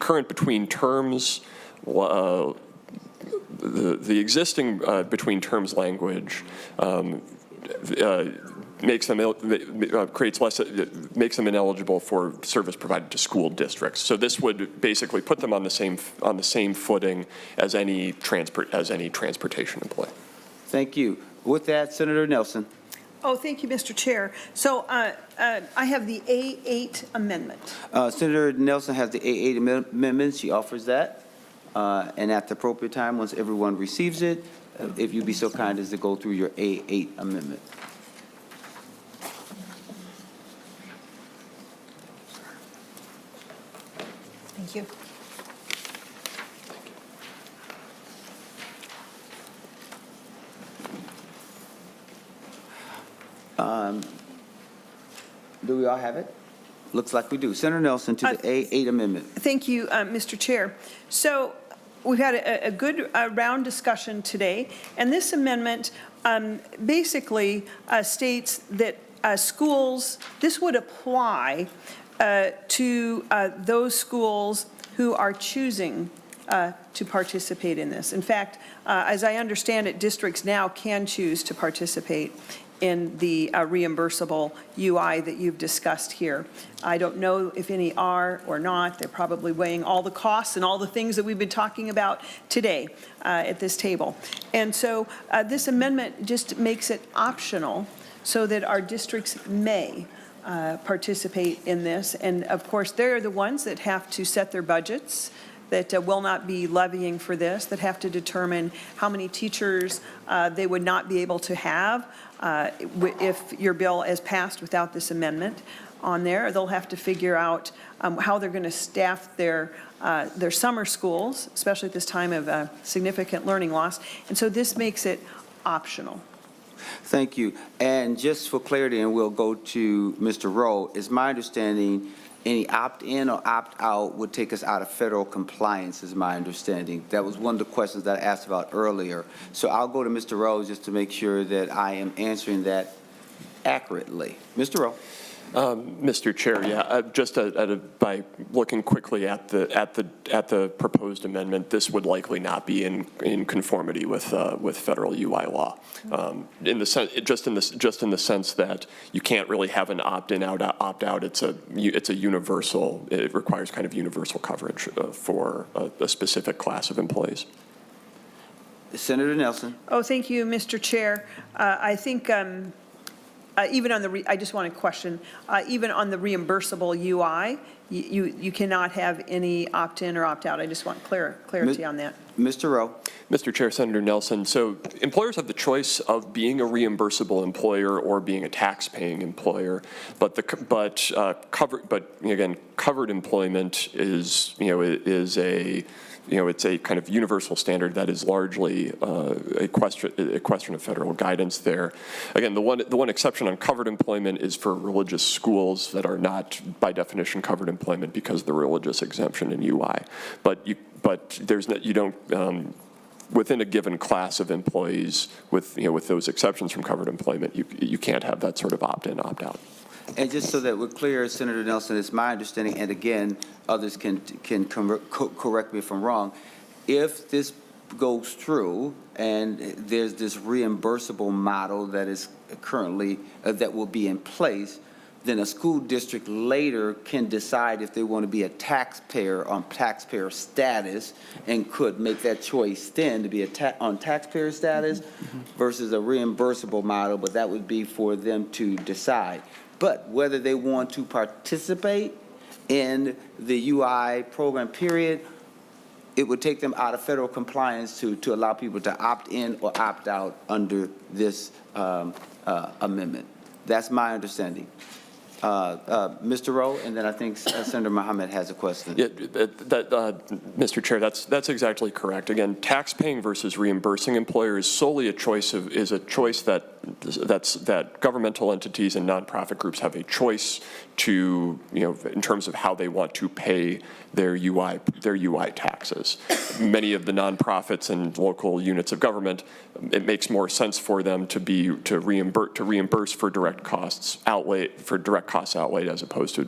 current between terms, the existing between terms language makes them ineligible for service provided to school districts. So this would basically put them on the same footing as any transportation employee. Thank you. With that, Senator Nelson. Oh, thank you, Mr. Chair. So I have the A8 amendment. Senator Nelson has the A8 amendment. She offers that. And at the appropriate time, once everyone receives it, if you'd be so kind as to go through your A8 amendment. Thank you. Do we all have it? Looks like we do. Senator Nelson to the A8 amendment. Thank you, Mr. Chair. So we've had a good round discussion today, and this amendment basically states that schools, this would apply to those schools who are choosing to participate in this. In fact, as I understand it, districts now can choose to participate in the reimbursable UI that you've discussed here. I don't know if any are or not. They're probably weighing all the costs and all the things that we've been talking about today at this table. And so this amendment just makes it optional so that our districts may participate in this. And of course, they're the ones that have to set their budgets, that will not be levying for this, that have to determine how many teachers they would not be able to have if your bill is passed without this amendment on there. They'll have to figure out how they're going to staff their summer schools, especially at this time of significant learning loss. And so this makes it optional. Thank you. And just for clarity, and we'll go to Mr. Rowe, is my understanding any opt-in or opt-out would take us out of federal compliance, is my understanding. That was one of the questions that I asked about earlier. So I'll go to Mr. Rowe just to make sure that I am answering that accurately. Mr. Rowe. Mr. Chair, yeah, just by looking quickly at the proposed amendment, this would likely not be in conformity with federal UI law. In the sense, just in the sense that you can't really have an opt-in, opt-out. It's a universal. It requires kind of universal coverage for a specific class of employees. Senator Nelson. Oh, thank you, Mr. Chair. I think even on the, I just want to question, even on the reimbursable UI, you cannot have any opt-in or opt-out. I just want clarity on that. Mr. Rowe. Mr. Chair, Senator Nelson, so employers have the choice of being a reimbursable employer or being a tax-paying employer, but covered employment is it's a kind of universal standard that is largely a question of federal guidance there. Again, the one exception on covered employment is for religious schools that are not by definition covered employment because of the religious exemption in UI. But there's no, you don't. Within a given class of employees, with those exceptions from covered employment, you can't have that sort of opt-in, opt-out. And just so that we're clear, Senator Nelson, it's my understanding, and again, others can correct me if I'm wrong, if this goes through and there's this reimbursable model that is currently, that will be in place, then a school district later can decide if they want to be a taxpayer on taxpayer status and could make that choice then to be on taxpayer status versus a reimbursable model, but that would be for them to decide. But whether they want to participate in the UI program period, it would take them out of federal compliance to allow people to opt in or opt out under this amendment. That's my understanding. Mr. Rowe, and then I think Senator Mohammed has a question. Yeah, Mr. Chair, that's exactly correct. Again, tax-paying versus reimbursing employer is solely a choice that governmental entities and nonprofit groups have a choice to, in terms of how they want to pay their UI taxes. Many of the nonprofits and local units of government, it makes more sense for them to reimburse for direct costs outlaid as opposed to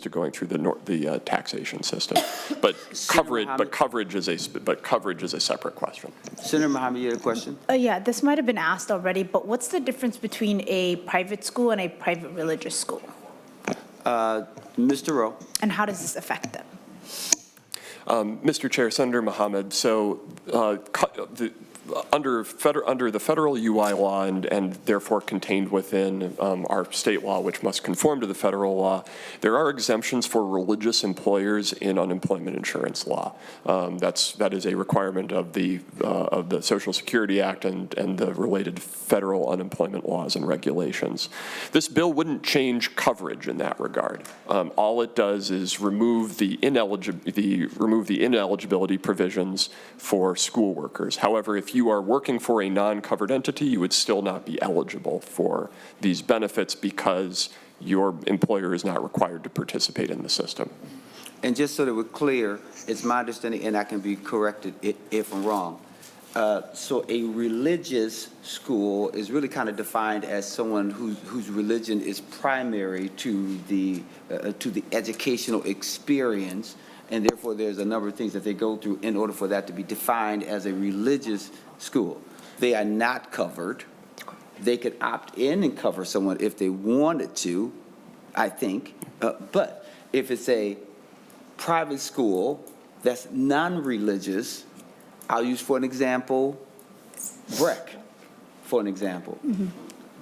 going through the taxation system. But coverage is a separate question. Senator Mohammed, you had a question? Yeah, this might have been asked already, but what's the difference between a private school and a private religious school? Mr. Rowe. And how does this affect them? Mr. Chair, Senator Mohammed, so under the federal UI law and therefore contained within our state law, which must conform to the federal law, there are exemptions for religious employers in unemployment insurance law. That is a requirement of the Social Security Act and the related federal unemployment laws and regulations. This bill wouldn't change coverage in that regard. All it does is remove the ineligibility provisions for school workers. However, if you are working for a non-covered entity, you would still not be eligible for these benefits because your employer is not required to participate in the system. And just so that we're clear, it's my understanding, and I can be corrected if I'm wrong. So a religious school is really kind of defined as someone whose religion is primary to the educational experience, and therefore there's a number of things that they go through in order for that to be defined as a religious school. They are not covered. They could opt in and cover someone if they wanted to, I think. But if it's a private school that's non-religious, I'll use for an example, BREC, for an example.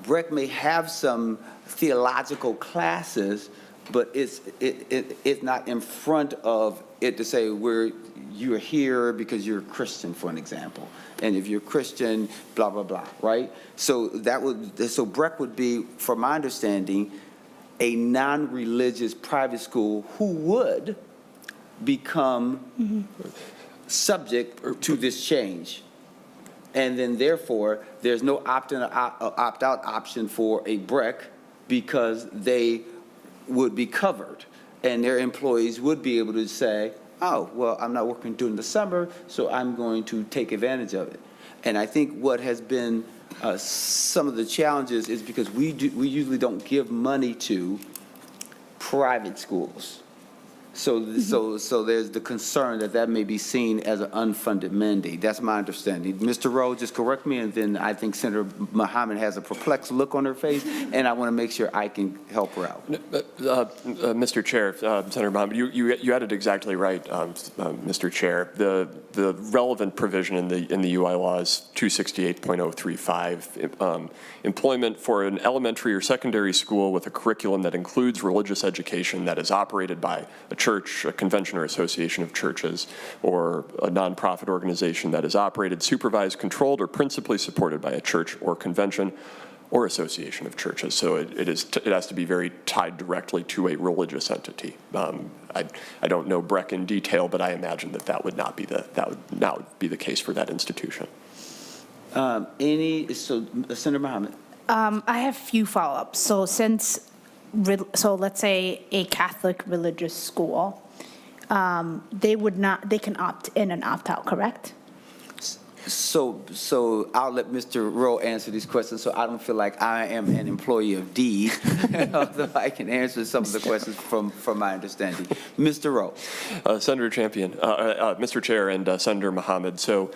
BREC may have some theological classes, but it's not in front of it to say you're here because you're a Christian, for an example. And if you're Christian, blah, blah, blah, right? So BREC would be, from my understanding, a non-religious private school who would become subject to this change. And then therefore, there's no opt-in or opt-out option for a BREC because they would be covered. And their employees would be able to say, oh, well, I'm not working during the summer, so I'm going to take advantage of it. And I think what has been some of the challenges is because we usually don't give money to private schools. So there's the concern that that may be seen as an unfunded mandate. That's my understanding. Mr. Rowe, just correct me, and then I think Senator Muhammad has a perplexed look on her face, and I want to make sure I can help her out. Mr. Chair, Senator Muhammad, you had it exactly right, Mr. Chair. The relevant provision in the UI law is 268.035. Employment for an elementary or secondary school with a curriculum that includes religious education that is operated by a church, a convention or association of churches, or a nonprofit organization that is operated, supervised, controlled, or principally supported by a church or convention or association of churches. So it has to be very tied directly to a religious entity. I don't know Breck in detail, but I imagine that would not be the case for that institution. Senator Muhammad. I have a few follow-ups. So let's say a Catholic religious school, they can opt in and opt out, correct? So I'll let Mr. Rowe answer these questions, so I don't feel like I am an employee of D, although I can answer some of the questions from my understanding. Mr. Rowe. Senator Champion, Mr. Chair, and Senator Muhammad. So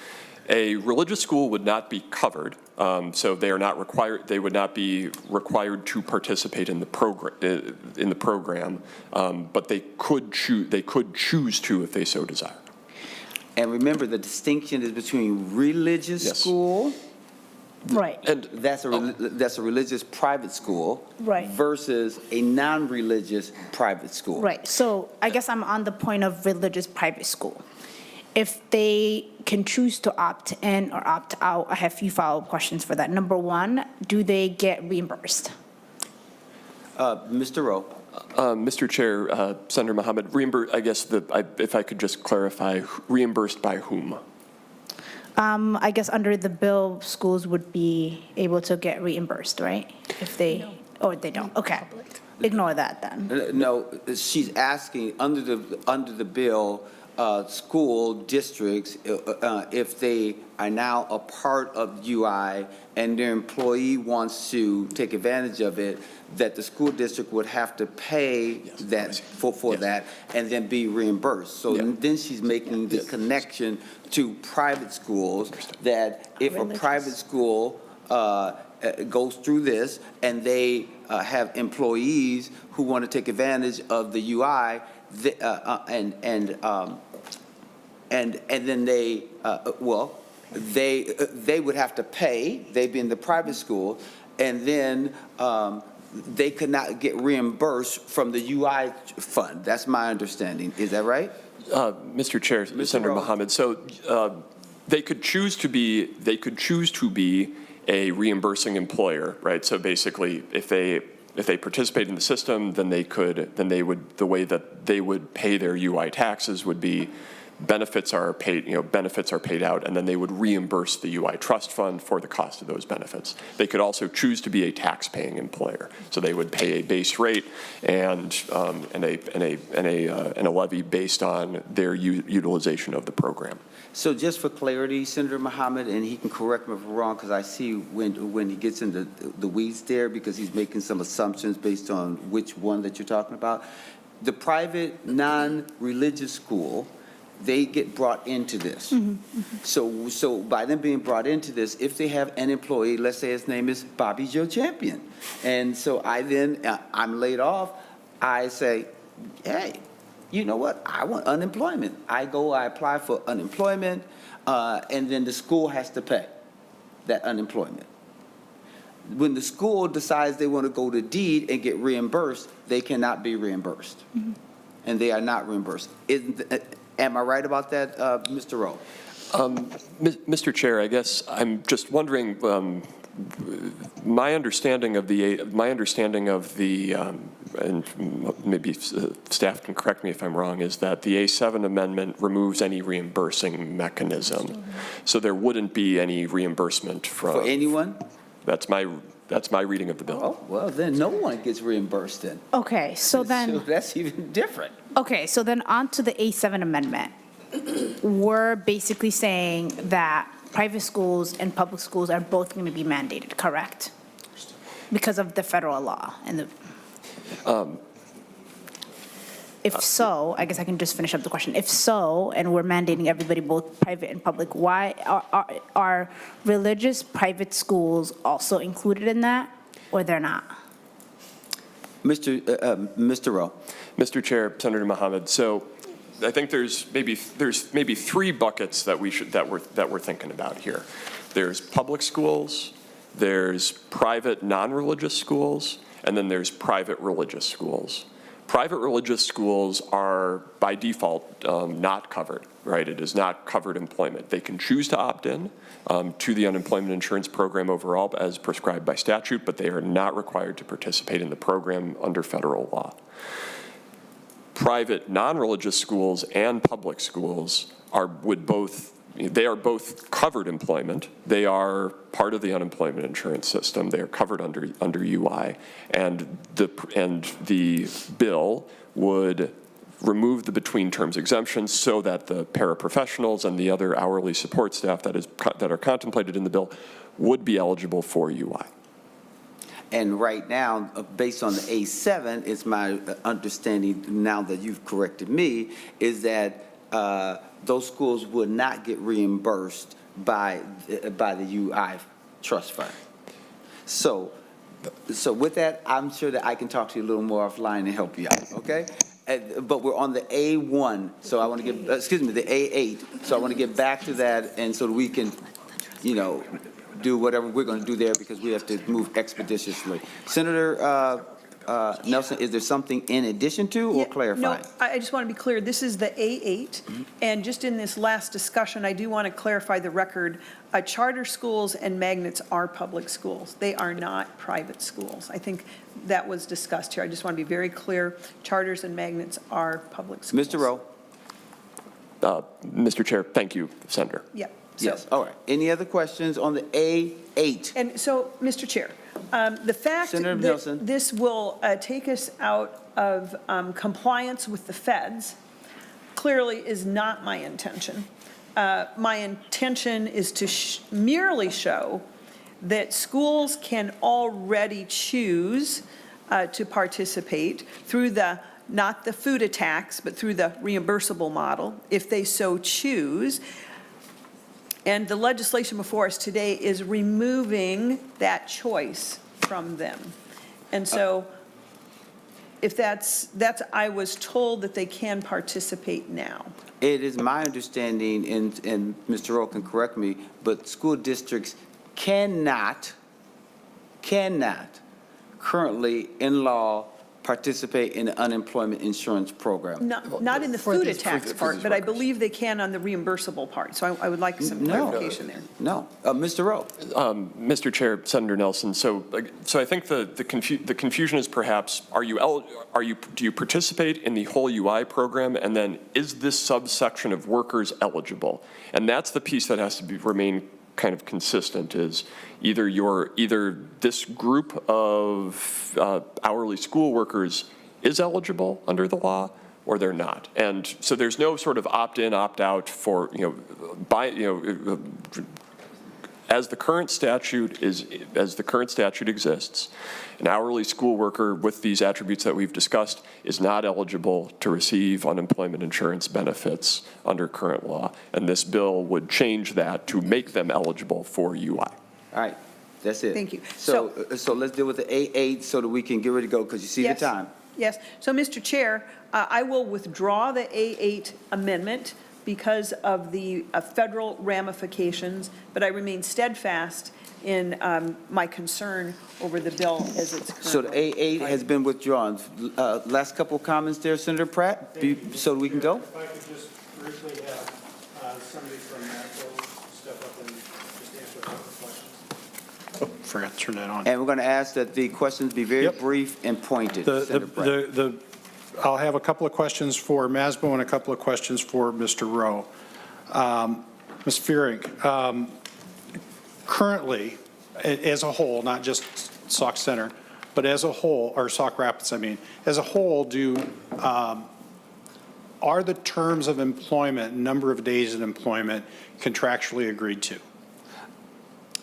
a religious school would not be covered. So they are not required. They would not be required to participate in the program, but they could choose. They could choose to if they so desire. And remember, the distinction is between religious school, right, and that's a religious private school, right, versus a non-religious private school. Right. So I guess I'm on the point of religious private school. If they can choose to opt in or opt out, I have a few follow-up questions for that. Number one, do they get reimbursed? Mr. Rowe. Mr. Chair, Senator Muhammad, I guess if I could just clarify, reimbursed by whom? I guess under the bill, schools would be able to get reimbursed, right? If they, or they don't. Okay. Ignore that then. No, she's asking under the bill, school districts, if they are now a part of UI and their employee wants to take advantage of it, that the school district would have to pay that for that and then be reimbursed. So then she's making the connection to private schools, that if a private school goes through this and they have employees who want to take advantage of the UI, and then they would have to pay, they being the private school, and then they could not get reimbursed from the UI fund. That's my understanding. Is that right? Mr. Chair, Senator Muhammad, so they could choose to be a reimbursing employer, right? So basically, if they participate in the system, then the way that they would pay their UI taxes would be benefits are paid out, and then they would reimburse the UI trust fund for the cost of those benefits. They could also choose to be a tax-paying employer, so they would pay a base rate and a levy based on their utilization of the program. So just for clarity, Senator Muhammad, and he can correct me if I'm wrong, because I see when he gets into the weeds there, because he's making some assumptions based on which one that you're talking about. The private non-religious school, they get brought into this. So by them being brought into this, if they have an employee, let's say his name is Bobby Joe Champion, and so I'm laid off, I say, hey, you know what? I want unemployment. I apply for unemployment, and then the school has to pay that unemployment. When the school decides they want to go to deed and get reimbursed, they cannot be reimbursed. And they are not reimbursed. Am I right about that, Mr. Rowe? Mr. Chair, I guess I'm just wondering, my understanding of the, and maybe staff can correct me if I'm wrong, is that the A7 amendment removes any reimbursing mechanism. So there wouldn't be any reimbursement for anyone? That's my reading of the bill. Oh, well, then no one gets reimbursed then. Okay, so then. So that's even different. Okay, so then on to the A7 amendment. We're basically saying that private schools and public schools are both going to be mandated, correct? Because of the federal law and the. If so, I guess I can just finish up the question. If so, and we're mandating everybody, both private and public, why are religious private schools also included in that, or they're not? Mr. Rowe. Mr. Chair, Senator Mohammed, so I think there's maybe three buckets that we're thinking about here. There's public schools, there's private non-religious schools, and then there's private religious schools. Private religious schools are, by default, not covered, right? It is not covered employment. They can choose to opt in to the unemployment insurance program overall as prescribed by statute, but they are not required to participate in the program under federal law. Private non-religious schools and public schools are both covered employment. They are part of the unemployment insurance system. They are covered under UI, and the bill would remove the between terms exemptions so that the paraprofessionals and the other hourly support staff that are contemplated in the bill would be eligible for UI. And right now, based on the A7, it's my understanding, now that you've corrected me, is that those schools would not get reimbursed by the UI trust fund. So with that, I'm sure that I can talk to you a little more offline and help you out, okay? But we're on the A1, so I want to get, the A8, so I want to get back to that, and so that we can, do whatever we're going to do there, because we have to move expeditiously. Senator Nelson, is there something in addition to or clarifying? No, I just want to be clear. This is the A8, and just in this last discussion, I do want to clarify the record. Charter schools and magnets are public schools. They are not private schools. I think that was discussed here. I just want to be very clear. Charters and magnets are public schools. Mr. Rowe. Mr. Chair, thank you, Senator. Yeah. Yes, all right. Any other questions on the A8? And so, Mr. Chair, the fact Senator that Nelson. this will take us out of compliance with the feds clearly is not my intention. My intention is to merely show that schools can already choose to participate through not the food tax, but through the reimbursable model, if they so choose. And the legislation before us today is removing that choice from them. And so if that's I was told that they can participate now. It is my understanding, and Mr. Rowe can correct me, but school districts cannot currently in law participate in the unemployment insurance program. Not in the food tax part, but I believe they can on the reimbursable part. So I would like some clarification there. No. Mr. Rowe. Mr. Chair, Senator Nelson, so I think the confusion is perhaps, do you participate in the whole UI program, and then is this subsection of workers eligible? And that's the piece that has to remain kind of consistent, is either this group of hourly school workers is eligible under the law, or they're not. And so there's no sort of opt-in, opt-out for, as the current statute exists, an hourly school worker with these attributes that we've discussed is not eligible to receive unemployment insurance benefits under current law. And this bill would change that to make them eligible for UI. All right, that's it. Thank you. So let's deal with the A8 so that we can get ready to go, because you see the time. Yes. So, Mr. Chair, I will withdraw the A8 amendment because of the federal ramifications, but I remain steadfast in my concern over the bill as it's currently. So the A8 has been withdrawn. Last couple of comments there, Senator Pratt, so we can go? If I could just briefly have somebody from NACO step up and just answer a couple of questions. Oh, forgot to turn that on. And we're going to ask that the questions be very brief and pointed, Senator Pratt. I'll have a couple of questions for Masbo and a couple of questions for Mr. Rowe. Ms. Fearing, currently, as a whole, not just Sauk Center, but as a whole, or Sauk Rapids, as a whole, are the terms of employment, number of days of employment, contractually agreed to?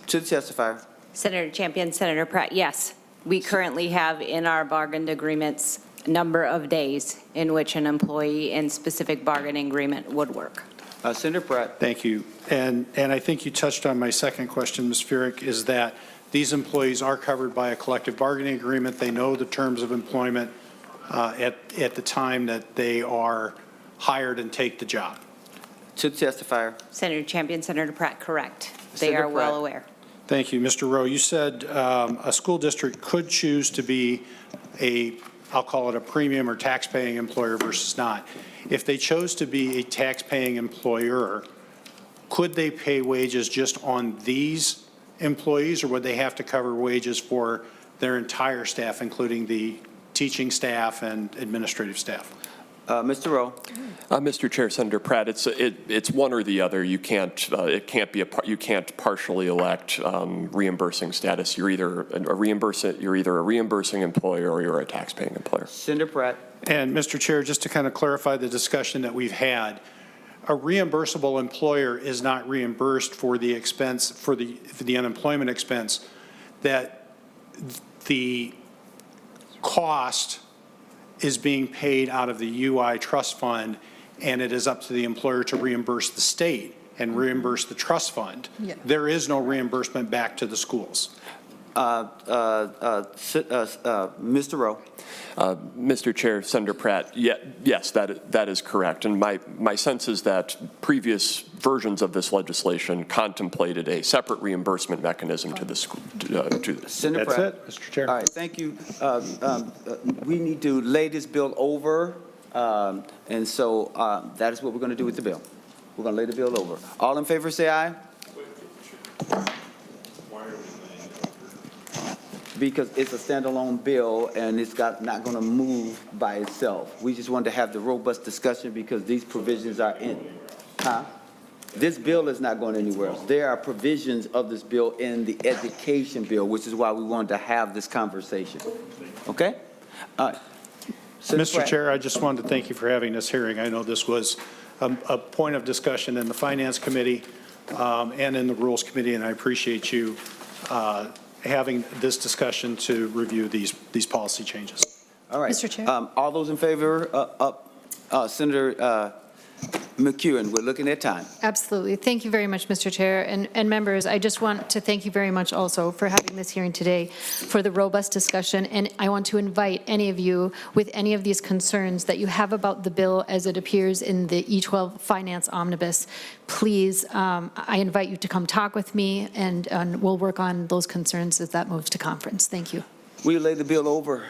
To the testifier. Senator Champion, Senator Pratt, yes. We currently have in our bargained agreements number of days in which an employee in specific bargaining agreement would work. Senator Pratt. Thank you. And I think you touched on my second question, Ms. Furyk, is that these employees are covered by a collective bargaining agreement. They know the terms of employment at the time that they are hired and take the job. To the testifier. Senator Champion, Senator Pratt, correct. They Senator are well Pratt. aware. Thank you. Mr. Rowe, you said a school district could choose to be I'll call it a premium or tax-paying employer versus not. If they chose to be a tax-paying employer, could they pay wages just on these employees, or would they have to cover wages for their entire staff, including the teaching staff and administrative staff? Mr. Rowe. Mr. Chair, Senator Pratt, it's one or the other. You can't you can't partially elect reimbursing status. You're either a reimbursing employer or you're a tax-paying employer. Senator Pratt. And Mr. Chair, just to kind of clarify the discussion that we've had, a reimbursable employer is not reimbursed for the expense, for the unemployment expense, that the cost is being paid out of the UI trust fund, and it is up to the employer to reimburse the state and reimburse the trust fund. Yeah. There is no reimbursement back to the schools. Mr. Rowe. Mr. Chair, Senator Pratt, yes, that is correct. And my sense is that previous versions of this legislation contemplated a separate reimbursement mechanism to the school. Senator That's Pratt. it, Mr. Chair. All right, thank you. We need to lay this bill over, and so that is what we're going to do with the bill. We're going to lay the bill over. All in favor, say aye. Because it's a standalone bill and it's not going to move by itself. We just wanted to have the robust discussion because these provisions are in. This bill is not going anywhere else. There are provisions of this bill in the education bill, which is why we wanted to have this conversation. Okay? Mr. Chair, I just wanted to thank you for having this hearing. I know this was a point of discussion in the Finance Committee and in the Rules Committee, and I appreciate you having this discussion to review these policy changes. All right. Mr. Chair? All those in favor Senator McEwen, we're looking at time. Absolutely. Thank you very much, Mr. Chair. And members, I just want to thank you very much also for having this hearing today, for the robust discussion. And I want to invite any of you with any of these concerns that you have about the bill as it appears in the E12 Finance Omnibus, please, I invite you to come talk with me, and we'll work on those concerns as that moves to conference. Thank you. We lay the bill over.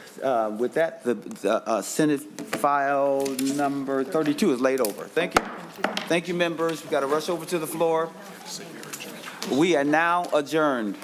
With that, the Senate file number 32 is laid over. Thank you. Thank you, members. We've got to rush over to the floor. We are now adjourned.